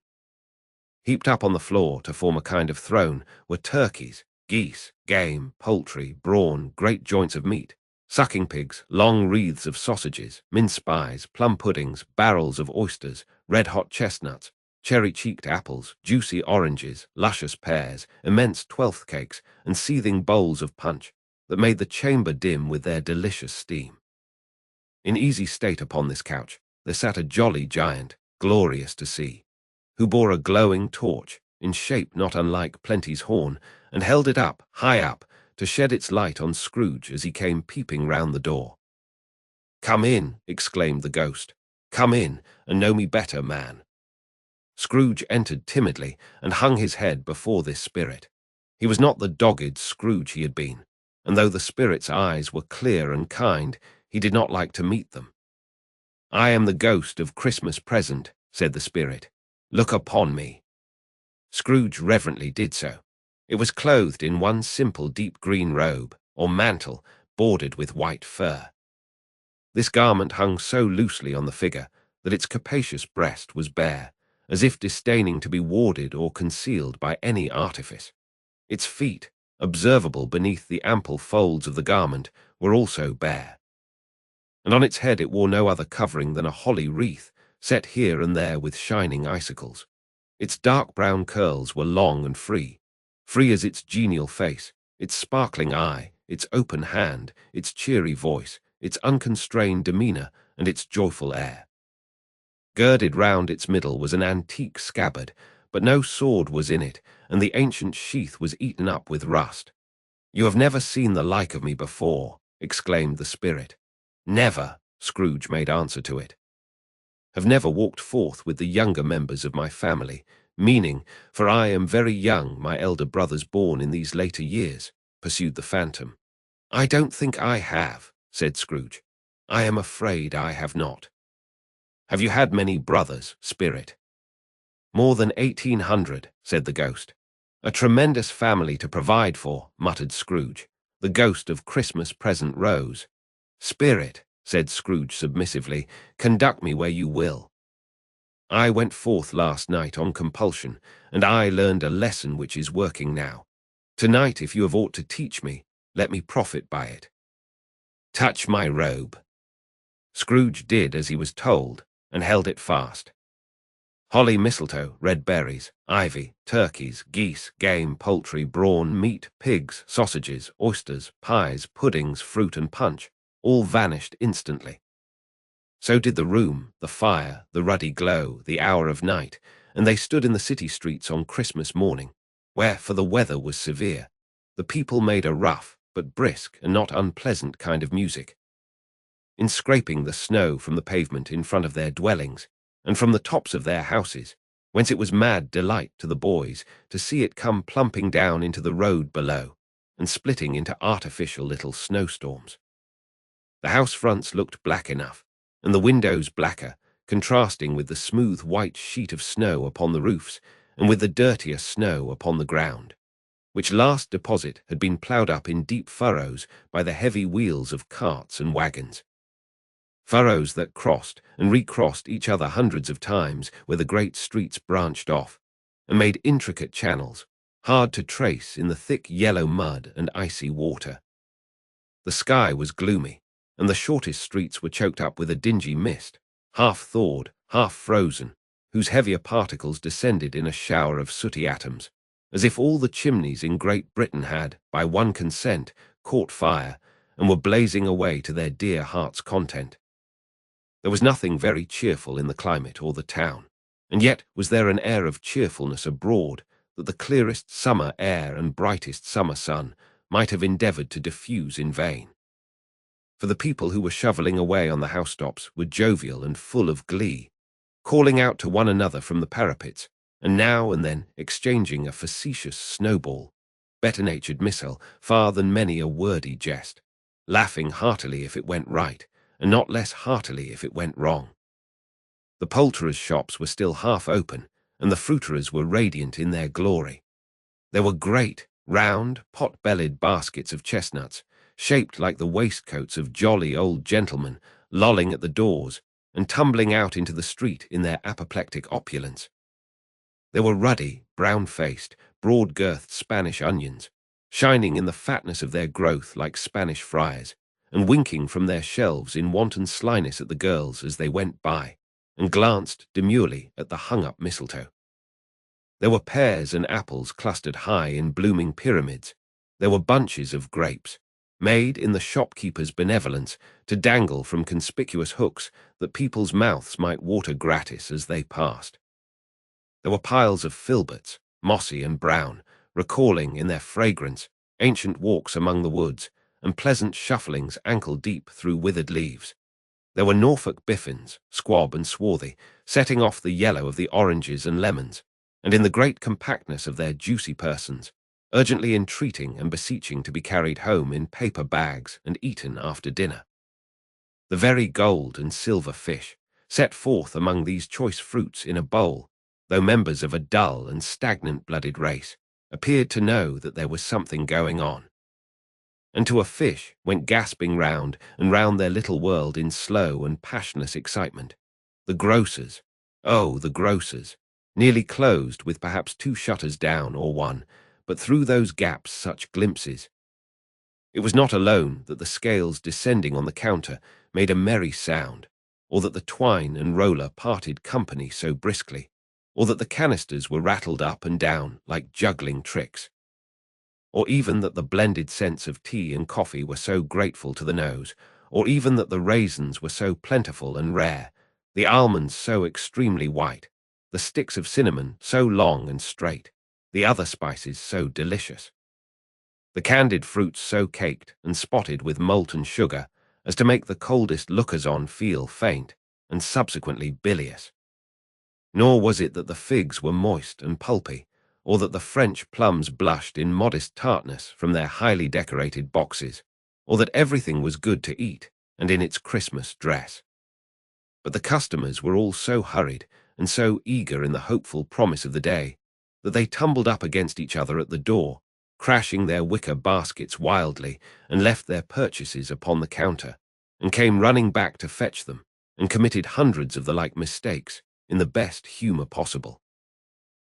Heaped up on the floor to form a kind of throne were turkeys, geese, game, poultry, brawn, great joints of meat, sucking pigs, long wreaths of sausages, mince pies, plum puddings, barrels of oysters, red-hot chestnuts, cherry-cheeked apples, juicy oranges, luscious pears, immense twelfth cakes, and seething bowls of punch that made the chamber dim with their delicious steam. In easy state upon this couch there sat a jolly giant, glorious to see, who bore a glowing torch, in shape not unlike Plenty's horn, and held it up, high up, to shed its light on Scrooge as he came peeping round the door. "Come in," exclaimed the ghost. "Come in, and know me better, man." Scrooge entered timidly, and hung his head before this spirit. He was not the dogged Scrooge he had been, and though the spirit's eyes were clear and kind, he did not like to meet them. "I am the ghost of Christmas present," said the spirit. "Look upon me." Scrooge reverently did so. It was clothed in one simple deep green robe, or mantle, bordered with white fur. This garment hung so loosely on the figure that its capacious breast was bare, as if disdaining to be warded or concealed by any artifice. Its feet, observable beneath the ample folds of the garment, were also bare. And on its head it wore no other covering than a holly wreath, set here and there with shining icicles. Its dark brown curls were long and free as its genial face, its sparkling eye, its open hand, its cheery voice, its unconstrained demeanor, and its joyful air. Girded round its middle was an antique scabbard, but no sword was in it, and the ancient sheath was eaten up with rust. "You have never seen the like of me before," exclaimed the spirit. "Never," Scrooge made answer to it. "Have never walked forth with the younger members of my family, meaning, for I am very young, my elder brothers born in these later years," pursued the phantom. "I don't think I have," said Scrooge. "I am afraid I have not." "Have you had many brothers, spirit?" "More than 1,800, said the ghost. "A tremendous family to provide for," muttered Scrooge. The ghost of Christmas present rose. "Spirit," said Scrooge submissively, "conduct me where you will. I went forth last night on compulsion, and I learned a lesson which is working now. Tonight, if you have aught to teach me, let me profit by it. Touch my robe." Scrooge did as he was told, and held it fast. Holly, mistletoe, red berries, ivy, turkeys, geese, game, poultry, brawn, meat, pigs, sausages, oysters, pies, puddings, fruit, and punch, all vanished instantly. So did the room, the fire, the ruddy glow, the hour of night, and they stood in the city streets on Christmas morning, where, for the weather was severe, the people made a rough, but brisk and not unpleasant kind of music. In scraping the snow from the pavement in front of their dwellings, and from the tops of their houses, whence it was mad delight to the boys to see it come plumping down into the road below, and splitting into artificial little snowstorms. The house fronts looked black enough, and the windows blacker, contrasting with the smooth white sheet of snow upon the roofs, and with the dirtier snow upon the ground, which last deposit had been ploughed up in deep furrows by the heavy wheels of carts and wagons. Furrows that crossed and recrossed each other hundreds of times where the great streets branched off, and made intricate channels, hard to trace in the thick yellow mud and icy water. The sky was gloomy, and the shortest streets were choked up with a dingy mist, half thawed, half frozen, whose heavier particles descended in a shower of sooty atoms, as if all the chimneys in Great Britain had, by one consent, caught fire, and were blazing away to their dear heart's content. There was nothing very cheerful in the climate or the town, and yet was there an air of cheerfulness abroad that the clearest summer air and brightest summer sun might have endeavoured to diffuse in vain. for the people who were shoveling away on the housetops were jovial and full of glee, calling out to one another from the parapets, and now and then exchanging a facetious snowball, better-natured missile far than many a wordy jest, laughing heartily if it went right, and not less heartily if it went wrong. The poulterers' shops were still half open, and the fruiterers were radiant in their glory. There were great, round, pot-bellied baskets of chestnuts, shaped like the waistcoats of jolly old gentlemen, lolling at the doors and tumbling out into the street in their apoplectic opulence. There were ruddy, brown-faced, broad-girthed Spanish onions, shining in the fatness of their growth like Spanish friars, and winking from their shelves in wanton slyness at the girls as they went by, and glanced demurely at the hung-up mistletoe. There were pears and apples clustered high in blooming pyramids. There were bunches of grapes, made in the shopkeeper's benevolence to dangle from conspicuous hooks that people's mouths might water gratis as they passed. There were piles of filberts, mossy and brown, recalling in their fragrance ancient walks among the woods and pleasant shufflings ankle-deep through withered leaves. There were Norfolk biffins, squab and swarthy, setting off the yellow of the oranges and lemons, and in the great compactness of their juicy persons, urgently entreating and beseeching to be carried home in paper bags and eaten after dinner. The very gold and silver fish, set forth among these choice fruits in a bowl, though members of a dull and stagnant-blooded race, appeared to know that there was something going on, and to a fish went gasping round and round their little world in slow and passionless excitement. The grocers, oh, the grocers, nearly closed with perhaps 2 shutters down or 1, but through those gaps such glimpses. It was not alone that the scales descending on the counter made a merry sound, or that the twine and roller parted company so briskly, or that the canisters were rattled up and down like juggling tricks, or even that the blended scents of tea and coffee were so grateful to the nose, or even that the raisins were so plentiful and rare, the almonds so extremely white, the sticks of cinnamon so long and straight, the other spices so delicious, the candied fruits so caked and spotted with molten sugar as to make the coldest lookers-on feel faint and subsequently bilious. Nor was it that the figs were moist and pulpy, or that the French plums blushed in modest tartness from their highly decorated boxes, or that everything was good to eat and in its Christmas dress. But the customers were all so hurried and so eager in the hopeful promise of the day that they tumbled up against each other at the door, crashing their wicker baskets wildly, and left their purchases upon the counter, and came running back to fetch them, and committed hundreds of the like mistakes in the best humour possible,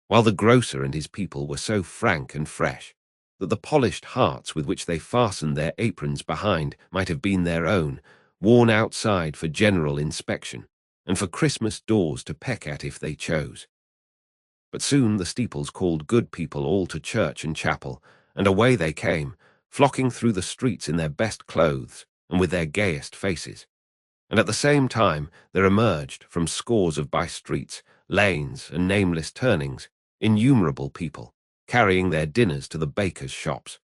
while the grocer and his people were so frank and fresh that the polished hearts with which they fastened their aprons behind might have been their own, worn outside for general inspection, and for Christmas doors to peck at if they chose. But soon the steeples called good people all to church and chapel, and away they came, flocking through the streets in their best clothes and with their gayest faces. And at the same time there emerged from scores of by-streets, lanes, and nameless turnings innumerable people, carrying their dinners to the bakers' shops.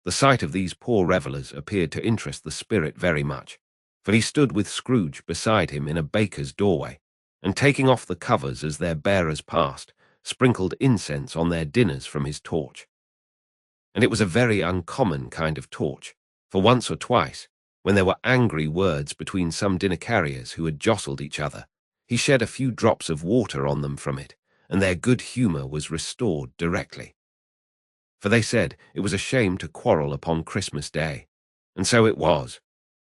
The sight of these poor revellers appeared to interest the spirit very much, for he stood with Scrooge beside him in a baker's doorway, and taking off the covers as their bearers passed, sprinkled incense on their dinners from his torch. And it was a very uncommon kind of torch, for once or twice, when there were angry words between some dinner-carriers who had jostled each other, he shed a few drops of water on them from it, and their good humour was restored directly. For they said it was a shame to quarrel upon Christmas Day, and so it was.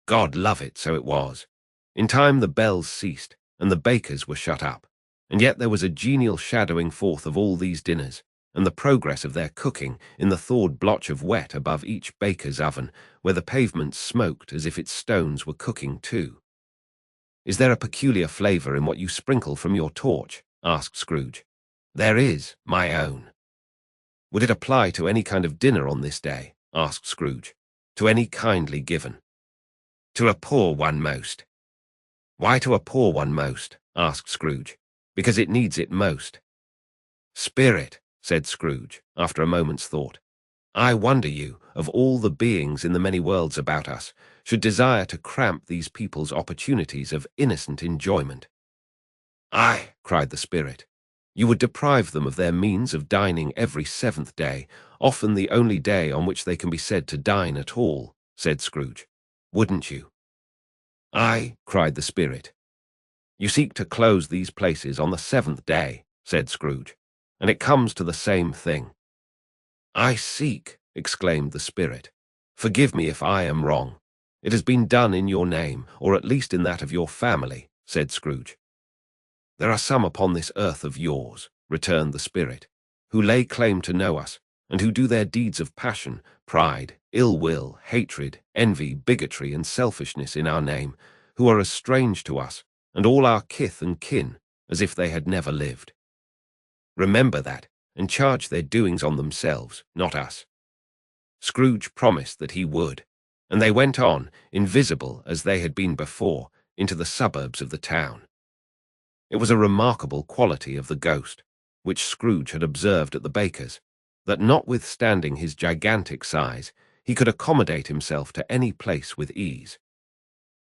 God love it, so it was. In time the bells ceased, and the bakers were shut up, and yet there was a genial shadowing forth of all these dinners, and the progress of their cooking in the thawed blotch of wet above each baker's oven, where the pavement smoked as if its stones were cooking too. "Is there a peculiar flavour in what you sprinkle from your torch?" asked Scrooge. "There is, my own." "Would it apply to any kind of dinner on this day?" asked Scrooge. "To any kindly given?" "To a poor one most." "Why to a poor one most?" asked Scrooge. "Because it needs it most." "Spirit," said Scrooge, after a moment's thought. I wonder you, of all the beings in the many worlds about us, should desire to cramp these people's opportunities of innocent enjoyment. Aye, cried the spirit. You would deprive them of their means of dining every seventh day, often the only day on which they can be said to dine at all, said Scrooge. Wouldn't you? Aye, cried the spirit. You seek to close these places on the seventh day, said Scrooge, and it comes to the same thing. I seek, exclaimed the spirit. Forgive me if I am wrong. It has been done in your name, or at least in that of your family, said Scrooge. There are some upon this earth of yours, returned the spirit, who lay claim to know us, and who do their deeds of passion, pride, ill will, hatred, envy, bigotry, and selfishness in our name, who are as strange to us, and all our kith and kin, as if they had never lived. Remember that, and charge their doings on themselves, not us. Scrooge promised that he would, and they went on, invisible as they had been before, into the suburbs of the town. It was a remarkable quality of the ghost, which Scrooge had observed at the baker's, that notwithstanding his gigantic size, he could accommodate himself to any place with ease,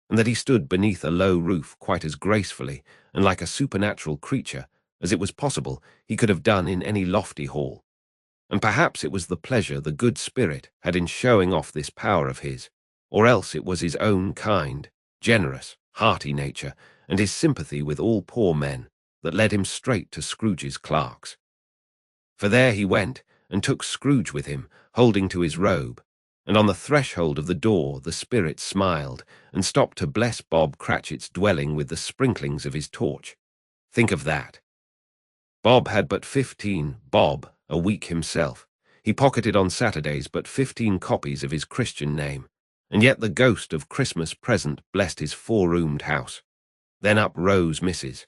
and that he stood beneath a low roof quite as gracefully and like a supernatural creature as it was possible he could have done in any lofty hall. And perhaps it was the pleasure the good spirit had in showing off this power of his, or else it was his own kind, generous, hearty nature, and his sympathy with all poor men, that led him straight to Scrooge's clerks. For there he went, and took Scrooge with him, holding to his robe, and on the threshold of the door the spirit smiled, and stopped to bless Bob Cratchit's dwelling with the sprinklings of his torch. Think of that. Bob had but 15 bob a week himself. He pocketed on Saturdays but 15 copies of his Christian name, and yet the ghost of Christmas present blessed his four-roomed house. Then up rose Mrs.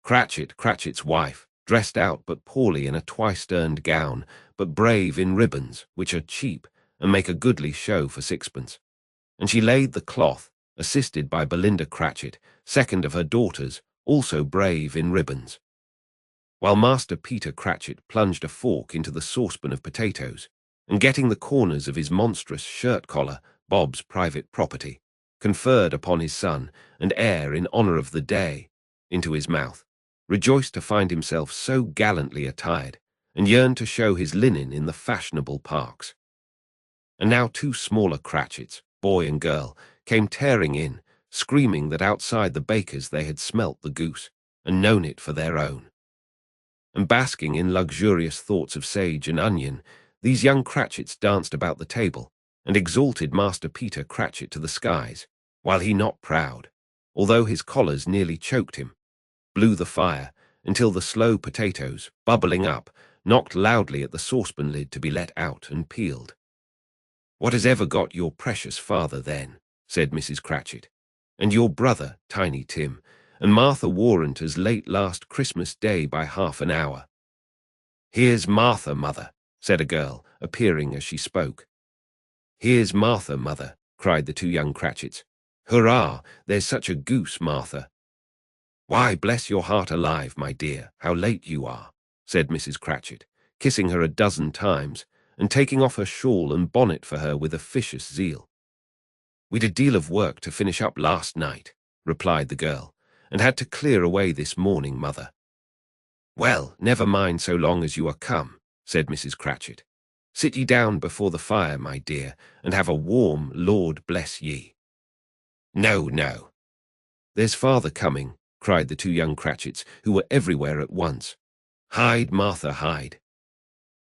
Cratchit, Cratchit's wife, dressed out but poorly in a twice-turned gown, but brave in ribbons, which are cheap, and make a goodly show for sixpence. And she laid the cloth, assisted by Belinda Cratchit, second of her daughters, also brave in ribbons, while Master Peter Cratchit plunged a fork into the saucepan of potatoes, and getting the corners of his monstrous shirt-collar, Bob's private property, conferred upon his son, and heir in honour of the day, into his mouth, rejoiced to find himself so gallantly attired, and yearned to show his linen in the fashionable parks. And now 2 smaller Cratchits, boy and girl, came tearing in, screaming that outside the baker's they had smelt the goose, and known it for their own. And basking in luxurious thoughts of sage and onion, these young Cratchits danced about the table, and exalted Master Peter Cratchit to the skies, while he not proud, although his collars nearly choked him, blew the fire, until the slow potatoes, bubbling up, knocked loudly at the saucepan lid to be let out and peeled. What has ever got your precious father, then? Said Mrs. Cratchit, and your brother, Tiny Tim, and Martha Warrant as late last Christmas Day by half an hour. Here's Martha, mother, said a girl, appearing as she spoke. Here's Martha, mother, cried the 2 young Cratchits. Hurrah, there's such a goose, Martha. Why, bless your heart alive, my dear, how late you are, said Mrs. Cratchit, kissing her a dozen times, and taking off her shawl and bonnet for her with officious zeal. We'd a deal of work to finish up last night, replied the girl, and had to clear away this morning, mother. Well, never mind so long as you are come, said Mrs. Cratchit. Sit ye down before the fire, my dear, and have a warm Lord bless ye. No, no. There's father coming, cried the 2 young Cratchits, who were everywhere at once. Hide, Martha, hide.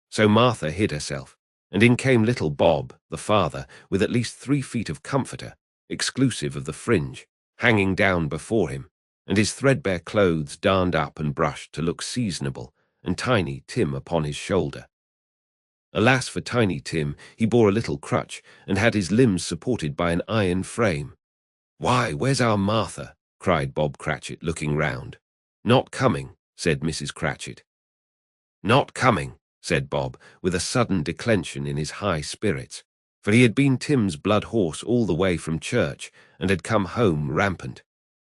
So Martha hid herself, and in came little Bob, the father, with at least 3 feet of comforter, exclusive of the fringe, hanging down before him, and his threadbare clothes darned up and brushed to look seasonable, and Tiny Tim upon his shoulder. Alas for Tiny Tim, he bore a little crutch, and had his limbs supported by an iron frame. Why, where's our Martha? Cried Bob Cratchit, looking round. Not coming, said Mrs. Cratchit. Not coming, said Bob, with a sudden declension in his high spirits, for he had been Tim's blood horse all the way from church, and had come home rampant.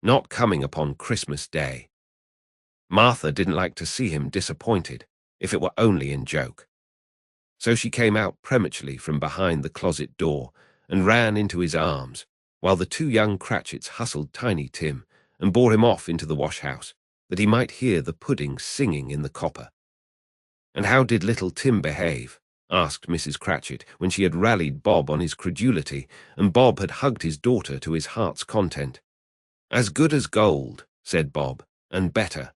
Not coming upon Christmas Day. Martha didn't like to see him disappointed, if it were only in joke. So she came out prematurely from behind the closet door and ran into his arms, while the two young Cratchits hustled Tiny Tim and bore him off into the wash-house, that he might hear the pudding singing in the copper. "And how did little Tim behave?" asked Mrs. Cratchit, when she had rallied Bob on his credulity, and Bob had hugged his daughter to his heart's content. "As good as gold," said Bob, "and better.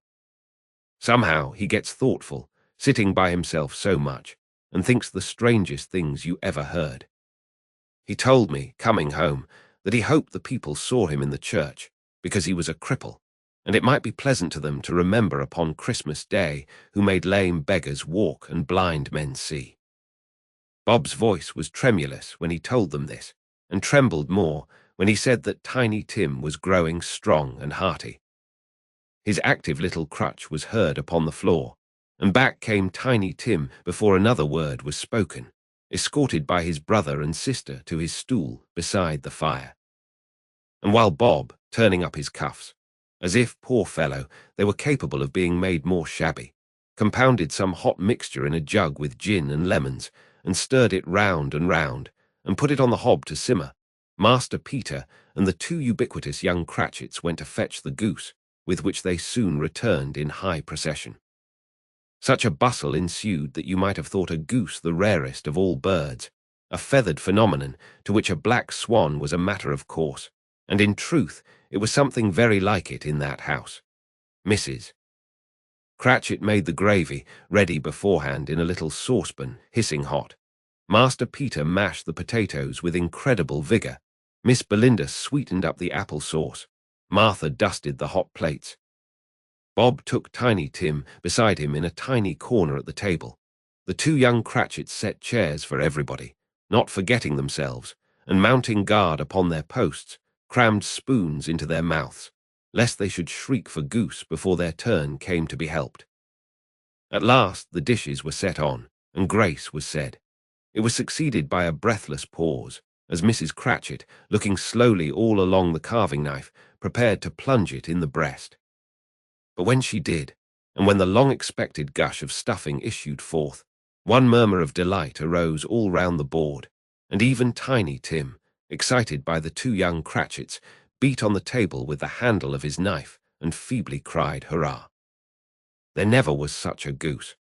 Somehow he gets thoughtful, sitting by himself so much, and thinks the strangest things you ever heard. He told me, coming home, that he hoped the people saw him in the church, because he was a cripple, and it might be pleasant to them to remember upon Christmas Day who made lame beggars walk and blind men see." Bob's voice was tremulous when he told them this, and trembled more when he said that Tiny Tim was growing strong and hearty. His active little crutch was heard upon the floor, and back came Tiny Tim before another word was spoken, escorted by his brother and sister to his stool beside the fire. And while Bob, turning up his cuffs, as if, poor fellow, they were capable of being made more shabby, compounded some hot mixture in a jug with gin and lemons, and stirred it round, and put it on the hob to simmer, Master Peter and the two ubiquitous young Cratchits went to fetch the goose, with which they soon returned in high procession. Such a bustle ensued that you might have thought a goose the rarest of all birds, a feathered phenomenon to which a black swan was a matter of course, and in truth it was something very like it in that house. Mrs. Cratchit made the gravy, ready beforehand in a little saucepan, hissing hot. Master Peter mashed the potatoes with incredible vigour. Miss Belinda sweetened up the apple sauce. Martha dusted the hot plates. Bob took Tiny Tim beside him in a tiny corner at the table. The two young Cratchits set chairs for everybody, not forgetting themselves, and mounting guard upon their posts, crammed spoons into their mouths, lest they should shriek for goose before their turn came to be helped. At last the dishes were set on, and grace was said. It was succeeded by a breathless pause, as Mrs. Cratchit, looking slowly all along the carving knife, prepared to plunge it in the breast. But when she did, and when the long-expected gush of stuffing issued forth, one murmur of delight arose all round the board, and even Tiny Tim, excited by the two young Cratchits, beat on the table with the handle of his knife and feebly cried hurrah. There never was such a goose.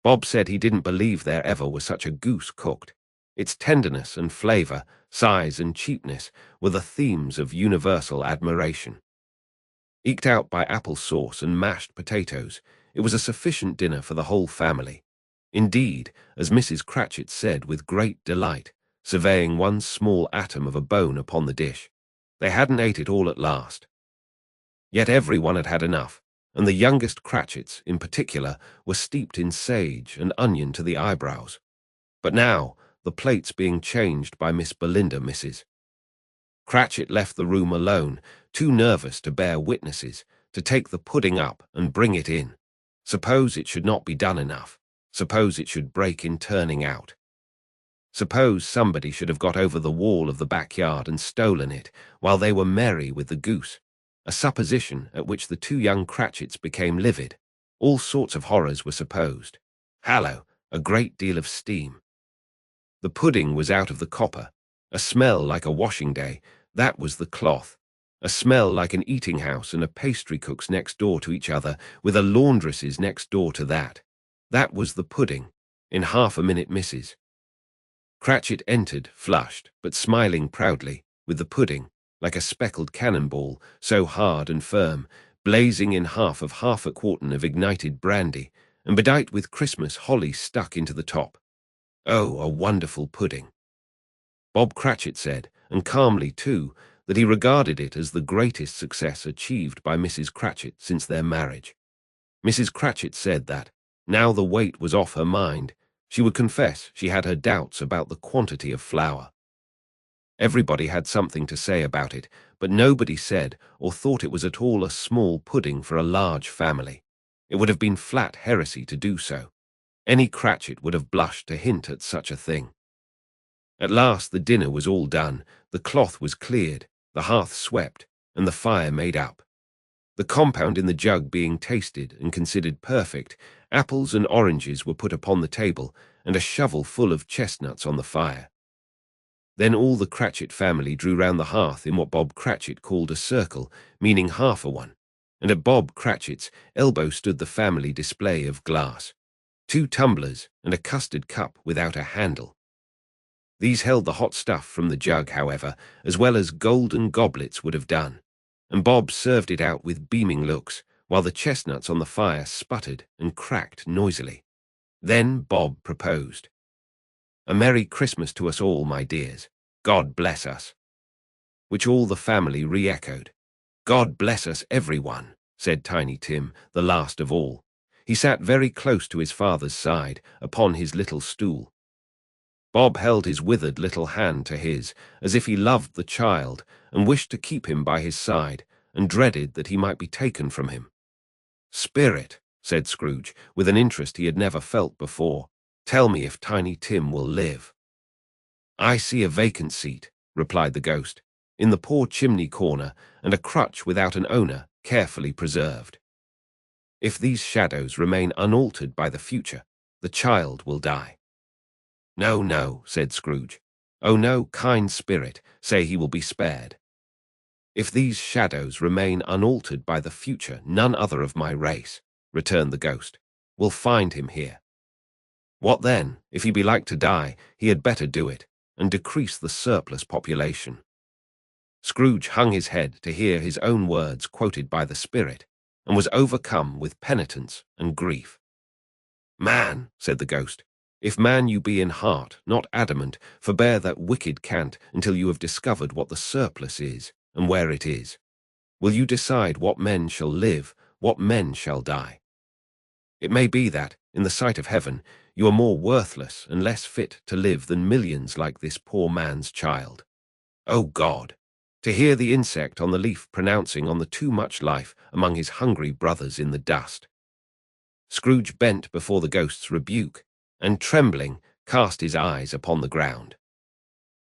Bob said he didn't believe there ever was such a goose cooked. Its tenderness and flavour, size and cheapness were the themes of universal admiration. Eked out by apple sauce and mashed potatoes, it was a sufficient dinner for the whole family. Indeed, as Mrs. Cratchit said with great delight, surveying one small atom of a bone upon the dish, they hadn't ate it all at last. Yet every one had had enough, and the youngest Cratchits, in particular, were steeped in sage and onion to the eyebrows. But now, the plates being changed by Miss Belinda, Mrs. Cratchit left the room alone, too nervous to bear witnesses, to take the pudding up and bring it in. Suppose it should not be done enough. Suppose it should break in turning out. Suppose somebody should have got over the wall of the backyard and stolen it, while they were merry with the goose, a supposition at which the two young Cratchits became livid. All sorts of horrors were supposed. Hallo, a great deal of steam. The pudding was out of the copper. A smell like a washing day, that was the cloth. A smell like an eating house and a pastry cook's next door to each other, with a laundress's next door to that. That was the pudding. In half a minute, Mrs. Cratchit entered, flushed, but smiling proudly, with the pudding, like a speckled cannonball, so hard and firm, blazing in half a quartern of ignited brandy, and bedight with Christmas holly stuck into the top. Oh, a wonderful pudding! Bob Cratchit said, and calmly too, that he regarded it as the greatest success achieved by Mrs. Cratchit since their marriage. Mrs. Cratchit said that, now the weight was off her mind, she would confess she had her doubts about the quantity of flour. Everybody had something to say about it, but nobody said or thought it was at all a small pudding for a large family. It would have been flat heresy to do so. Any Cratchit would have blushed to hint at such a thing. At last the dinner was all done, the cloth was cleared, the hearth swept, and the fire made up. The compound in the jug being tasted and considered perfect, apples and oranges were put upon the table, and a shovel full of chestnuts on the fire. Then all the Cratchit family drew round the hearth in what Bob Cratchit called a circle, meaning half a one, and at Bob Cratchit's elbow stood the family display of glass, 2 tumblers and a custard cup without a handle. These held the hot stuff from the jug, however, as well as golden goblets would have done, and Bob served it out with beaming looks, while the chestnuts on the fire sputtered and cracked noisily. Then Bob proposed. "A Merry Christmas to us all, my dears. God bless us." Which all the family re-echoed. "God bless us, everyone," said Tiny Tim, the last of all. He sat very close to his father's side, upon his little stool. Bob held his withered little hand to his, as if he loved the child, and wished to keep him by his side, and dreaded that he might be taken from him. "Spirit," said Scrooge, with an interest he had never felt before, "tell me if Tiny Tim will live." "I see a vacant seat," replied the ghost, "in the poor chimney corner, and a crutch without an owner, carefully preserved. If these shadows remain unaltered by the future, the child will die." "No, no," said Scrooge. "Oh no, kind spirit, say he will be spared. If these shadows remain unaltered by the future, none other of my race," returned the ghost, "will find him here. What then? If he be like to die, he had better do it, and decrease the surplus population." Scrooge hung his head to hear his own words quoted by the spirit, and was overcome with penitence and grief. "Man," said the ghost, "if man you be in heart, not adamant, forbear that wicked cant until you have discovered what the surplus is, and where it is. Will you decide what men shall live, what men shall die? It may be that, in the sight of heaven, you are more worthless and less fit to live than millions like this poor man's child. O God! To hear the insect on the leaf pronouncing on the too much life among his hungry brothers in the dust." Scrooge bent before the ghost's rebuke, and, trembling, cast his eyes upon the ground.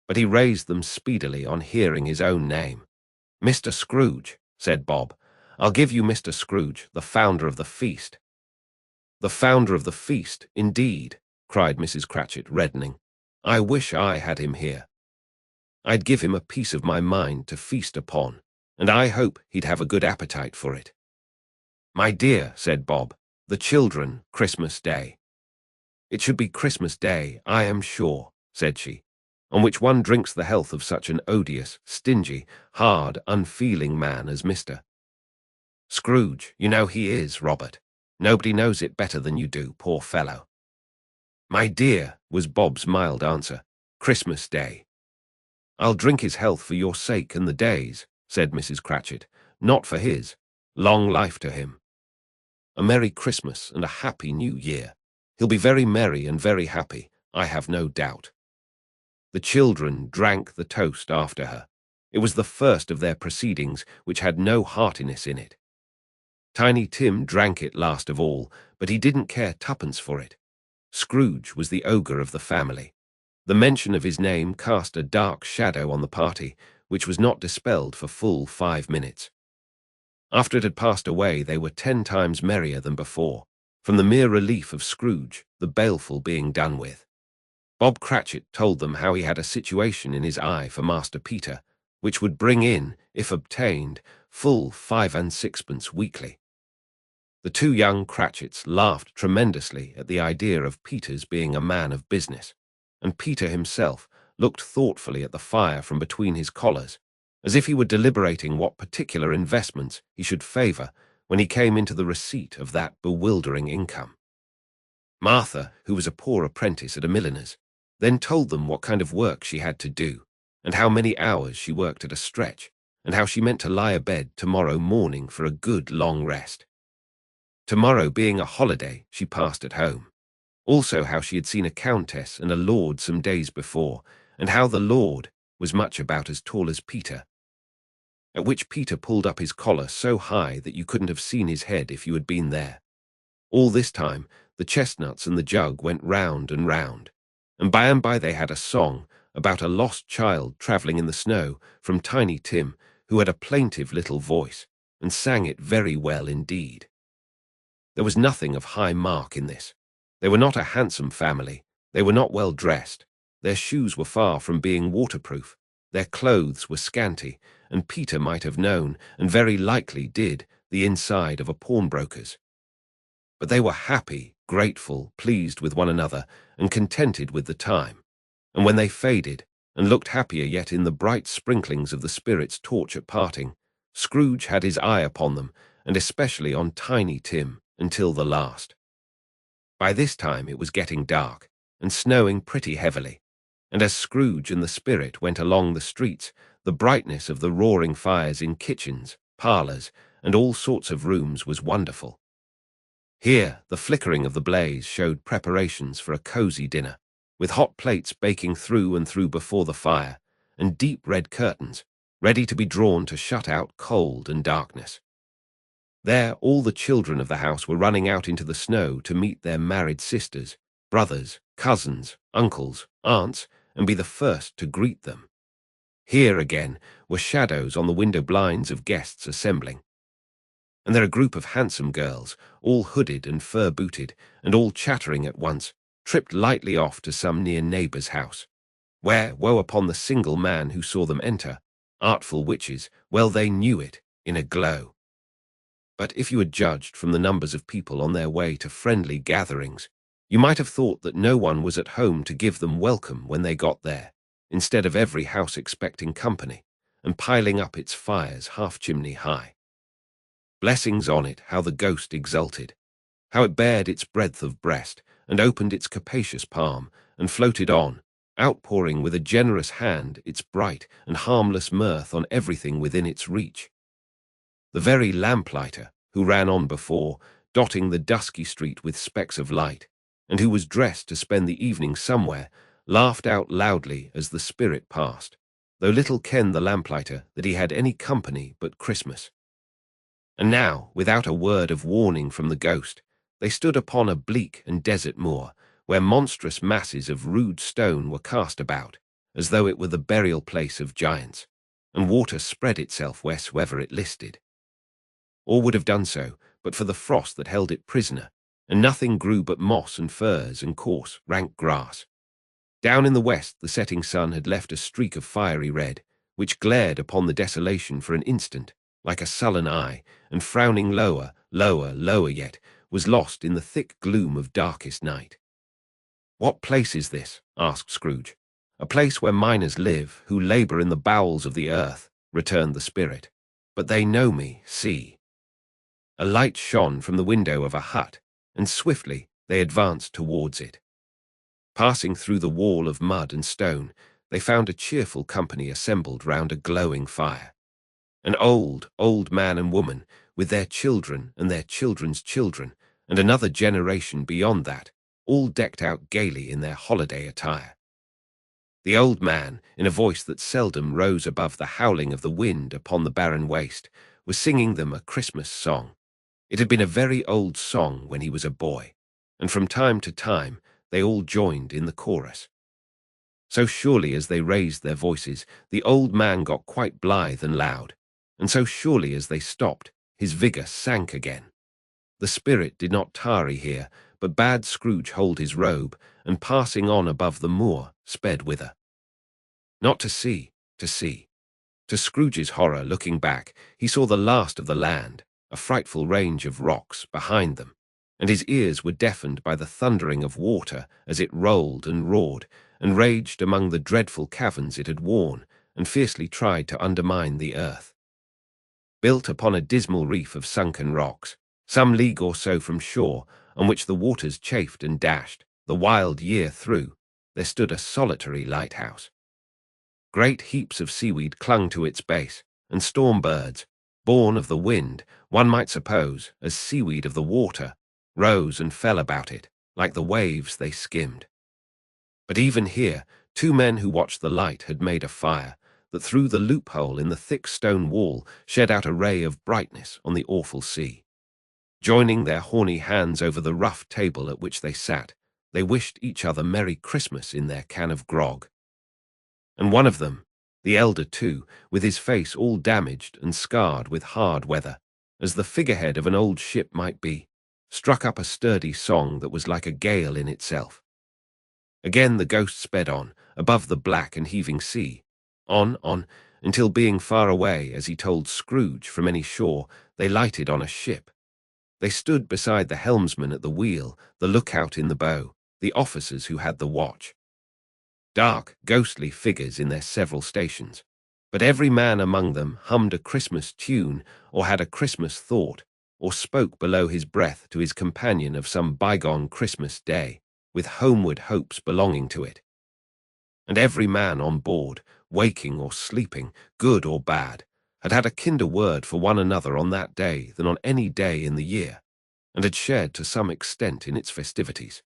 But he raised them speedily on hearing his own name. "Mr. Scrooge," said Bob. "I'll give you Mr. Scrooge, the founder of the feast." "The founder of the feast, indeed," cried Mrs. Cratchit, reddening. "I wish I had him here. I'd give him a piece of my mind to feast upon, and I hope he'd have a good appetite for it." "My dear," said Bob, "the children, Christmas Day." "It should be Christmas Day, I am sure," said she, "on which one drinks the health of such an odious, stingy, hard, unfeeling man as Mr. Scrooge. You know he is, Robert. Nobody knows it better than you do, poor fellow." "My dear," was Bob's mild answer, "Christmas Day." "I'll drink his health for your sake and the day's," said Mrs. Cratchit, "not for his. Long life to him. A Merry Christmas and a Happy New Year. He'll be very merry and very happy, I have no doubt." The children drank the toast after her. It was the first of their proceedings which had no heartiness in it. Tiny Tim drank it last of all, but he didn't care twopence for it. Scrooge was the ogre of the family. The mention of his name cast a dark shadow on the party, which was not dispelled for full 5 minutes. After it had passed away, they were 10 times merrier than before, from the mere relief of Scrooge, the baleful, being done with. Bob Cratchit told them how he had a situation in his eye for Master Peter, which would bring in, if obtained, full 5 and 6pence weekly. The 2 young Cratchits laughed tremendously at the idea of Peter's being a man of business, and Peter himself looked thoughtfully at the fire from between his collars, as if he were deliberating what particular investments he should favour when he came into the receipt of that bewildering income. Martha, who was a poor apprentice at a milliner's, then told them what kind of work she had to do, and how many hours she worked at a stretch, and how she meant to lie abed tomorrow morning for a good long rest. Tomorrow being a holiday, she passed at home. Also how she had seen a countess and a lord some days before, and how the lord was much about as tall as Peter, at which Peter pulled up his collar so high that you couldn't have seen his head if you had been there. All this time, the chestnuts and the jug went round and round, and by they had a song about a lost child travelling in the snow from Tiny Tim, who had a plaintive little voice, and sang it very well indeed. There was nothing of high mark in this. They were not a handsome family, They were not well dressed. Their shoes were far from being waterproof. Their clothes were scanty, and Peter might have known, and very likely did, the inside of a pawnbroker's. But they were happy, grateful, pleased with one another, and contented with the time. And when they faded, and looked happier yet in the bright sprinklings of the Spirit's torch at parting, Scrooge had his eye upon them, and especially on Tiny Tim, until the last. By this time it was getting dark, and snowing pretty heavily, and as Scrooge and the Spirit went along the streets, the brightness of the roaring fires in kitchens, parlours, and all sorts of rooms was wonderful. Here the flickering of the blaze showed preparations for a cosy dinner, with hot plates baking through and through before the fire, and deep red curtains, ready to be drawn to shut out cold and darkness. There all the children of the house were running out into the snow to meet their married sisters, brothers, cousins, uncles, aunts, and be the first to greet them. Here again were shadows on the window blinds of guests assembling. And there a group of handsome girls, all hooded and fur-booted, and all chattering at once, tripped lightly off to some near neighbour's house, where, woe upon the single man who saw them enter, artful witches, well they knew it, in a glow. But if you had judged from the numbers of people on their way to friendly gatherings, you might have thought that no one was at home to give them welcome when they got there, instead of every house expecting company, and piling up its fires half-chimney high. Blessings on it, how the ghost exulted, how it bared its breadth of breast, and opened its capacious palm, and floated on, outpouring with a generous hand its bright and harmless mirth on everything within its reach. The very lamplighter, who ran on before, dotting the dusky street with specks of light, and who was dressed to spend the evening somewhere, laughed out loudly as the Spirit passed, though little kenned the lamplighter that he had any company but Christmas. And now, without a word of warning from the ghost, they stood upon a bleak and desert moor, where monstrous masses of rude stone were cast about, as though it were the burial place of giants, and water spread itself wheresoever it listed. All would have done so, but for the frost that held it prisoner, and nothing grew but moss and furze and coarse, rank grass. Down in the west the setting sun had left a streak of fiery red, which glared upon the desolation for an instant, like a sullen eye, and frowning lower, lower, lower yet, was lost in the thick gloom of darkest night. "What place is this?" asked Scrooge. "A place where miners live, who labour in the bowels of the earth," returned the Spirit. "But they know me, see." A light shone from the window of a hut, and swiftly they advanced towards it. Passing through the wall of mud and stone, they found a cheerful company assembled round a glowing fire. An old, old man and woman, with their children and their children's children, and another generation beyond that, all decked out gaily in their holiday attire. The old man, in a voice that seldom rose above the howling of the wind upon the barren waste, was singing them a Christmas song. It had been a very old song when he was a boy, and from time to time they all joined in the chorus. So surely as they raised their voices, the old man got quite blithe and loud, and so surely as they stopped, his vigour sank again. The Spirit did not tarry here, but bade Scrooge hold his robe, and passing on above the moor, sped whither. Not to see, to see. To Scrooge's horror, looking back, he saw the last of the land, a frightful range of rocks behind them, and his ears were deafened by the thundering of water as it rolled and roared, and raged among the dreadful caverns it had worn, and fiercely tried to undermine the earth. Built upon a dismal reef of sunken rocks, some league or so from shore, on which the waters chafed and dashed, the wild year through, there stood a solitary lighthouse. Great heaps of seaweed clung to its base, and storm birds, born of the wind, one might suppose, as seaweed of the water, rose and fell about it, like the waves they skimmed. But even here, two men who watched the light had made a fire, that through the loophole in the thick stone wall shed out a ray of brightness on the awful sea. Joining their horny hands over the rough table at which they sat, they wished each other Merry Christmas in their can of grog. And one of them, the elder too, with his face all damaged and scarred with hard weather, as the figurehead of an old ship might be, struck up a sturdy song that was like a gale in itself. Again the ghost sped on, above the black and heaving sea. On, until being far away, as he told Scrooge, from any shore, they lighted on a ship. They stood beside the helmsman at the wheel, the lookout in the bow, the officers who had the watch. Dark, ghostly figures in their several stations. But every man among them hummed a Christmas tune, or had a Christmas thought, or spoke below his breath to his companion of some bygone Christmas day, with homeward hopes belonging to it. And every man on board, waking or sleeping, good or bad, had had a kinder word for one another on that day than on any day in the year, and had shared to some extent in its festivities,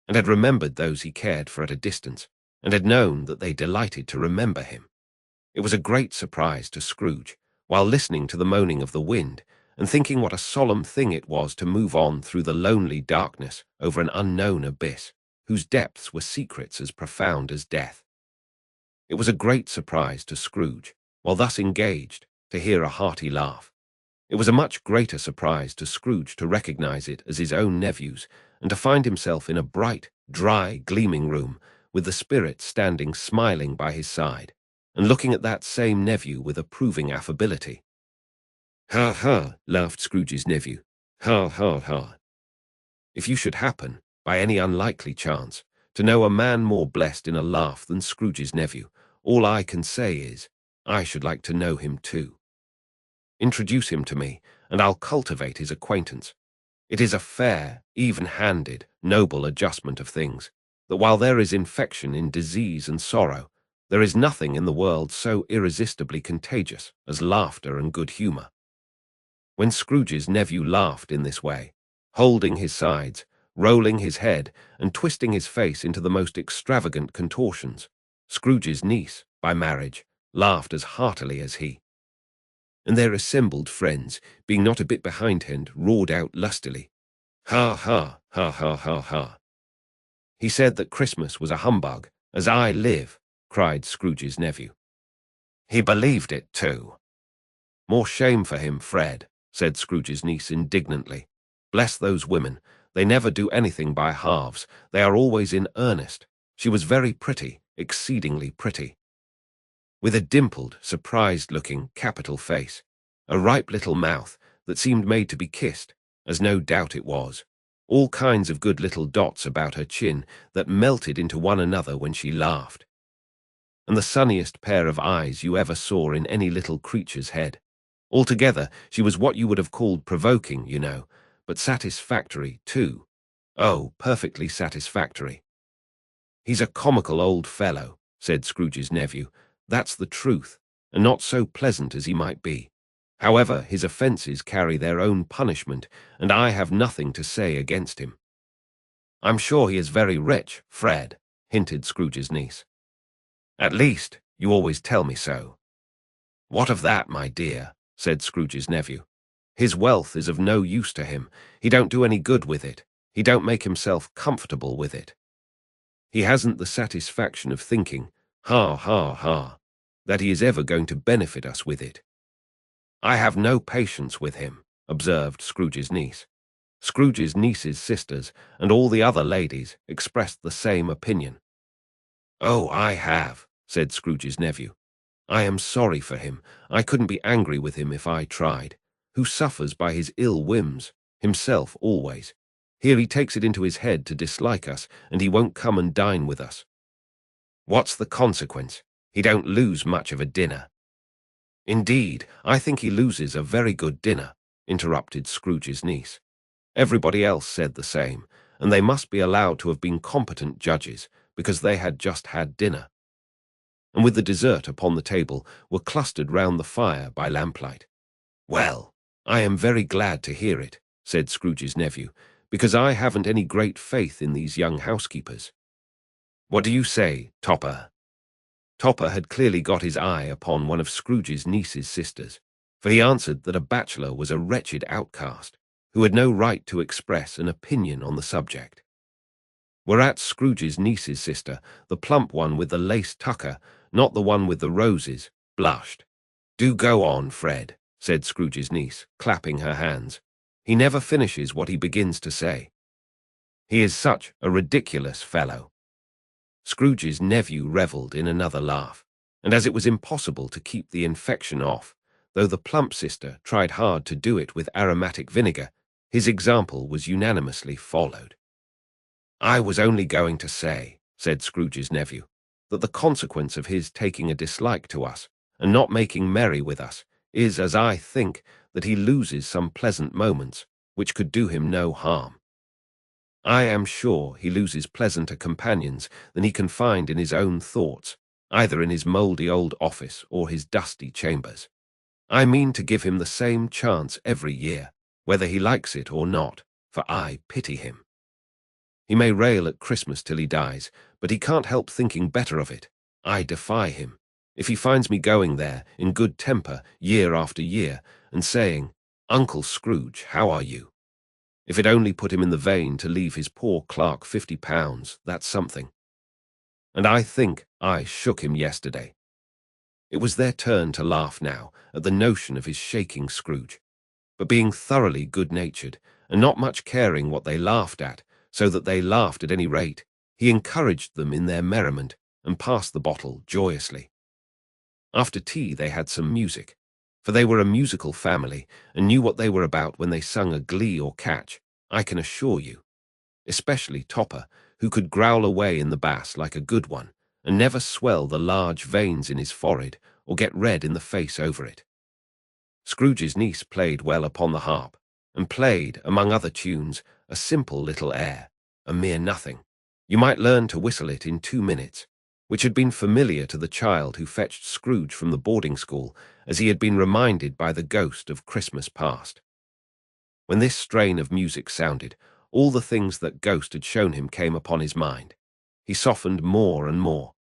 and had remembered those he cared for at a distance, and had known that they delighted to remember him. It was a great surprise to Scrooge, while listening to the moaning of the wind, and thinking what a solemn thing it was to move on through the lonely darkness over an unknown abyss, whose depths were secrets as profound as death. It was a great surprise to Scrooge, while thus engaged, to hear a hearty laugh. It was a much greater surprise to Scrooge to recognize it as his own nephew's, and to find himself in a bright, dry, gleaming room, with the spirit standing smiling by his side, and looking at that same nephew with approving affability. "Ha, ha," laughed Scrooge's nephew. "Ha, ha, ha. If you should happen, by any unlikely chance, to know a man more blessed in a laugh than Scrooge's nephew, all I can say is, I should like to know him too. Introduce him to me, and I'll cultivate his acquaintance. It is a fair, even-handed, noble adjustment of things, that while there is infection in disease and sorrow, there is nothing in the world so irresistibly contagious as laughter and good humor." When Scrooge's nephew laughed in this way, holding his sides, rolling his head, and twisting his face into the most extravagant contortions, Scrooge's niece, by marriage, laughed as heartily as he. And their assembled friends, being not a bit behindhand, roared out lustily, "Ha, ha, ha, ha, ha, ha." "He said that Christmas was a humbug, as I live," cried Scrooge's nephew. "He believed it too." "More shame for him, Fred," said Scrooge's niece indignantly. "Bless those women, they never do anything by halves, they are always in earnest. She was very pretty, exceedingly pretty, with a dimpled, surprised-looking, capital face, a ripe little mouth that seemed made to be kissed, as no doubt it was, all kinds of good little dots about her chin that melted into one another when she laughed, and the sunniest pair of eyes you ever saw in any little creature's head. Altogether, she was what you would have called provoking, you know, but satisfactory, too. Oh, perfectly satisfactory." "He's a comical old fellow," said Scrooge's nephew. "That's the truth, and not so pleasant as he might be. However, his offences carry their own punishment, and I have nothing to say against him." "I'm sure he is very rich, Fred," hinted Scrooge's niece. "At least, you always tell me so." "What of that, my dear?" said Scrooge's nephew. "His wealth is of no use to him. He don't do any good with it. He don't make himself comfortable with it. He hasn't the satisfaction of thinking, ha, ha, ha, that he is ever going to benefit us with it." "I have no patience with him," observed Scrooge's niece. Scrooge's niece's sisters and all the other ladies expressed the same opinion. "Oh, I have," said Scrooge's nephew. "I am sorry for him. I couldn't be angry with him if I tried. Who suffers by his ill whims, himself always. Here he takes it into his head to dislike us, and he won't come and dine with us. What's the consequence? He don't lose much of a dinner." "Indeed, I think he loses a very good dinner," interrupted Scrooge's niece. Everybody else said the same, and they must be allowed to have been competent judges, because they had just had dinner, and with the dessert upon the table were clustered round the fire by lamplight. "Well, I am very glad to hear it," said Scrooge's nephew, "because I haven't any great faith in these young housekeepers. What do you say, Topper?" Topper had clearly got his eye upon one of Scrooge's niece's sisters, for he answered that a bachelor was a wretched outcast, who had no right to express an opinion on the subject. Whereat Scrooge's niece's sister, the plump one with the lace tucker, not the one with the roses, blushed. "Do go on, Fred," said Scrooge's niece, clapping her hands. "He never finishes what he begins to say. He is such a ridiculous fellow. Scrooge's nephew revelled in another laugh, and as it was impossible to keep the infection off, though the plump sister tried hard to do it with aromatic vinegar, his example was unanimously followed. "I was only going to say," said Scrooge's nephew, "that the consequence of his taking a dislike to us, and not making merry with us, is, as I think, that he loses some pleasant moments, which could do him no harm. I am sure he loses pleasanter companions than he can find in his own thoughts, either in his mouldy old office or his dusty chambers. I mean to give him the same chance every year, whether he likes it or not, for I pity him. He may rail at Christmas till he dies, but he can't help thinking better of it. I defy him. If he finds me going there, in good temper, year after year, and saying, 'Uncle Scrooge, how are you?' If it only put him in the vein to leave his poor clerk £50, that's something. And I think I shook him yesterday." It was their turn to laugh now at the notion of his shaking Scrooge, but being thoroughly good-natured, and not much caring what they laughed at, so that they laughed at any rate, he encouraged them in their merriment, and passed the bottle joyously. After tea they had some music, for they were a musical family, and knew what they were about when they sung a glee or catch, I can assure you. Especially Topper, who could growl away in the bass like a good one, and never swell the large veins in his forehead, or get red in the face over it. Scrooge's niece played well upon the harp, and played, among other tunes, a simple little air, a mere nothing. You might learn to whistle it in 2 minutes, which had been familiar to the child who fetched Scrooge from the boarding school, as he had been reminded by the ghost of Christmas past. When this strain of music sounded, all the things that Ghost had shown him came upon his mind. He softened more and more,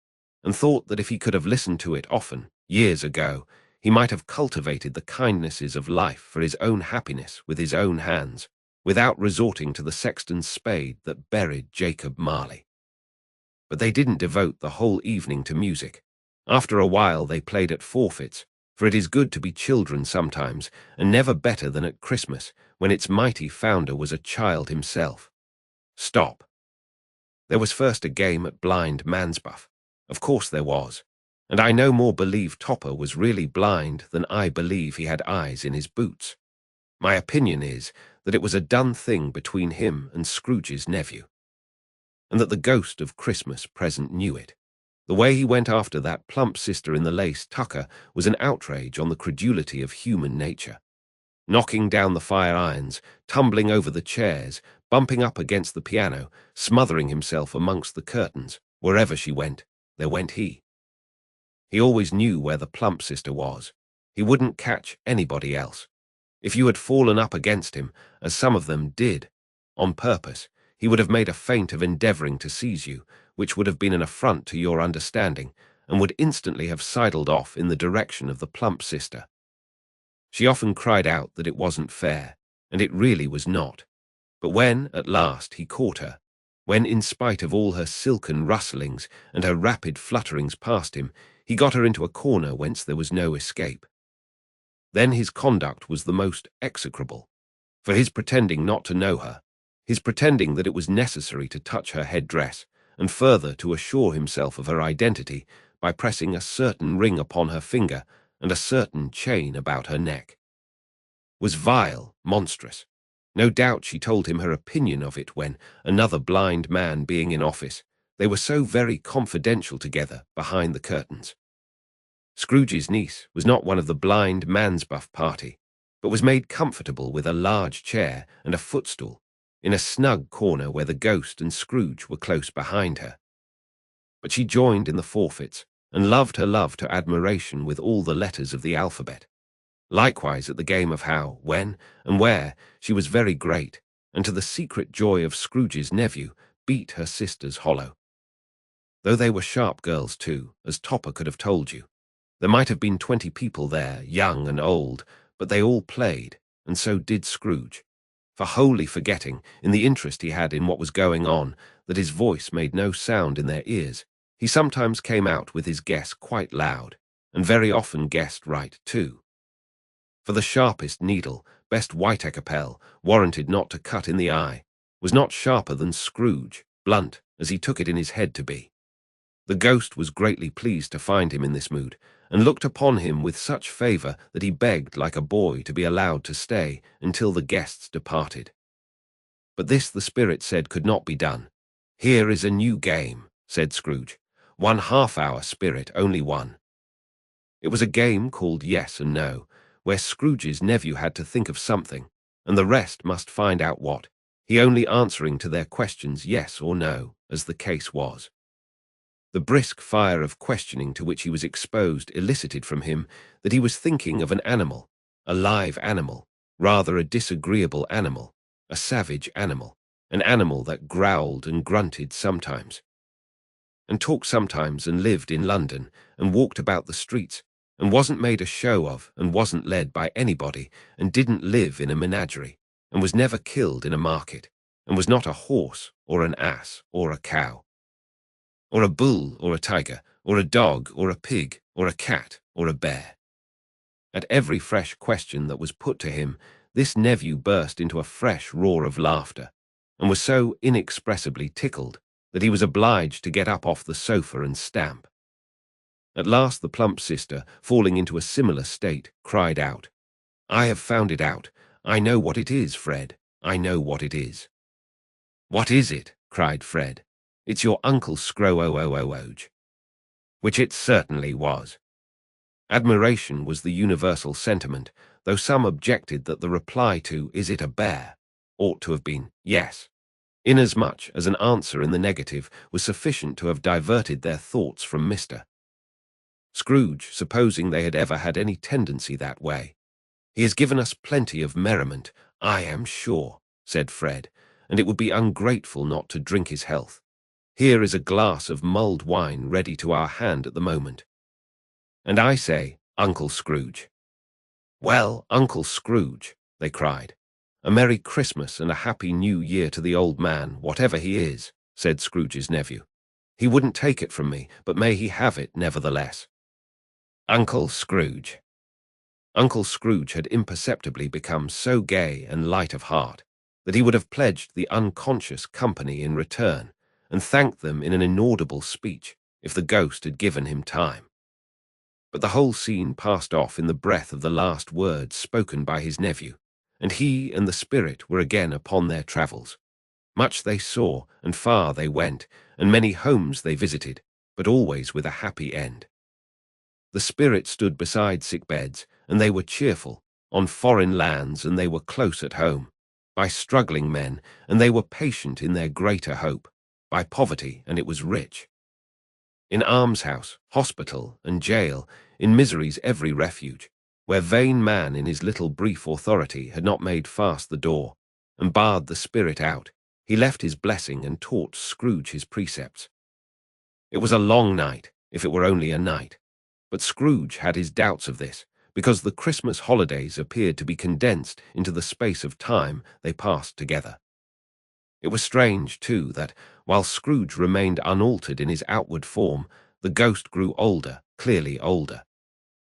and thought that if he could have listened to it often, years ago, he might have cultivated the kindnesses of life for his own happiness with his own hands, without resorting to the sexton's spade that buried Jacob Marley. But they didn't devote the whole evening to music. After a while they played at forfeits, for it is good to be children sometimes, and never better than at Christmas, when its mighty founder was a child himself. Stop. There was first a game at blind mansbuff. Of course there was, and I no more believe Topper was really blind than I believe he had eyes in his boots. My opinion is that it was a done thing between him and Scrooge's nephew, and that the ghost of Christmas present knew it. The way he went after that plump sister in the lace tucker was an outrage on the credulity of human nature. Knocking down the fire irons, tumbling over the chairs, bumping up against the piano, smothering himself amongst the curtains, wherever she went, there went he. He always knew where the plump sister was. He wouldn't catch anybody else. If you had fallen up against him, as some of them did, on purpose, he would have made a feint of endeavouring to seize you, which would have been an affront to your understanding, and would instantly have sidled off in the direction of the plump sister. She often cried out that it wasn't fair, and it really was not. But when, at last, he caught her, when, in spite of all her silken rustlings and her rapid flutterings past him, he got her into a corner whence there was no escape, then his conduct was the most execrable, for his pretending not to know her, his pretending that it was necessary to touch her head-dress, and further to assure himself of her identity by pressing a certain ring upon her finger and a certain chain about her neck, was vile, monstrous. No doubt she told him her opinion of it when, another blind man being in office, they were so very confidential together behind the curtains. Scrooge's niece was not one of the blind mansbuff party, but was made comfortable with a large chair and a footstool, in a snug corner where the ghost and Scrooge were close behind her. But she joined in the forfeits, and loved her love to admiration with all the letters of the alphabet. Likewise at the game of how, when, and where, she was very great, and to the secret joy of Scrooge's nephew, beat her sisters hollow. Though they were sharp girls too, as Topper could have told you. There might have been 20 people there, young and old, but they all played, and so did Scrooge, for wholly forgetting, in the interest he had in what was going on, that his voice made no sound in their ears. He sometimes came out with his guess quite loud, and very often guessed right too. For the sharpest needle, best Whiteacre warranted not to cut in the eye, was not sharper than Scrooge, blunt as he took it in his head to be. The ghost was greatly pleased to find him in this mood, and looked upon him with such favour that he begged like a boy to be allowed to stay until the guests departed. But this the spirit said could not be done. "Here is a new game," said Scrooge. "1 half-hour, spirit, only one." It was a game called Yes and No, where Scrooge's nephew had to think of something, and the rest must find out what, he only answering to their questions yes or no, as the case was. The brisk fire of questioning to which he was exposed elicited from him that he was thinking of an animal, a live animal, rather a disagreeable animal, a savage animal, an animal that growled and grunted sometimes, and talked sometimes, and lived in London, and walked about the streets, and wasn't made a show of, and wasn't led by anybody, and didn't live in a menagerie, and was never killed in a market, and was not a horse, or an ass, or a cow, or a bull, or a tiger, or a dog, or a pig, or a cat, or a bear. At every fresh question that was put to him, this nephew burst into a fresh roar of laughter, and was so inexpressibly tickled that he was obliged to get up off the sofa and stamp. At last the plump sister, falling into a similar state, cried out, "I have found it out. I know what it is, Fred. I know what it is." "What is it?" cried Fred. "It's your Uncle Scrow-o-o-o-oge." Which it certainly was. Admiration was the universal sentiment, though some objected that the reply to "Is it a bear?" ought to have been "Yes," inasmuch as an answer in the negative was sufficient to have diverted their thoughts from Mr. Scrooge, supposing they had ever had any tendency that way. "He has given us plenty of merriment, I am sure," said Fred, "and it would be ungrateful not to drink his health. Here is a glass of mulled wine ready to our hand at the moment. And I say, Uncle Scrooge." "Well, Uncle Scrooge," they cried. "A Merry Christmas and a Happy New Year to the old man, whatever he is," said Scrooge's nephew. "He wouldn't take it from me, but may he have it nevertheless." Uncle Scrooge. Uncle Scrooge had imperceptibly become so gay and light of heart that he would have pledged the unconscious company in return, and thanked them in an inaudible speech, if the ghost had given him time. But the whole scene passed off in the breath of the last words spoken by his nephew, and he and the spirit were again upon their travels. Much they saw, and far they went, and many homes they visited, but always with a happy end. The spirit stood beside sick beds, and they were cheerful, on foreign lands, and they were close at home, by struggling men, and they were patient in their greater hope, by poverty, and it was rich. In almshouse, hospital, and jail, in misery's every refuge, where vain man in his little brief authority had not made fast the door, and barred the spirit out, he left his blessing and taught Scrooge his precepts. It was a long night, if it were only a night, but Scrooge had his doubts of this, because the Christmas holidays appeared to be condensed into the space of time they passed together. It was strange, too, that, while Scrooge remained unaltered in his outward form, the ghost grew older, clearly older.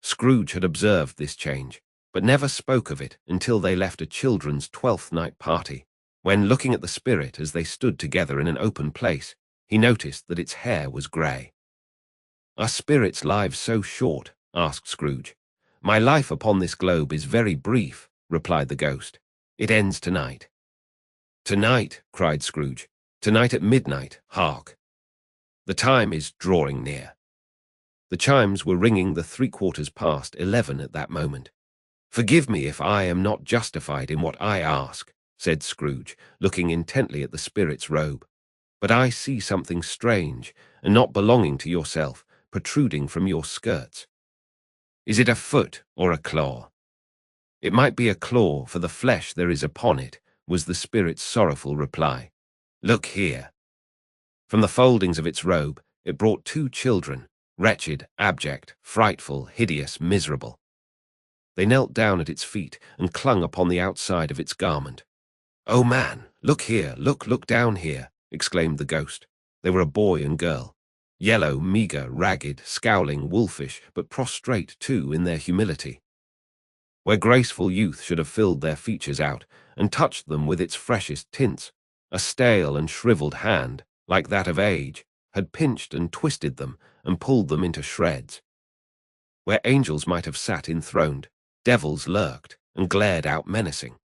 Scrooge had observed this change, but never spoke of it until they left a children's 12th night party, when, looking at the spirit as they stood together in an open place, he noticed that its hair was grey. "Are spirits' lives so short?" asked Scrooge. "My life upon this globe is very brief," replied the ghost. "It ends tonight." "Tonight," cried Scrooge. "Tonight at midnight, hark! The time is drawing near." The chimes were ringing the 11:15 at that moment. "Forgive me if I am not justified in what I ask," said Scrooge, looking intently at the spirit's robe. "But I see something strange, and not belonging to yourself, protruding from your skirts. Is it a foot or a claw?" "It might be a claw, for the flesh there is upon it," was the spirit's sorrowful reply. "Look here." From the foldings of its robe, it brought 2 children, wretched, abject, frightful, hideous, miserable. They knelt down at its feet and clung upon the outside of its garment. "Oh, man, look here, look down here," exclaimed the ghost. They were a boy and girl, yellow, meagre, ragged, scowling, wolfish, but prostrate, too, in their humility. Where graceful youth should have filled their features out and touched them with its freshest tints, a stale and shriveled hand, like that of age, had pinched and twisted them and pulled them into shreds. Where angels might have sat enthroned, devils lurked and glared out menacing.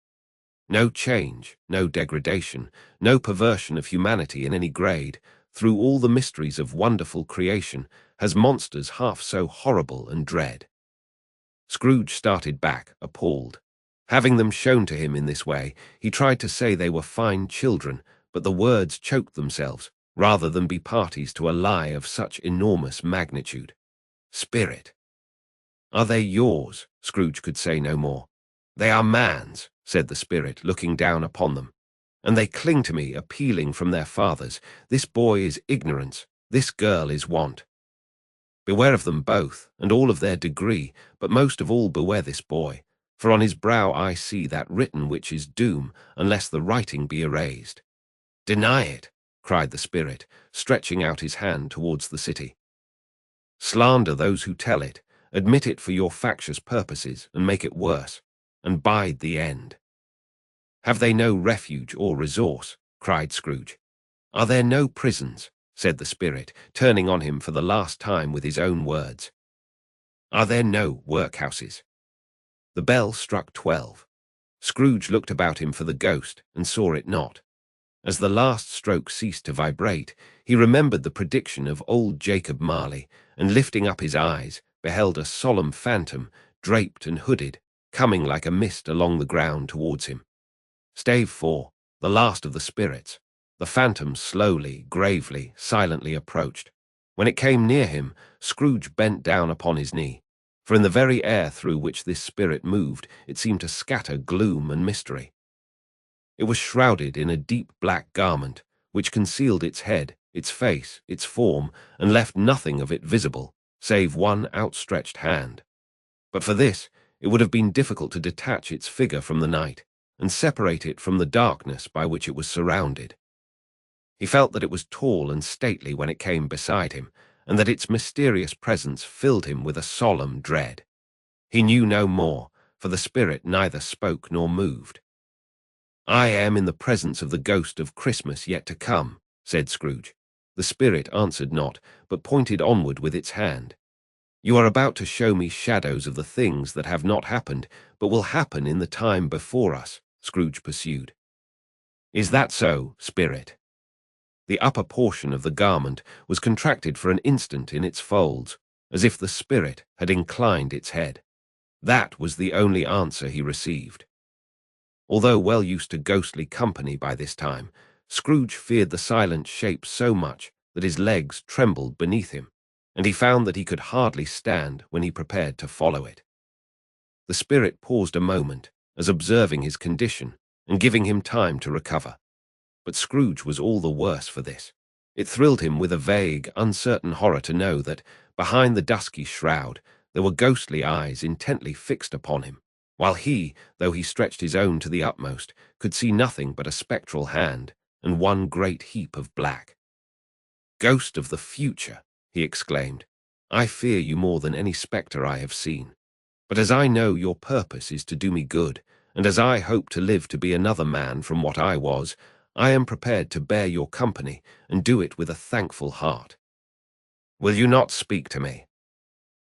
No change, no degradation, no perversion of humanity in any grade, through all the mysteries of wonderful creation, has monsters half so horrible and dread. Scrooge started back, appalled. Having them shown to him in this way, he tried to say they were fine children, but the words choked themselves, rather than be parties to a lie of such enormous magnitude. Spirit. Are they yours? Scrooge could say no more. They are man's, said the spirit, looking down upon them. And they cling to me, appealing from their fathers. This boy is ignorance, this girl is want. Beware of them both, and all of their degree, but most of all beware this boy, for on his brow I see that written which is doom, unless the writing be erased. Deny it, cried the spirit, stretching out his hand towards the city. Slander those who tell it, admit it for your factious purposes, and make it worse, and bide the end. Have they no refuge or resource? Cried Scrooge. Are there no prisons? Said the spirit, turning on him for the last time with his own words. Are there no workhouses? The bell struck 12. Scrooge looked about him for the ghost, and saw it not. As the last stroke ceased to vibrate, he remembered the prediction of old Jacob Marley, and lifting up his eyes, beheld a solemn phantom, draped and hooded, coming like a mist along the ground towards him. Stave 4, the last of the spirits. The phantom slowly, gravely, silently approached. When it came near him, Scrooge bent down upon his knee, for in the very air through which this spirit moved, it seemed to scatter gloom and mystery. It was shrouded in a deep black garment, which concealed its head, its face, its form, and left nothing of it visible, save one outstretched hand. But for this, it would have been difficult to detach its figure from the night, and separate it from the darkness by which it was surrounded. He felt that it was tall and stately when it came beside him, and that its mysterious presence filled him with a solemn dread. He knew no more, for the spirit neither spoke nor moved. I am in the presence of the ghost of Christmas yet to come, said Scrooge. The spirit answered not, but pointed onward with its hand. You are about to show me shadows of the things that have not happened, but will happen in the time before us, Scrooge pursued. Is that so, spirit? The upper portion of the garment was contracted for an instant in its folds, as if the spirit had inclined its head. That was the only answer he received. Although well used to ghostly company by this time, Scrooge feared the silent shape so much that his legs trembled beneath him, and he found that he could hardly stand when he prepared to follow it. The spirit paused a moment, as observing his condition, and giving him time to recover. But Scrooge was all the worse for this. It thrilled him with a vague, uncertain horror to know that, behind the dusky shroud, there were ghostly eyes intently fixed upon him, while he, though he stretched his own to the utmost, could see nothing but a spectral hand and one great heap of black. Ghost of the future, he exclaimed, I fear you more than any spectre I have seen. But as I know your purpose is to do me good, and as I hope to live to be another man from what I was, I am prepared to bear your company and do it with a thankful heart. Will you not speak to me?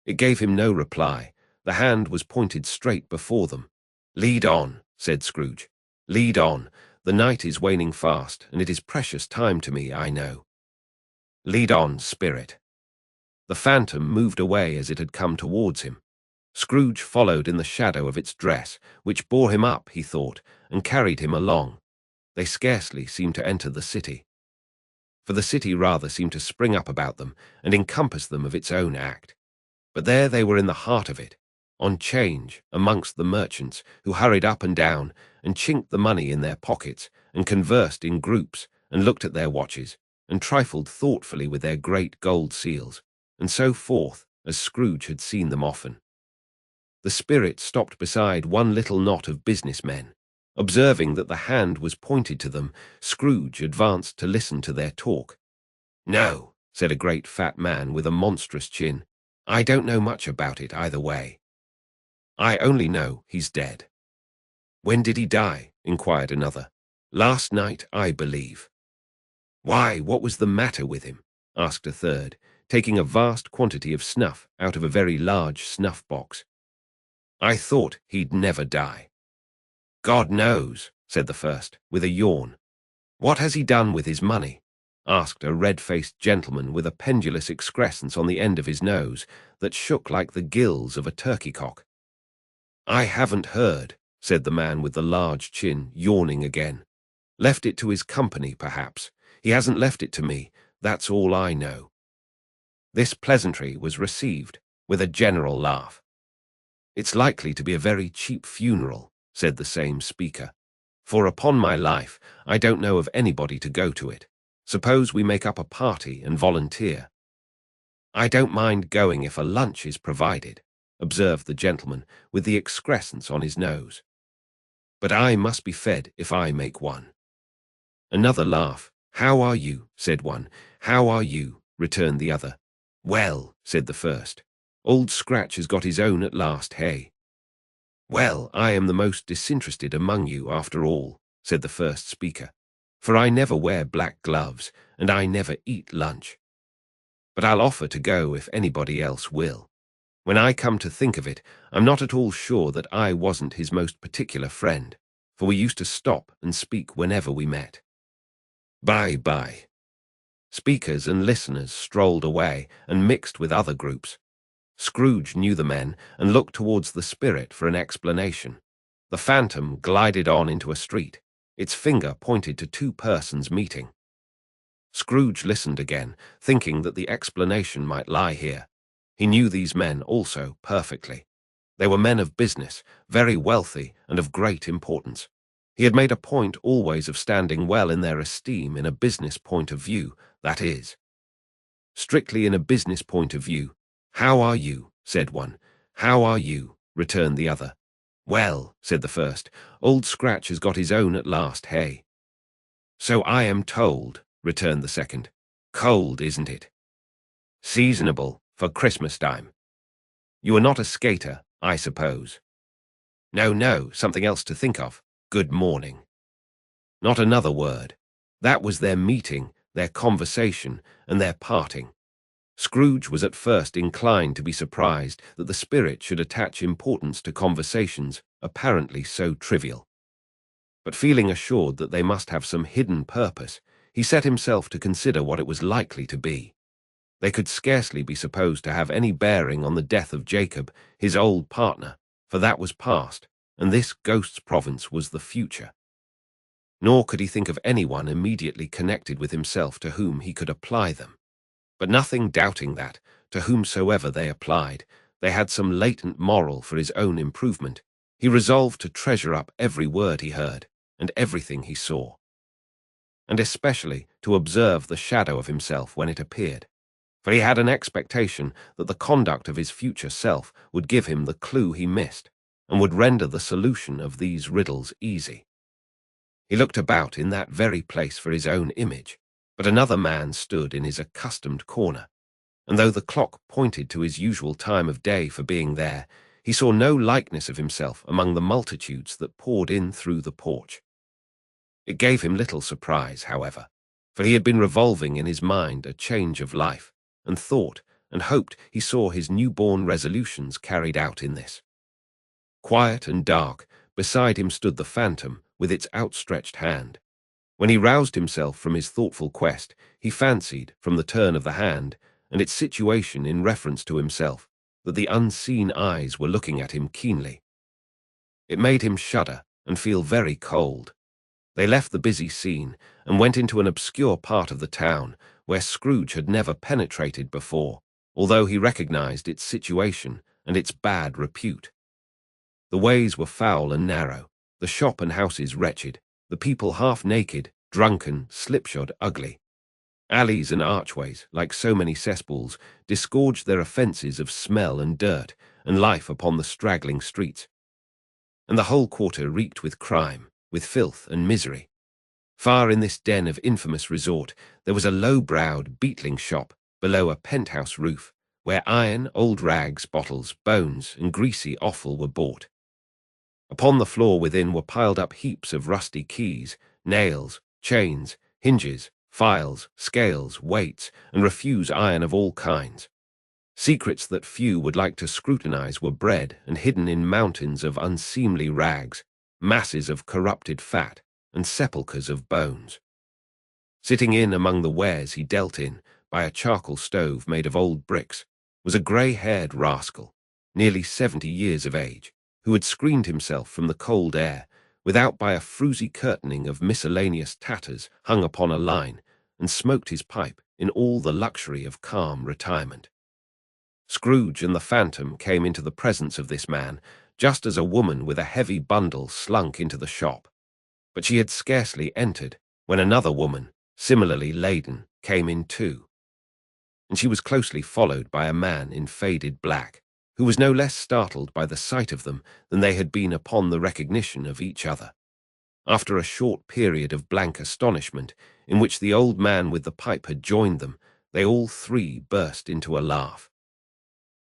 It gave him no reply. The hand was pointed straight before them. Lead on, said Scrooge. Lead on. The night is waning fast, and it is precious time to me, I know. Lead on, spirit. The phantom moved away as it had come towards him. Scrooge followed in the shadow of its dress, which bore him up, he thought, and carried him along. They scarcely seemed to enter the city, for the city rather seemed to spring up about them and encompass them of its own act. But there they were in the heart of it, on 'change, amongst the merchants, who hurried up and down, and chinked the money in their pockets, and conversed in groups, and looked at their watches, and trifled thoughtfully with their great gold seals, and so forth, as Scrooge had seen them often. The spirit stopped beside one little knot of business men. Observing that the hand was pointed to them, Scrooge advanced to listen to their talk. No, said a great fat man with a monstrous chin. I don't know much about it either way. I only know he's dead. When did he die? Inquired another. Last night, I believe. Why, what was the matter with him? asked a third, taking a vast quantity of snuff out of a very large snuff box. I thought he'd never die. God knows, said the first, with a yawn. What has he done with his money? Asked a red-faced gentleman with a pendulous excrescence on the end of his nose that shook like the gills of a turkey-cock. I haven't heard, said the man with the large chin, yawning again. Left it to his company, perhaps. He hasn't left it to me, that's all I know. This pleasantry was received with a general laugh. It's likely to be a very cheap funeral, said the same speaker. For upon my life, I don't know of anybody to go to it. Suppose we make up a party and volunteer. I don't mind going if a lunch is provided, observed the gentleman with the excrescence on his nose. But I must be fed if I make one. Another laugh. How are you? Said one. How are you? Returned the other. Well, said the first. Old Scratch has got his own at last, hey? Well, I am the most disinterested among you, after all, said the first speaker, for I never wear black gloves, and I never eat lunch. But I'll offer to go if anybody else will. When I come to think of it, I'm not at all sure that I wasn't his most particular friend, for we used to stop and speak whenever we met. Bye-bye. Speakers and listeners strolled away and mixed with other groups. Scrooge knew the men and looked towards the spirit for an explanation. The phantom glided on into a street. Its finger pointed to two persons meeting. Scrooge listened again, thinking that the explanation might lie here. He knew these men also perfectly. They were men of business, very wealthy and of great importance. He had made a point always of standing well in their esteem in a business point of view, that is. Strictly in a business point of view. How are you? Said one. How are you? Returned the other. Well, said the first, Old Scratch has got his own at last, hey? So I am told, returned the second. Cold, isn't it? Seasonable for Christmas time. You are not a skater, I suppose. No, something else to think of. Good morning. Not another word. That was their meeting, their conversation, and their parting. Scrooge was at first inclined to be surprised that the spirit should attach importance to conversations apparently so trivial. But feeling assured that they must have some hidden purpose, he set himself to consider what it was likely to be. They could scarcely be supposed to have any bearing on the death of Jacob, his old partner, for that was past, and this ghost's province was the future. Nor could he think of anyone immediately connected with himself to whom he could apply them. But nothing doubting that, to whomsoever they applied, they had some latent moral for his own improvement, he resolved to treasure up every word he heard, and everything he saw, and especially to observe the shadow of himself when it appeared, for he had an expectation that the conduct of his future self would give him the clue he missed, and would render the solution of these riddles easy. He looked about in that very place for his own image, but another man stood in his accustomed corner, and though the clock pointed to his usual time of day for being there, he saw no likeness of himself among the multitudes that poured in through the porch. It gave him little surprise, however, for he had been revolving in his mind a change of life, and thought and hoped he saw his new-born resolutions carried out in this. Quiet and dark, beside him stood the phantom with its outstretched hand. When he roused himself from his thoughtful quest, he fancied, from the turn of the hand, and its situation in reference to himself, that the unseen eyes were looking at him keenly. It made him shudder and feel very cold. They left the busy scene and went into an obscure part of the town where Scrooge had never penetrated before, although he recognized its situation and its bad repute. The ways were foul and narrow, the shop and houses wretched, the people half-naked, drunken, slipshod, ugly. Alleys and archways, like so many cesspools, disgorged their offences of smell and dirt, and life upon the straggling streets. And the whole quarter reeked with crime, with filth and misery. Far in this den of infamous resort, there was a low-browed, beetling shop below a penthouse roof, where iron, old rags, bottles, bones, and greasy offal were bought. Upon the floor within were piled up heaps of rusty keys, nails, chains, hinges, files, scales, weights, and refuse iron of all kinds. Secrets that few would like to scrutinize were bred and hidden in mountains of unseemly rags, masses of corrupted fat, and sepulchres of bones. Sitting in among the wares he dealt in, by a charcoal stove made of old bricks, was a grey-haired rascal, nearly 70 years of age, who had screened himself from the cold air, without by a fruzy curtaining of miscellaneous tatters hung upon a line, and smoked his pipe in all the luxury of calm retirement. Scrooge and the Phantom came into the presence of this man, just as a woman with a heavy bundle slunk into the shop. But she had scarcely entered, when another woman, similarly laden, came in too, and she was closely followed by a man in faded black, who was no less startled by the sight of them than they had been upon the recognition of each other. After a short period of blank astonishment, in which the old man with the pipe had joined them, they all three burst into a laugh.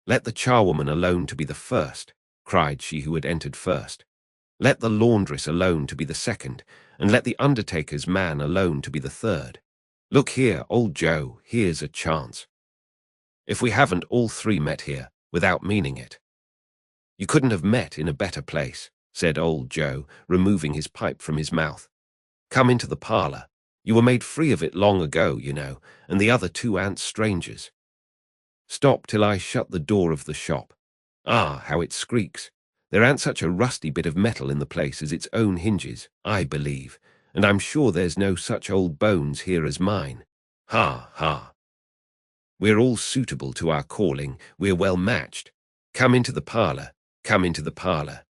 "Let the charwoman alone to be the first," cried she who had entered first. "Let the laundress alone to be the second, and let the undertaker's man alone to be the third. Look here, old Joe, here's a chance. If we haven't all three met here, without meaning it." "You couldn't have met in a better place," said old Joe, removing his pipe from his mouth. "Come into the parlour. You were made free of it long ago, you know, and the other two aren't strangers. Stop till I shut the door of the shop. Ah, how it squeaks! There ain't such a rusty bit of metal in the place as its own hinges, I believe, and I'm sure there's no such old bones here as mine. Ha, ha! We're all suitable to our calling, we're well matched. Come into the parlour, come into the parlour."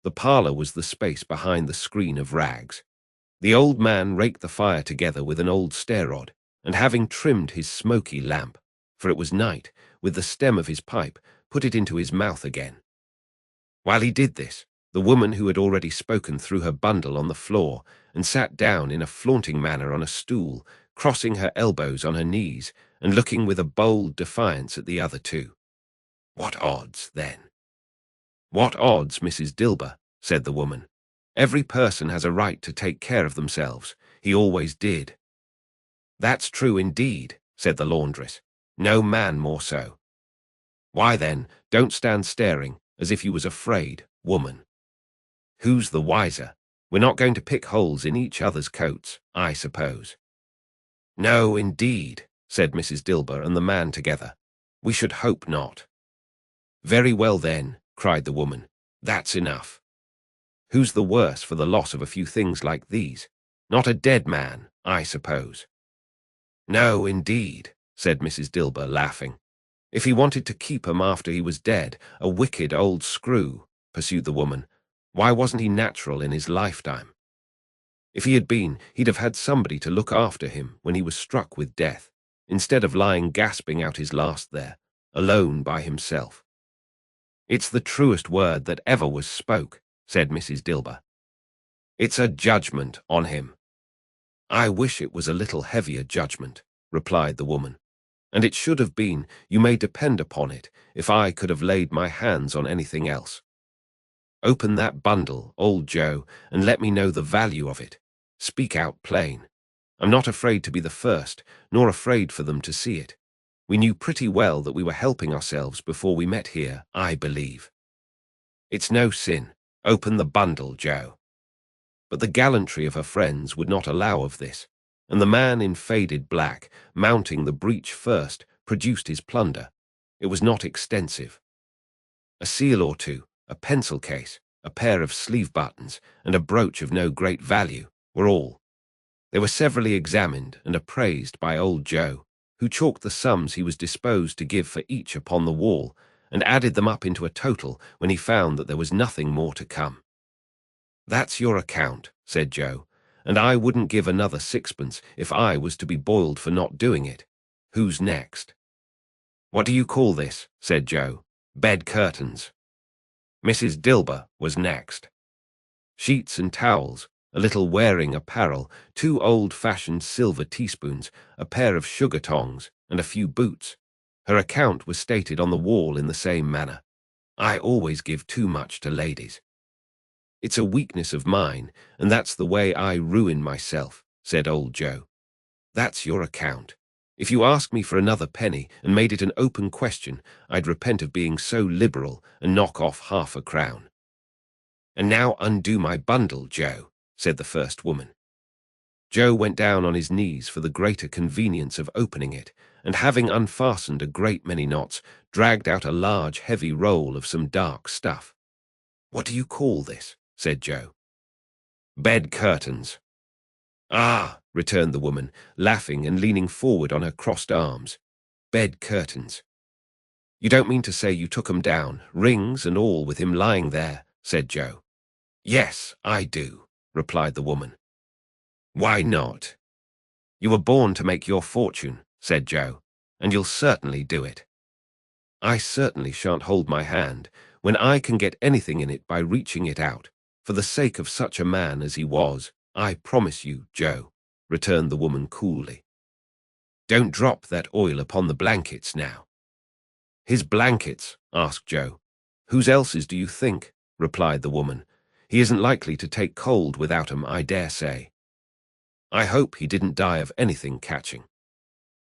The parlour was the space behind the screen of rags. The old man raked the fire together with an old stair-rod, and having trimmed his smoky lamp, for it was night, with the stem of his pipe, put it into his mouth again. While he did this, the woman who had already spoken threw her bundle on the floor and sat down in a flaunting manner on a stool, crossing her elbows on her knees and looking with a bold defiance at the other two. "What odds, then?" "What odds, Mrs. Dilber?" said the woman. "Every person has a right to take care of themselves. He always did." "That's true indeed," said the laundress. "No man more so." "Why then, don't stand staring, as if you was afraid, woman. Who's the wiser? We're not going to pick holes in each other's coats, I suppose." "No, indeed," said Mrs. Dilber and the man together. "We should hope not." "Very well then," cried the woman. "That's enough. Who's the worse for the loss of a few things like these? Not a dead man, I suppose." "No, indeed," said Mrs. Dilber, laughing. "If he wanted to keep 'em after he was dead, a wicked old screw," pursued the woman, "why wasn't he natural in his lifetime? If he had been, he'd have had somebody to look after him when he was struck with death, instead of lying gasping out his last there, alone by himself." "It's the truest word that ever was spoke," said Mrs. Dilber. "It's a judgment on him." "I wish it was a little heavier judgment," replied the woman. "And it should have been, you may depend upon it, if I could have laid my hands on anything else. Open that bundle, old Joe, and let me know the value of it. Speak out plain. I'm not afraid to be the first, nor afraid for them to see it. We knew pretty well that we were helping ourselves before we met here, I believe." "It's no sin. Open the bundle, Joe." But the gallantry of her friends would not allow of this, and the man in faded black, mounting the breach first, produced his plunder. It was not extensive. A seal or two, a pencil case, a pair of sleeve buttons, and a brooch of no great value were all. They were severally examined and appraised by old Joe, who chalked the sums he was disposed to give for each upon the wall, and added them up into a total when he found that there was nothing more to come. "That's your account," said Joe, "and I wouldn't give another sixpence if I was to be boiled for not doing it. Who's next?" "What do you call this?" said Joe. "Bed curtains." Mrs. Dilber was next. Sheets and towels, a little wearing apparel, 2 old-fashioned silver teaspoons, a pair of sugar tongs, and a few boots. Her account was stated on the wall in the same manner. I always give too much to ladies. "It's a weakness of mine, and that's the way I ruin myself," said old Joe. That's your account. If you asked me for another penny and made it an open question, I'd repent of being so liberal and knock off £0.50. And now undo my bundle, Joe, said the first woman. Joe went down on his knees for the greater convenience of opening it, and having unfastened a great many knots, dragged out a large heavy roll of some dark stuff. "What do you call this?" said Joe. "Bed curtains." "Ah," returned the woman, laughing and leaning forward on her crossed arms. "Bed curtains. You don't mean to say you took 'em down, rings and all, with him lying there," said Joe. "Yes, I do," replied the woman. "Why not?" "You were born to make your fortune," said Joe, "and you'll certainly do it." "I certainly shan't hold my hand when I can get anything in it by reaching it out, for the sake of such a man as he was, I promise you, Joe," returned the woman coolly. "Don't drop that oil upon the blankets now." "His blankets?" asked Joe. "Whose else's do you think?" replied the woman. "He isn't likely to take cold without 'em, I dare say. I hope he didn't die of anything catching."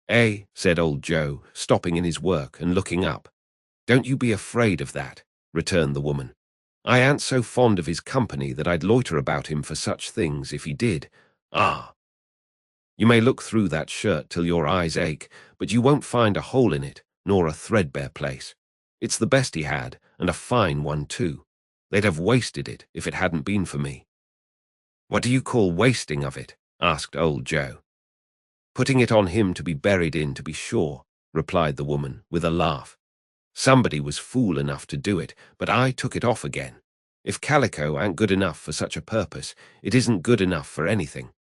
"Eh," said old Joe, stopping in his work and looking up. "Don't you be afraid of that," returned the woman. "I ain't so fond of his company that I'd loiter about him for such things if he did. Ah! You may look through that shirt till your eyes ache, but you won't find a hole in it, nor a threadbare place. It's the best he had, and a fine one too. They'd have wasted it if it hadn't been for me." "What do you call wasting of it?" asked old Joe. "Putting it on him to be buried in, to be sure," replied the woman, with a laugh. "Somebody was fool enough to do it, but I took it off again. If calico ain't good enough for such a purpose, it isn't good enough for anything.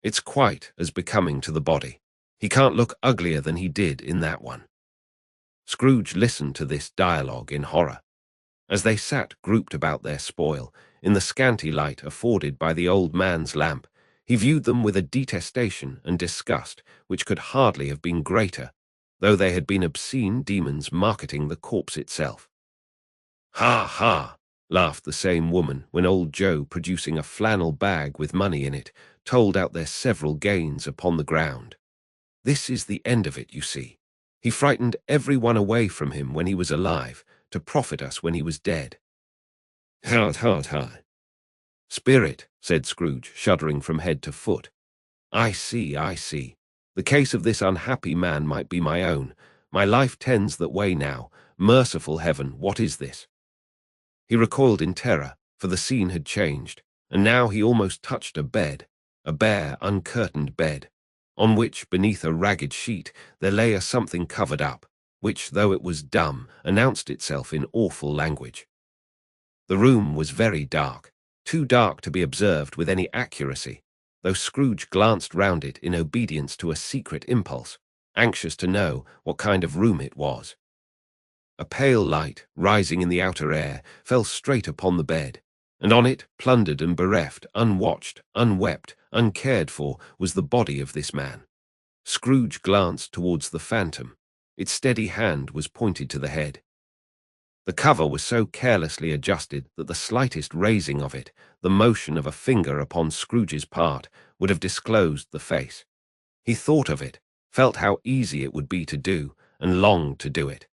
It's quite as becoming to the body. He can't look uglier than he did in that one." Scrooge listened to this dialogue in horror. As they sat grouped about their spoil, in the scanty light afforded by the old man's lamp, he viewed them with a detestation and disgust which could hardly have been greater, though they had been obscene demons marketing the corpse itself. "Ha, ha!" laughed the same woman when old Joe, producing a flannel bag with money in it, told out their several gains upon the ground. "This is the end of it, you see. He frightened every one away from him when he was alive, to profit us when he was dead." "Hard, hard, hard." "Spirit," said Scrooge, shuddering from head to foot. I see, I see. The case of this unhappy man might be my own. My life tends that way now. Merciful heaven, what is this?" He recoiled in terror, for the scene had changed, and now he almost touched a bed, a bare, uncurtained bed, on which, beneath a ragged sheet, there lay a something covered up, which, though it was dumb, announced itself in awful language. The room was very dark, too dark to be observed with any accuracy, though Scrooge glanced round it in obedience to a secret impulse, anxious to know what kind of room it was. A pale light, rising in the outer air, fell straight upon the bed, and on it, plundered and bereft, unwatched, unwept, uncared for, was the body of this man. Scrooge glanced towards the phantom. Its steady hand was pointed to the head. The cover was so carelessly adjusted that the slightest raising of it, the motion of a finger upon Scrooge's part, would have disclosed the face. He thought of it, felt how easy it would be to do, and longed to do it.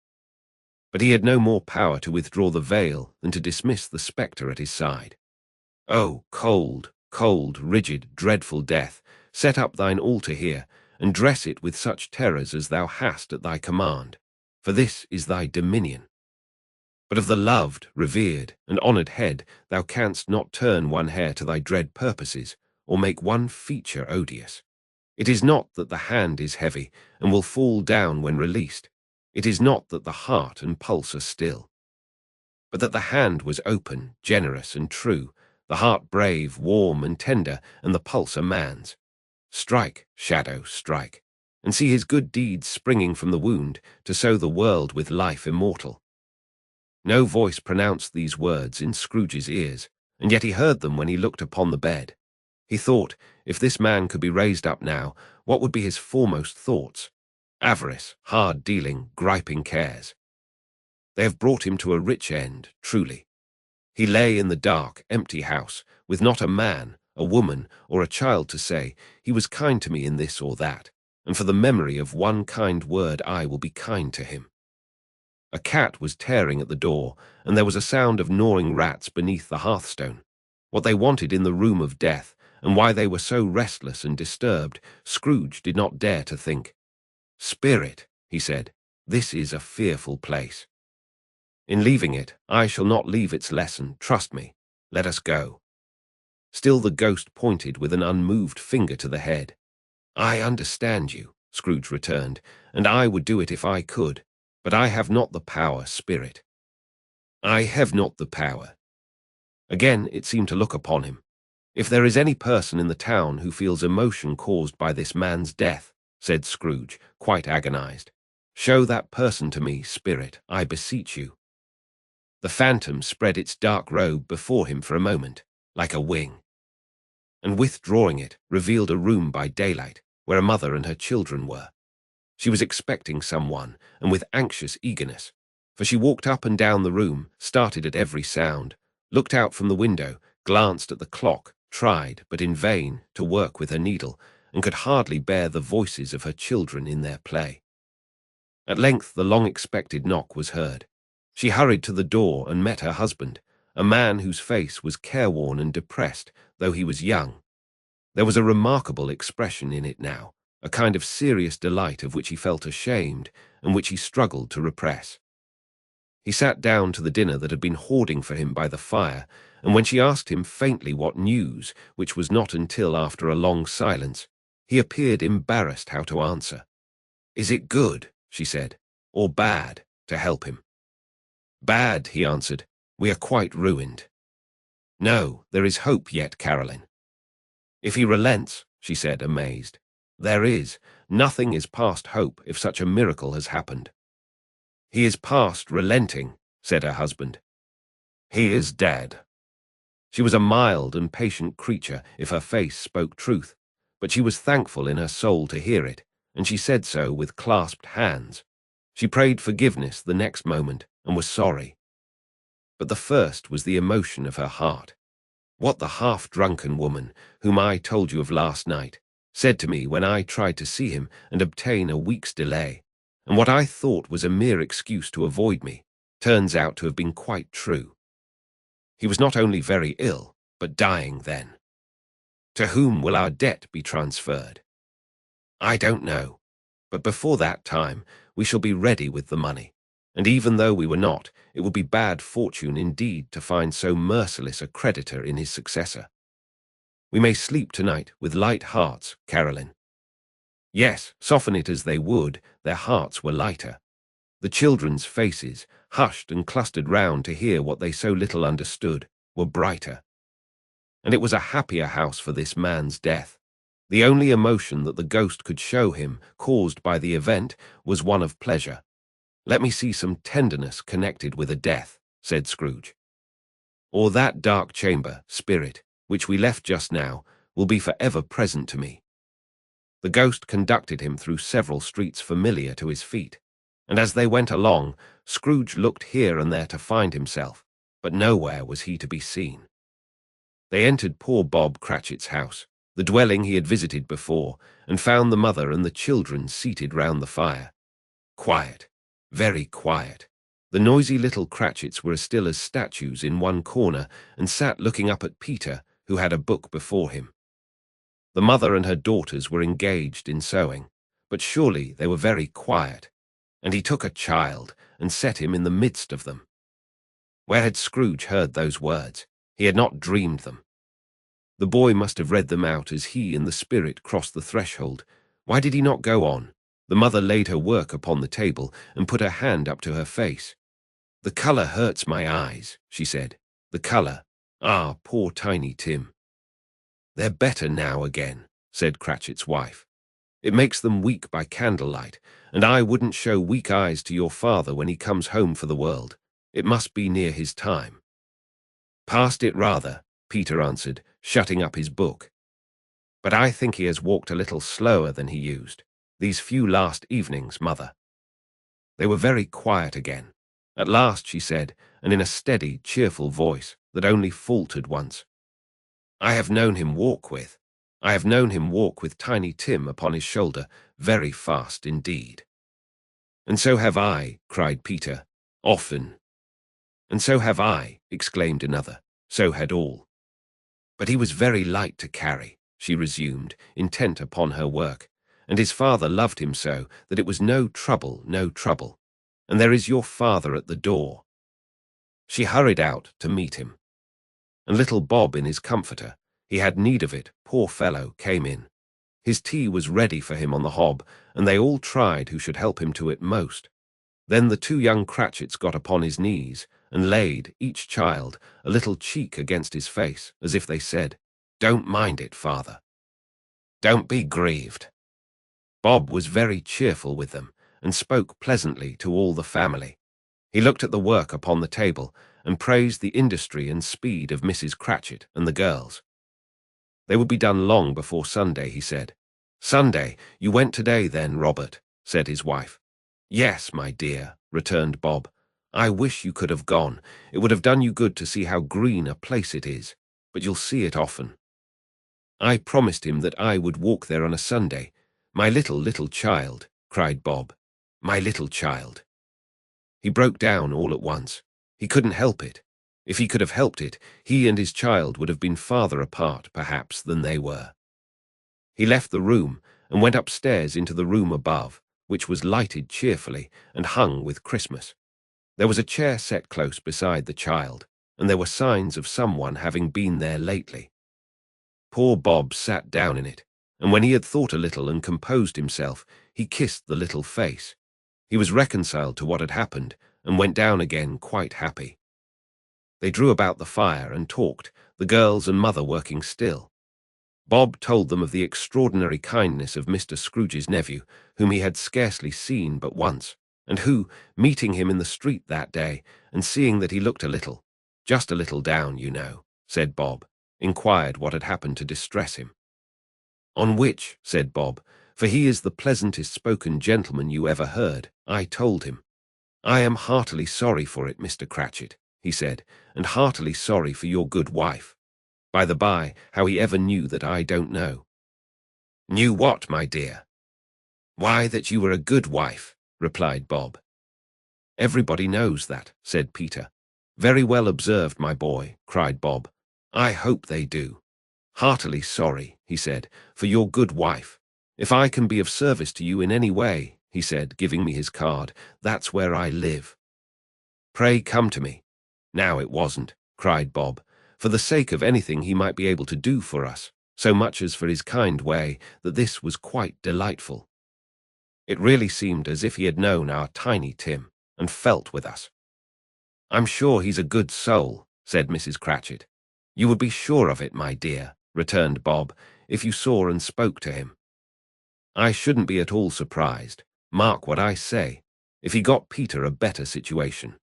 But he had no more power to withdraw the veil than to dismiss the spectre at his side. "Oh, cold, cold, rigid, dreadful death, set up thine altar here, and dress it with such terrors as thou hast at thy command, for this is thy dominion. But of the loved, revered, and honoured head thou canst not turn one hair to thy dread purposes, or make one feature odious. It is not that the hand is heavy, and will fall down when released. It is not that the heart and pulse are still, but that the hand was open, generous, and true, the heart brave, warm, and tender, and the pulse a man's. Strike, shadow, strike, and see his good deeds springing from the wound, to sow the world with life immortal." No voice pronounced these words in Scrooge's ears, and yet he heard them when he looked upon the bed. He thought, if this man could be raised up now, what would be his foremost thoughts? Avarice, hard dealing, griping cares. They have brought him to a rich end, truly. He lay in the dark, empty house, with not a man, a woman, or a child to say, "He was kind to me in this or that, and for the memory of one kind word I will be kind to him." A cat was tearing at the door, and there was a sound of gnawing rats beneath the hearthstone. What they wanted in the room of death, and why they were so restless and disturbed, Scrooge did not dare to think. "Spirit," he said, "this is a fearful place. In leaving it, I shall not leave its lesson, trust me. Let us go." Still the ghost pointed with an unmoved finger to the head. "I understand you," Scrooge returned, "and I would do it if I could, but I have not the power, Spirit. I have not the power." Again it seemed to look upon him. "If there is any person in the town who feels emotion caused by this man's death," said Scrooge, quite agonized, "show that person to me, Spirit, I beseech you." The phantom spread its dark robe before him for a moment, like a wing, and withdrawing it, revealed a room by daylight, where a mother and her children were. She was expecting someone, and with anxious eagerness, for she walked up and down the room, started at every sound, looked out from the window, glanced at the clock, tried, but in vain, to work with her needle, and could hardly bear the voices of her children in their play. At length the long-expected knock was heard. She hurried to the door and met her husband, a man whose face was careworn and depressed, though he was young. There was a remarkable expression in it now, a kind of serious delight of which he felt ashamed and which he struggled to repress. He sat down to the dinner that had been hoarding for him by the fire, and when she asked him faintly what news, which was not until after a long silence, he appeared embarrassed how to answer. "Is it good," she said, "or bad, to help him?" "Bad," he answered. "We are quite ruined." "No, there is hope yet, Caroline." "If he relents," she said, amazed. "There is. Nothing is past hope if such a miracle has happened." "He is past relenting," said her husband. "He is dead." She was a mild and patient creature if her face spoke truth, but she was thankful in her soul to hear it, and she said so with clasped hands. She prayed forgiveness the next moment and was sorry. But the first was the emotion of her heart. What the half-drunken woman, whom I told you of last night, said to me when I tried to see him and obtain a week's delay, and what I thought was a mere excuse to avoid me, turns out to have been quite true. He was not only very ill, but dying then. To whom will our debt be transferred? I don't know, but before that time we shall be ready with the money, and even though we were not, it would be bad fortune indeed to find so merciless a creditor in his successor. We may sleep tonight with light hearts, Caroline. Yes, soften it as they would, their hearts were lighter. The children's faces, hushed and clustered round to hear what they so little understood, were brighter. And it was a happier house for this man's death. The only emotion that the ghost could show him, caused by the event, was one of pleasure. "Let me see some tenderness connected with a death," said Scrooge. "Or that dark chamber, Spirit, which we left just now, will be for ever present to me." The ghost conducted him through several streets familiar to his feet, and as they went along, Scrooge looked here and there to find himself, but nowhere was he to be seen. They entered poor Bob Cratchit's house, the dwelling he had visited before, and found the mother and the children seated round the fire. Quiet, very quiet. The noisy little Cratchits were as still as statues in one corner and sat looking up at Peter, who had a book before him. The mother and her daughters were engaged in sewing, but surely they were very quiet, and he took a child and set him in the midst of them. Where had Scrooge heard those words? He had not dreamed them. The boy must have read them out as he and the spirit crossed the threshold. Why did he not go on? The mother laid her work upon the table and put her hand up to her face. "The colour hurts my eyes," she said. "The colour. Ah, poor tiny Tim." "They're better now again," said Cratchit's wife. "It makes them weak by candlelight, and I wouldn't show weak eyes to your father when he comes home for the world. It must be near his time." "Past it rather," Peter answered, shutting up his book. "But I think he has walked a little slower than he used, these few last evenings, mother." They were very quiet again. At last she said, and in a steady, cheerful voice that only faltered once, I have known him walk with. I have known him walk with Tiny Tim upon his shoulder, very fast indeed. And so have I, cried Peter, often. And so have I, exclaimed another. So had all. But he was very light to carry, she resumed, intent upon her work, and his father loved him so that it was no trouble, no trouble. And there is your father at the door. She hurried out to meet him. And little Bob in his comforter, he had need of it, poor fellow, came in. His tea was ready for him on the hob, and they all tried who should help him to it most. Then the two young Cratchits got upon his knees, and laid, each child, a little cheek against his face, as if they said, "Don't mind it, father. Don't be grieved." Bob was very cheerful with them, and spoke pleasantly to all the family. He looked at the work upon the table, and praised the industry and speed of Mrs. Cratchit and the girls. They would be done long before Sunday, he said. "Sunday, you went today then, Robert," said his wife. "Yes, my dear," returned Bob. "I wish you could have gone. It would have done you good to see how green a place it is, but you'll see it often." "I promised him that I would walk there on a Sunday. My little child," cried Bob. "My little child." He broke down all at once. He couldn't help it. If he could have helped it, he and his child would have been farther apart, perhaps, than they were. He left the room and went upstairs into the room above, which was lighted cheerfully and hung with Christmas. There was a chair set close beside the child, and there were signs of someone having been there lately. Poor Bob sat down in it, and when he had thought a little and composed himself, he kissed the little face. He was reconciled to what had happened, and went down again quite happy. They drew about the fire and talked, the girls and mother working still. Bob told them of the extraordinary kindness of Mr. Scrooge's nephew, whom he had scarcely seen but once, and who, meeting him in the street that day, and seeing that he looked a little, just a little down, you know, said Bob, inquired what had happened to distress him. "On which," said Bob, "for he is the pleasantest spoken gentleman you ever heard, I told him. I am heartily sorry for it, Mr. Cratchit, he said, and heartily sorry for your good wife. By the by, how he ever knew that I don't know." "Knew what, my dear?" "Why, that you were a good wife," replied Bob. "Everybody knows that," said Peter. "Very well observed, my boy," cried Bob. "I hope they do. Heartily sorry," he said, "for your good wife. If I can be of service to you in any way," he said, giving me his card, "that's where I live. Pray come to me." "Now it wasn't," cried Bob, for the sake of anything he might be able to do for us, so much as for his kind way, that this was quite delightful. It really seemed as if he had known our Tiny Tim, and felt with us. "I'm sure he's a good soul," said Mrs. Cratchit. "You would be sure of it, my dear," returned Bob, "if you saw and spoke to him. I shouldn't be at all surprised, mark what I say, if he got Peter a better situation."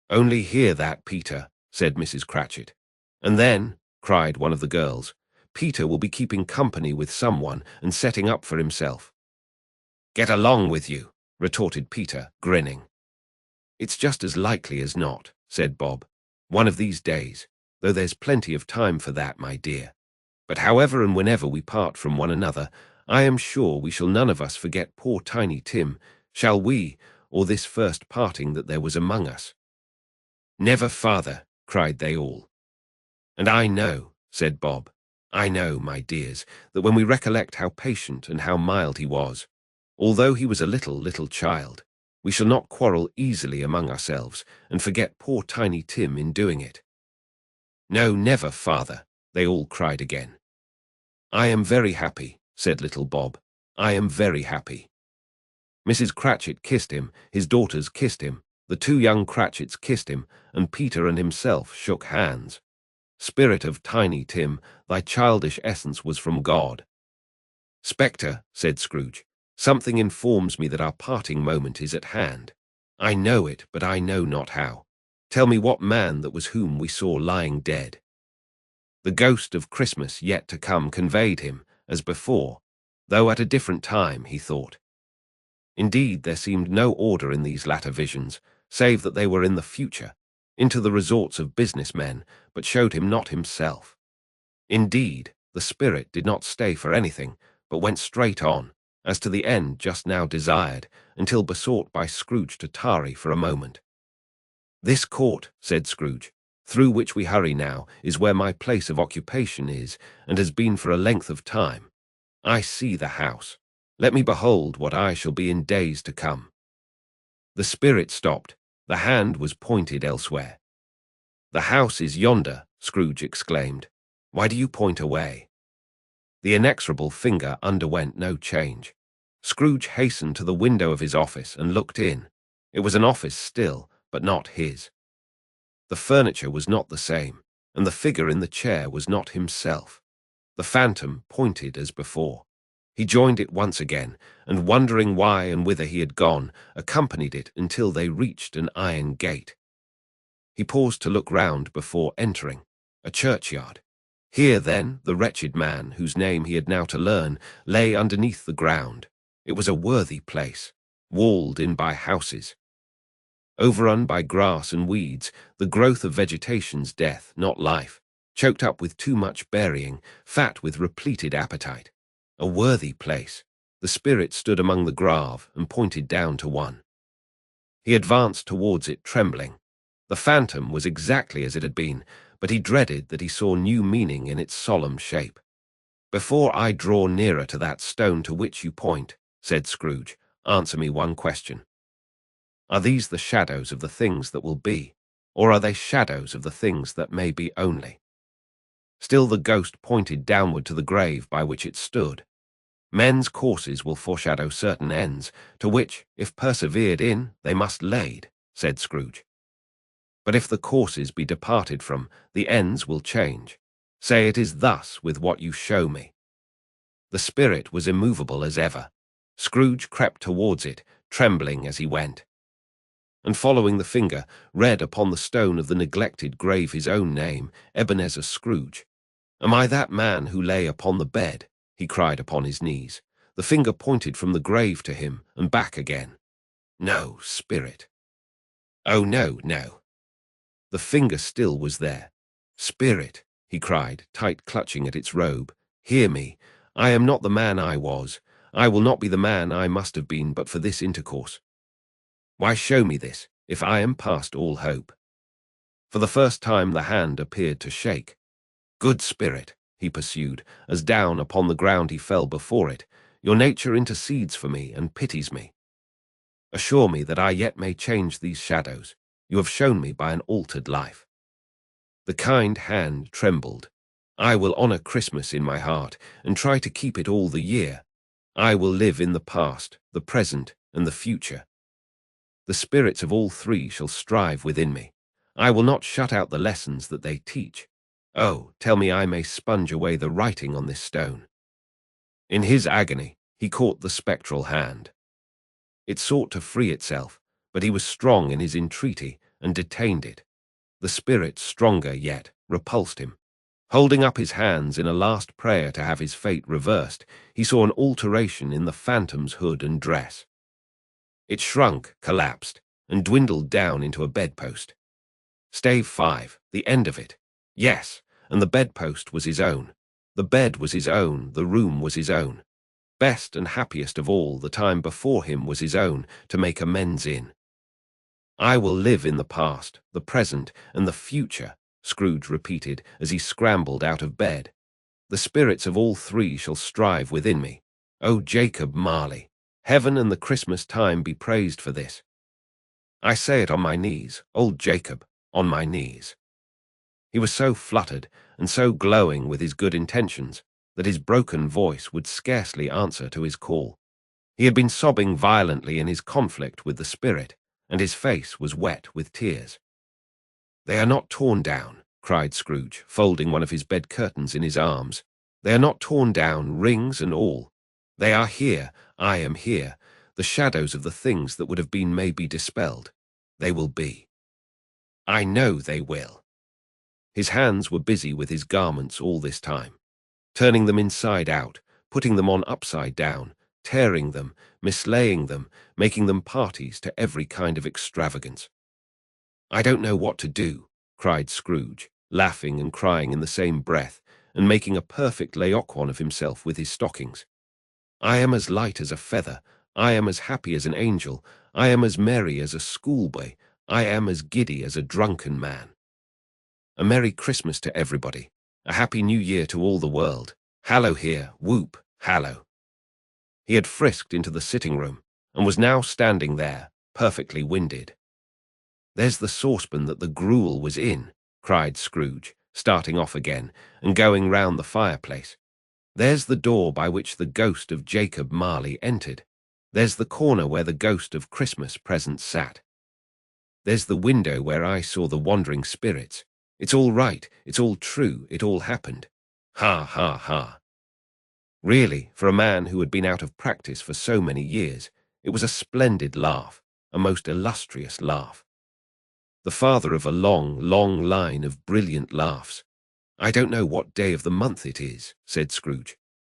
"Only hear that, Peter," said Mrs. Cratchit. "And then," cried one of the girls, "Peter will be keeping company with someone and setting up for himself." "Get along with you," retorted Peter, grinning. "It's just as likely as not," said Bob. "One of these days, though there's plenty of time for that, my dear. But however and whenever we part from one another, I am sure we shall none of us forget poor Tiny Tim, shall we, or this first parting that there was among us?" "Never, father," cried they all. "And I know," said Bob, "I know, my dears, that when we recollect how patient and how mild he was, although he was a little child, we shall not quarrel easily among ourselves, and forget poor Tiny Tim in doing it." "No, never, father," they all cried again. "I am very happy," said little Bob. "I am very happy." Mrs. Cratchit kissed him, his daughters kissed him, the two young Cratchits kissed him, and Peter and himself shook hands. "Spirit of Tiny Tim, thy childish essence was from God." "Spectre," said Scrooge, "something informs me that our parting moment is at hand. I know it, but I know not how. Tell me what man that was whom we saw lying dead." The ghost of Christmas yet to come conveyed him, as before, though at a different time, he thought. Indeed, there seemed no order in these latter visions, save that they were in the future, into the resorts of business men, but showed him not himself. Indeed, the spirit did not stay for anything, but went straight on, as to the end just now desired, until besought by Scrooge to tarry for a moment. "This court," said Scrooge, "through which we hurry now, is where my place of occupation is, and has been for a length of time. I see the house. Let me behold what I shall be in days to come." The spirit stopped. The hand was pointed elsewhere. "The house is yonder," Scrooge exclaimed. "Why do you point away?" The inexorable finger underwent no change. Scrooge hastened to the window of his office and looked in. It was an office still, but not his. The furniture was not the same, and the figure in the chair was not himself. The phantom pointed as before. He joined it once again, and wondering why and whither he had gone, accompanied it until they reached an iron gate. He paused to look round before entering. A churchyard. Here, then, the wretched man, whose name he had now to learn, lay underneath the ground. It was a worthy place, walled in by houses, overrun by grass and weeds, the growth of vegetation's death, not life, choked up with too much burying, fat with repleted appetite. A worthy place. The spirit stood among the grave and pointed down to one. He advanced towards it, trembling. The phantom was exactly as it had been, but he dreaded that he saw new meaning in its solemn shape. "Before I draw nearer to that stone to which you point," said Scrooge, "answer me one question. Are these the shadows of the things that will be, or are they shadows of the things that may be only?" Still the ghost pointed downward to the grave by which it stood. "Men's courses will foreshadow certain ends, to which, if persevered in, they must lead," said Scrooge. "But if the courses be departed from, the ends will change. Say it is thus with what you show me." The spirit was immovable as ever. Scrooge crept towards it, trembling as he went, and following the finger, read upon the stone of the neglected grave his own name, Ebenezer Scrooge. "Am I that man who lay upon the bed?" he cried upon his knees. The finger pointed from the grave to him, and back again. "No, spirit. Oh, no, no." The finger still was there. "Spirit," he cried, tight clutching at its robe, "hear me. I am not the man I was. I will not be the man I must have been but for this intercourse. Why show me this, if I am past all hope?" For the first time the hand appeared to shake. "Good spirit," he pursued, as down upon the ground he fell before it, "your nature intercedes for me and pities me. Assure me that I yet may change these shadows. You have shown me by an altered life." The kind hand trembled. "I will honor Christmas in my heart, and try to keep it all the year. I will live in the past, the present, and the future. The spirits of all three shall strive within me. I will not shut out the lessons that they teach. Oh, tell me I may sponge away the writing on this stone." In his agony, he caught the spectral hand. It sought to free itself, but he was strong in his entreaty and detained it. The spirit, stronger yet, repulsed him. Holding up his hands in a last prayer to have his fate reversed, he saw an alteration in the phantom's hood and dress. It shrunk, collapsed, and dwindled down into a bedpost. Stave 5, the end of it. Yes, and the bedpost was his own. The bed was his own, the room was his own. Best and happiest of all, the time before him was his own, to make amends in. "I will live in the past, the present, and the future," Scrooge repeated as he scrambled out of bed. "The spirits of all three shall strive within me. O Jacob Marley, heaven and the Christmas time be praised for this. I say it on my knees, old Jacob, on my knees." He was so fluttered and so glowing with his good intentions that his broken voice would scarcely answer to his call. He had been sobbing violently in his conflict with the spirit, and his face was wet with tears. "They are not torn down," cried Scrooge, folding one of his bed curtains in his arms. "They are not torn down, rings and all. They are here, I am here. The shadows of the things that would have been may be dispelled. They will be. I know they will." His hands were busy with his garments all this time, turning them inside out, putting them on upside down, tearing them, mislaying them, making them parties to every kind of extravagance. "I don't know what to do," cried Scrooge, laughing and crying in the same breath, and making a perfect Laocoon of himself with his stockings. I am as light as a feather, I am as happy as an angel, I am as merry as a schoolboy, I am as giddy as a drunken man. A Merry Christmas to everybody, a Happy New Year to all the world. Hallo here, whoop, hallo. He had frisked into the sitting room, and was now standing there, perfectly winded. There's the saucepan that the gruel was in, cried Scrooge, starting off again, and going round the fireplace. There's the door by which the ghost of Jacob Marley entered. There's the corner where the ghost of Christmas present sat. There's the window where I saw the wandering spirits. It's all right, it's all true, it all happened. Ha, ha, ha. Really, for a man who had been out of practice for so many years, it was a splendid laugh, a most illustrious laugh. The father of a long, long line of brilliant laughs. I don't know what day of the month it is, said Scrooge.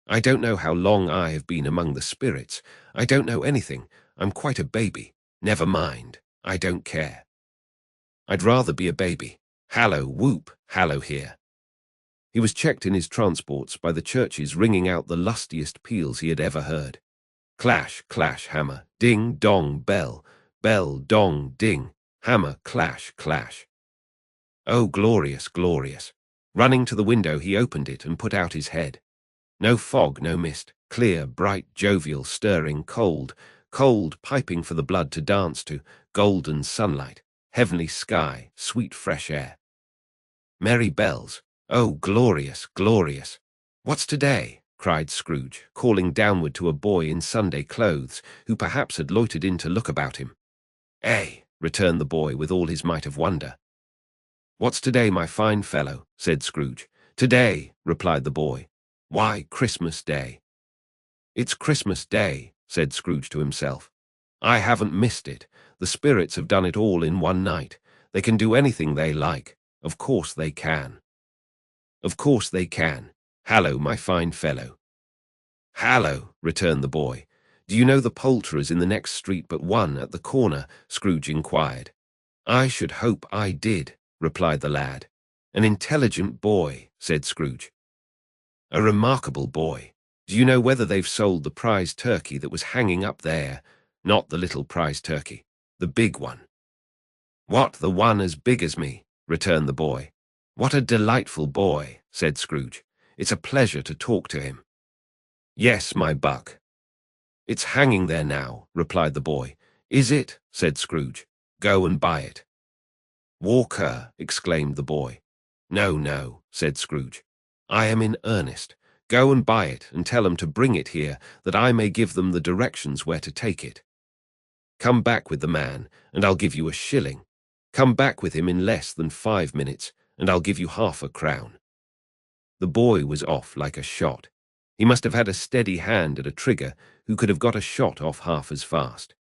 I don't know how long I have been among the spirits. I don't know anything. I'm quite a baby. Never mind. I don't care. I'd rather be a baby. Hallo, whoop, hallo here. He was checked in his transports by the churches ringing out the lustiest peals he had ever heard. Clash, clash, hammer, ding, dong, bell, bell, dong, ding, hammer, clash, clash. Oh, glorious, glorious. Running to the window, he opened it and put out his head. No fog, no mist, clear, bright, jovial, stirring, cold, cold, piping for the blood to dance to, golden sunlight, heavenly sky, sweet fresh air. Merry bells. Oh, glorious, glorious. What's today? Cried Scrooge, calling downward to a boy in Sunday clothes, who perhaps had loitered in to look about him. Eh, returned the boy with all his might of wonder. What's today, my fine fellow? Said Scrooge. Today, replied the boy. Why, Christmas Day. It's Christmas Day, said Scrooge to himself. I haven't missed it. The spirits have done it all in one night. They can do anything they like. Of course they can. Of course they can. Hallo, my fine fellow. Hallo, returned the boy. Do you know the poulterers in the next street but one at the corner? Scrooge inquired. I should hope I did, replied the lad. An intelligent boy, said Scrooge. A remarkable boy. Do you know whether they've sold the prize turkey that was hanging up there? Not the little prize turkey, the big one. What, the one as big as me? Returned the boy. What a delightful boy, said Scrooge. It's a pleasure to talk to him. Yes, my buck. It's hanging there now, replied the boy. Is it? Said Scrooge. Go and buy it. Walker, exclaimed the boy. No, no, said Scrooge. I am in earnest. Go and buy it and tell 'em to bring it here, that I may give them the directions where to take it. Come back with the man, and I'll give you a shilling. Come back with him in less than 5 minutes, and I'll give you half a crown. The boy was off like a shot. He must have had a steady hand at a trigger who could have got a shot off half as fast.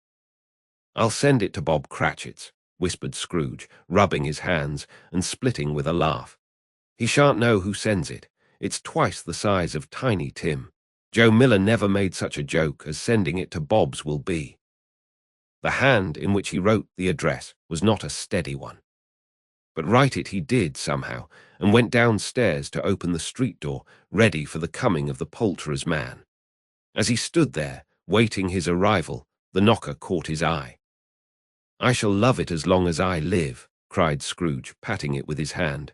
I'll send it to Bob Cratchit's, whispered Scrooge, rubbing his hands and splitting with a laugh. He shan't know who sends it. It's twice the size of Tiny Tim. Joe Miller never made such a joke as sending it to Bob's will be. The hand in which he wrote the address was not a steady one. But write it he did somehow, and went downstairs to open the street door, ready for the coming of the poulterer's man. As he stood there, waiting his arrival, the knocker caught his eye. I shall love it as long as I live, cried Scrooge, patting it with his hand.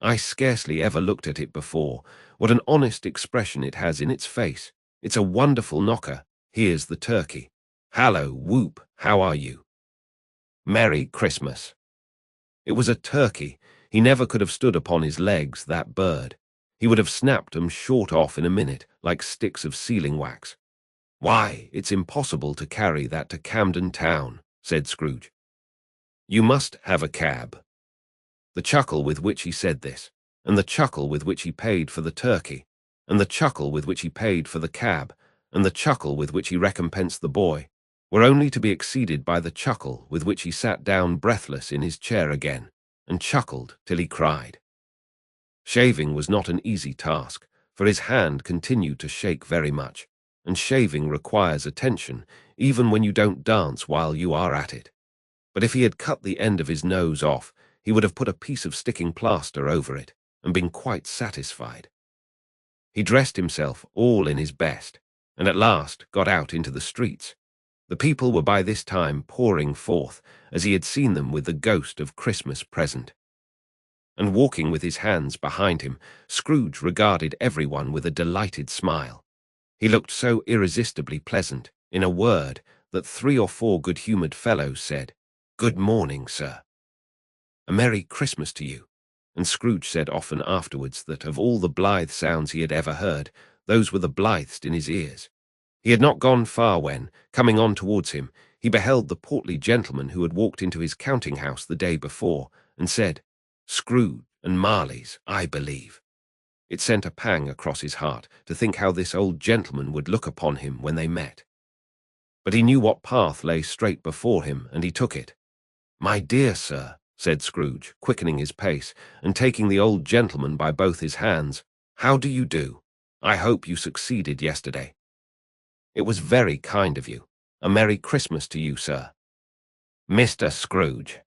I scarcely ever looked at it before. What an honest expression it has in its face. It's a wonderful knocker. Here's the turkey. Hallo, whoop, how are you? Merry Christmas. It was a turkey. He never could have stood upon his legs, that bird. He would have snapped 'em short off in a minute, like sticks of sealing wax. Why, it's impossible to carry that to Camden Town, said Scrooge. You must have a cab. The chuckle with which he said this, and the chuckle with which he paid for the turkey, and the chuckle with which he paid for the cab, and the chuckle with which he recompensed the boy, were only to be exceeded by the chuckle with which he sat down breathless in his chair again, and chuckled till he cried. Shaving was not an easy task, for his hand continued to shake very much, and shaving requires attention, even when you don't dance while you are at it. But if he had cut the end of his nose off, he would have put a piece of sticking plaster over it, and been quite satisfied. He dressed himself all in his best, and at last got out into the streets. The people were by this time pouring forth, as he had seen them with the ghost of Christmas present. And walking with his hands behind him, Scrooge regarded everyone with a delighted smile. He looked so irresistibly pleasant, in a word, that 3 or 4 good-humoured fellows said, "Good morning, sir." "A Merry Christmas to you." And Scrooge said often afterwards that of all the blithe sounds he had ever heard, those were the blithest in his ears. He had not gone far when, coming on towards him, he beheld the portly gentleman who had walked into his counting-house the day before, and said, "Scrooge and Marley's, I believe." It sent a pang across his heart to think how this old gentleman would look upon him when they met. But he knew what path lay straight before him, and he took it. "My dear sir," said Scrooge, quickening his pace, and taking the old gentleman by both his hands, "how do you do? I hope you succeeded yesterday." "It was very kind of you. A Merry Christmas to you, sir." "Mr. Scrooge."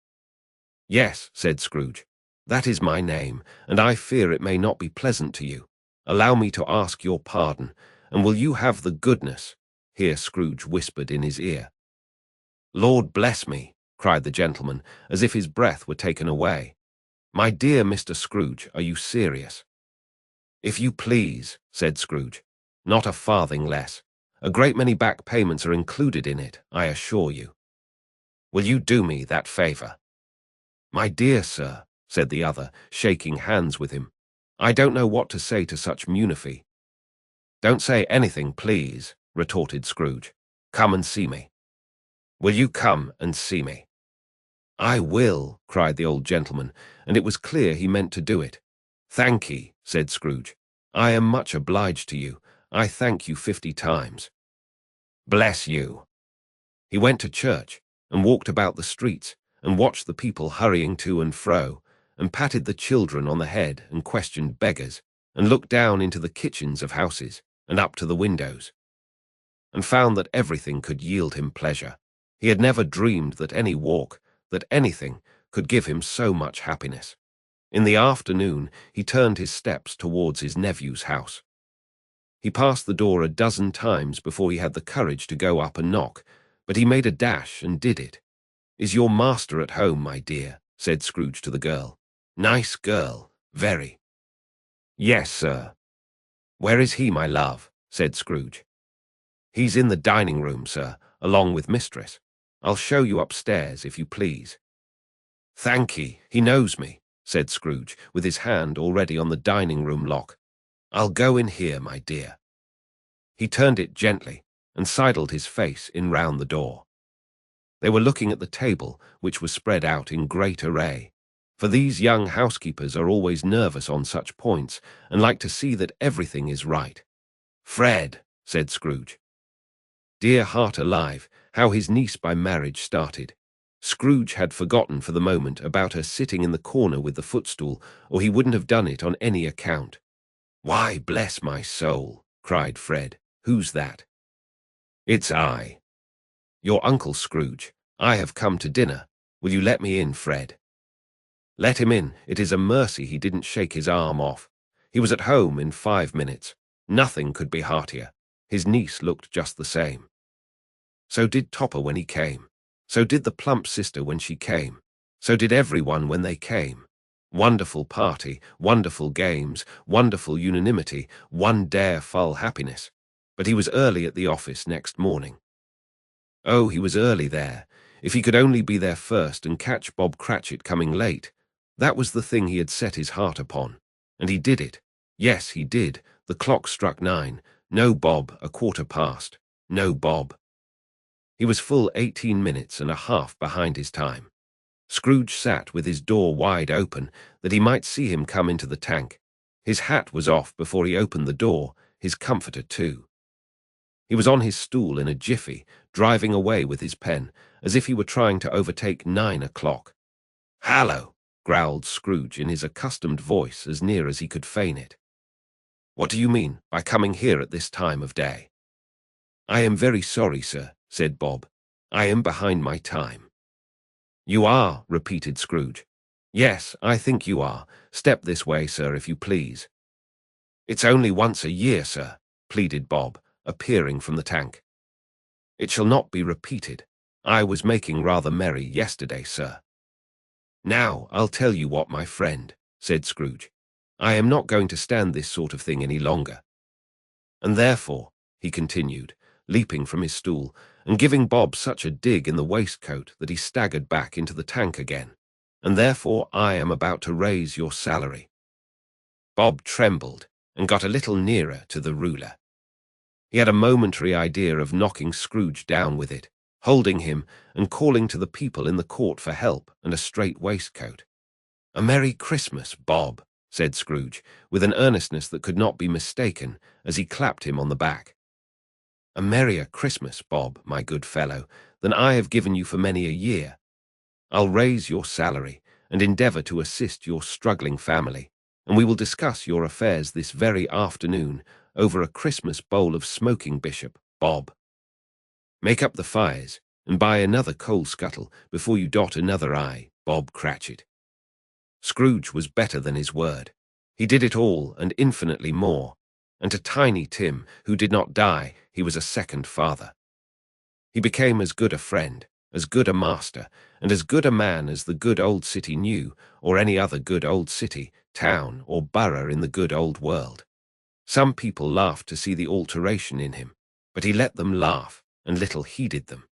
"Yes," said Scrooge. "That is my name, and I fear it may not be pleasant to you. Allow me to ask your pardon, and will you have the goodness—" Here Scrooge whispered in his ear. "Lord bless me," cried the gentleman, as if his breath were taken away. "My dear Mr. Scrooge, are you serious?" "If you please," said Scrooge. "Not a farthing less. A great many back payments are included in it, I assure you. Will you do me that favour?" "My dear sir," said the other, shaking hands with him, "I don't know what to say to such munifi." "Don't say anything, please," retorted Scrooge. "Come and see me." "Will you come and see me?" "I will," cried the old gentleman, and it was clear he meant to do it. "Thank'ee," said Scrooge. "I am much obliged to you. I thank you 50 times. Bless you." He went to church, and walked about the streets, and watched the people hurrying to and fro, and patted the children on the head, and questioned beggars, and looked down into the kitchens of houses, and up to the windows, and found that everything could yield him pleasure. He had never dreamed that any walk, that anything, could give him so much happiness. In the afternoon he turned his steps towards his nephew's house. He passed the door a dozen times before he had the courage to go up and knock, but he made a dash and did it. "Is your master at home, my dear?" said Scrooge to the girl. "Nice girl, very." "Yes, sir." "Where is he, my love?" said Scrooge. "He's in the dining-room, sir, along with mistress. I'll show you upstairs, if you please." "Thank'ee, he knows me," said Scrooge, with his hand already on the dining-room lock. "I'll go in here, my dear." He turned it gently, and sidled his face in round the door. They were looking at the table, which was spread out in great array, for these young housekeepers are always nervous on such points, and like to see that everything is right. "Fred," said Scrooge. Dear heart alive, how his niece by marriage started. Scrooge had forgotten for the moment about her sitting in the corner with the footstool, or he wouldn't have done it on any account. "Why, bless my soul," cried Fred. "Who's that?" "It's I." "Your Uncle Scrooge. I have come to dinner. Will you let me in, Fred?" Let him in. It is a mercy he didn't shake his arm off. He was at home in 5 minutes. Nothing could be heartier. His niece looked just the same. So did Topper when he came. So did the plump sister when she came. So did everyone when they came. Wonderful party, wonderful games, wonderful unanimity, one dare full happiness. But he was early at the office next morning. Oh, he was early there. If he could only be there first and catch Bob Cratchit coming late. That was the thing he had set his heart upon. And he did it. Yes, he did. The clock struck 9. No Bob, 1/4 past. No Bob. He was full 18 minutes and a half behind his time. Scrooge sat with his door wide open, that he might see him come into the tank. His hat was off before he opened the door, his comforter too. He was on his stool in a jiffy, driving away with his pen, as if he were trying to overtake 9 o'clock. "Hallo!" growled Scrooge in his accustomed voice, as near as he could feign it. "What do you mean by coming here at this time of day?" "I am very sorry, sir," said Bob. "I am behind my time." "You are," repeated Scrooge. "Yes, I think you are. Step this way, sir, if you please." It's only once a year, sir, pleaded Bob, appearing from the tank. It shall not be repeated. I was making rather merry yesterday, sir. Now, I'll tell you what, my friend, said Scrooge. I am not going to stand this sort of thing any longer. And therefore, he continued, leaping from his stool, and giving Bob such a dig in the waistcoat that he staggered back into the tank again, and therefore I am about to raise your salary. Bob trembled and got a little nearer to the ruler. He had a momentary idea of knocking Scrooge down with it, holding him and calling to the people in the court for help and a straight waistcoat. "A Merry Christmas, Bob," said Scrooge, with an earnestness that could not be mistaken, as he clapped him on the back. "A merrier Christmas, Bob, my good fellow, than I have given you for many a year. I'll raise your salary, and endeavour to assist your struggling family, and we will discuss your affairs this very afternoon over a Christmas bowl of smoking bishop, Bob. Make up the fires, and buy another coal scuttle before you dot another I, Bob Cratchit." Scrooge was better than his word. He did it all and infinitely more, and to Tiny Tim, who did not die, he was a second father. He became as good a friend, as good a master, and as good a man as the good old city knew, or any other good old city, town, or borough in the good old world. Some people laughed to see the alteration in him, but he let them laugh, and little heeded them.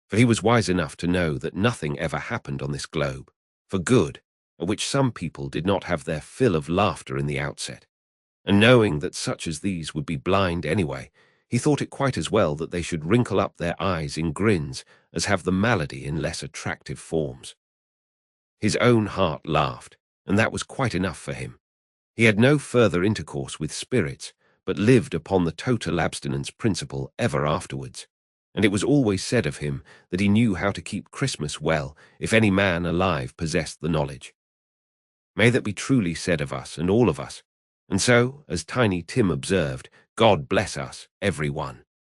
For he was wise enough to know that nothing ever happened on this globe, for good, at which some people did not have their fill of laughter in the outset. And knowing that such as these would be blind anyway, he thought it quite as well that they should wrinkle up their eyes in grins as have the malady in less attractive forms. His own heart laughed, and that was quite enough for him. He had no further intercourse with spirits, but lived upon the total abstinence principle ever afterwards, and it was always said of him that he knew how to keep Christmas well if any man alive possessed the knowledge. May that be truly said of us and all of us, and so, as Tiny Tim observed, God bless us, every one.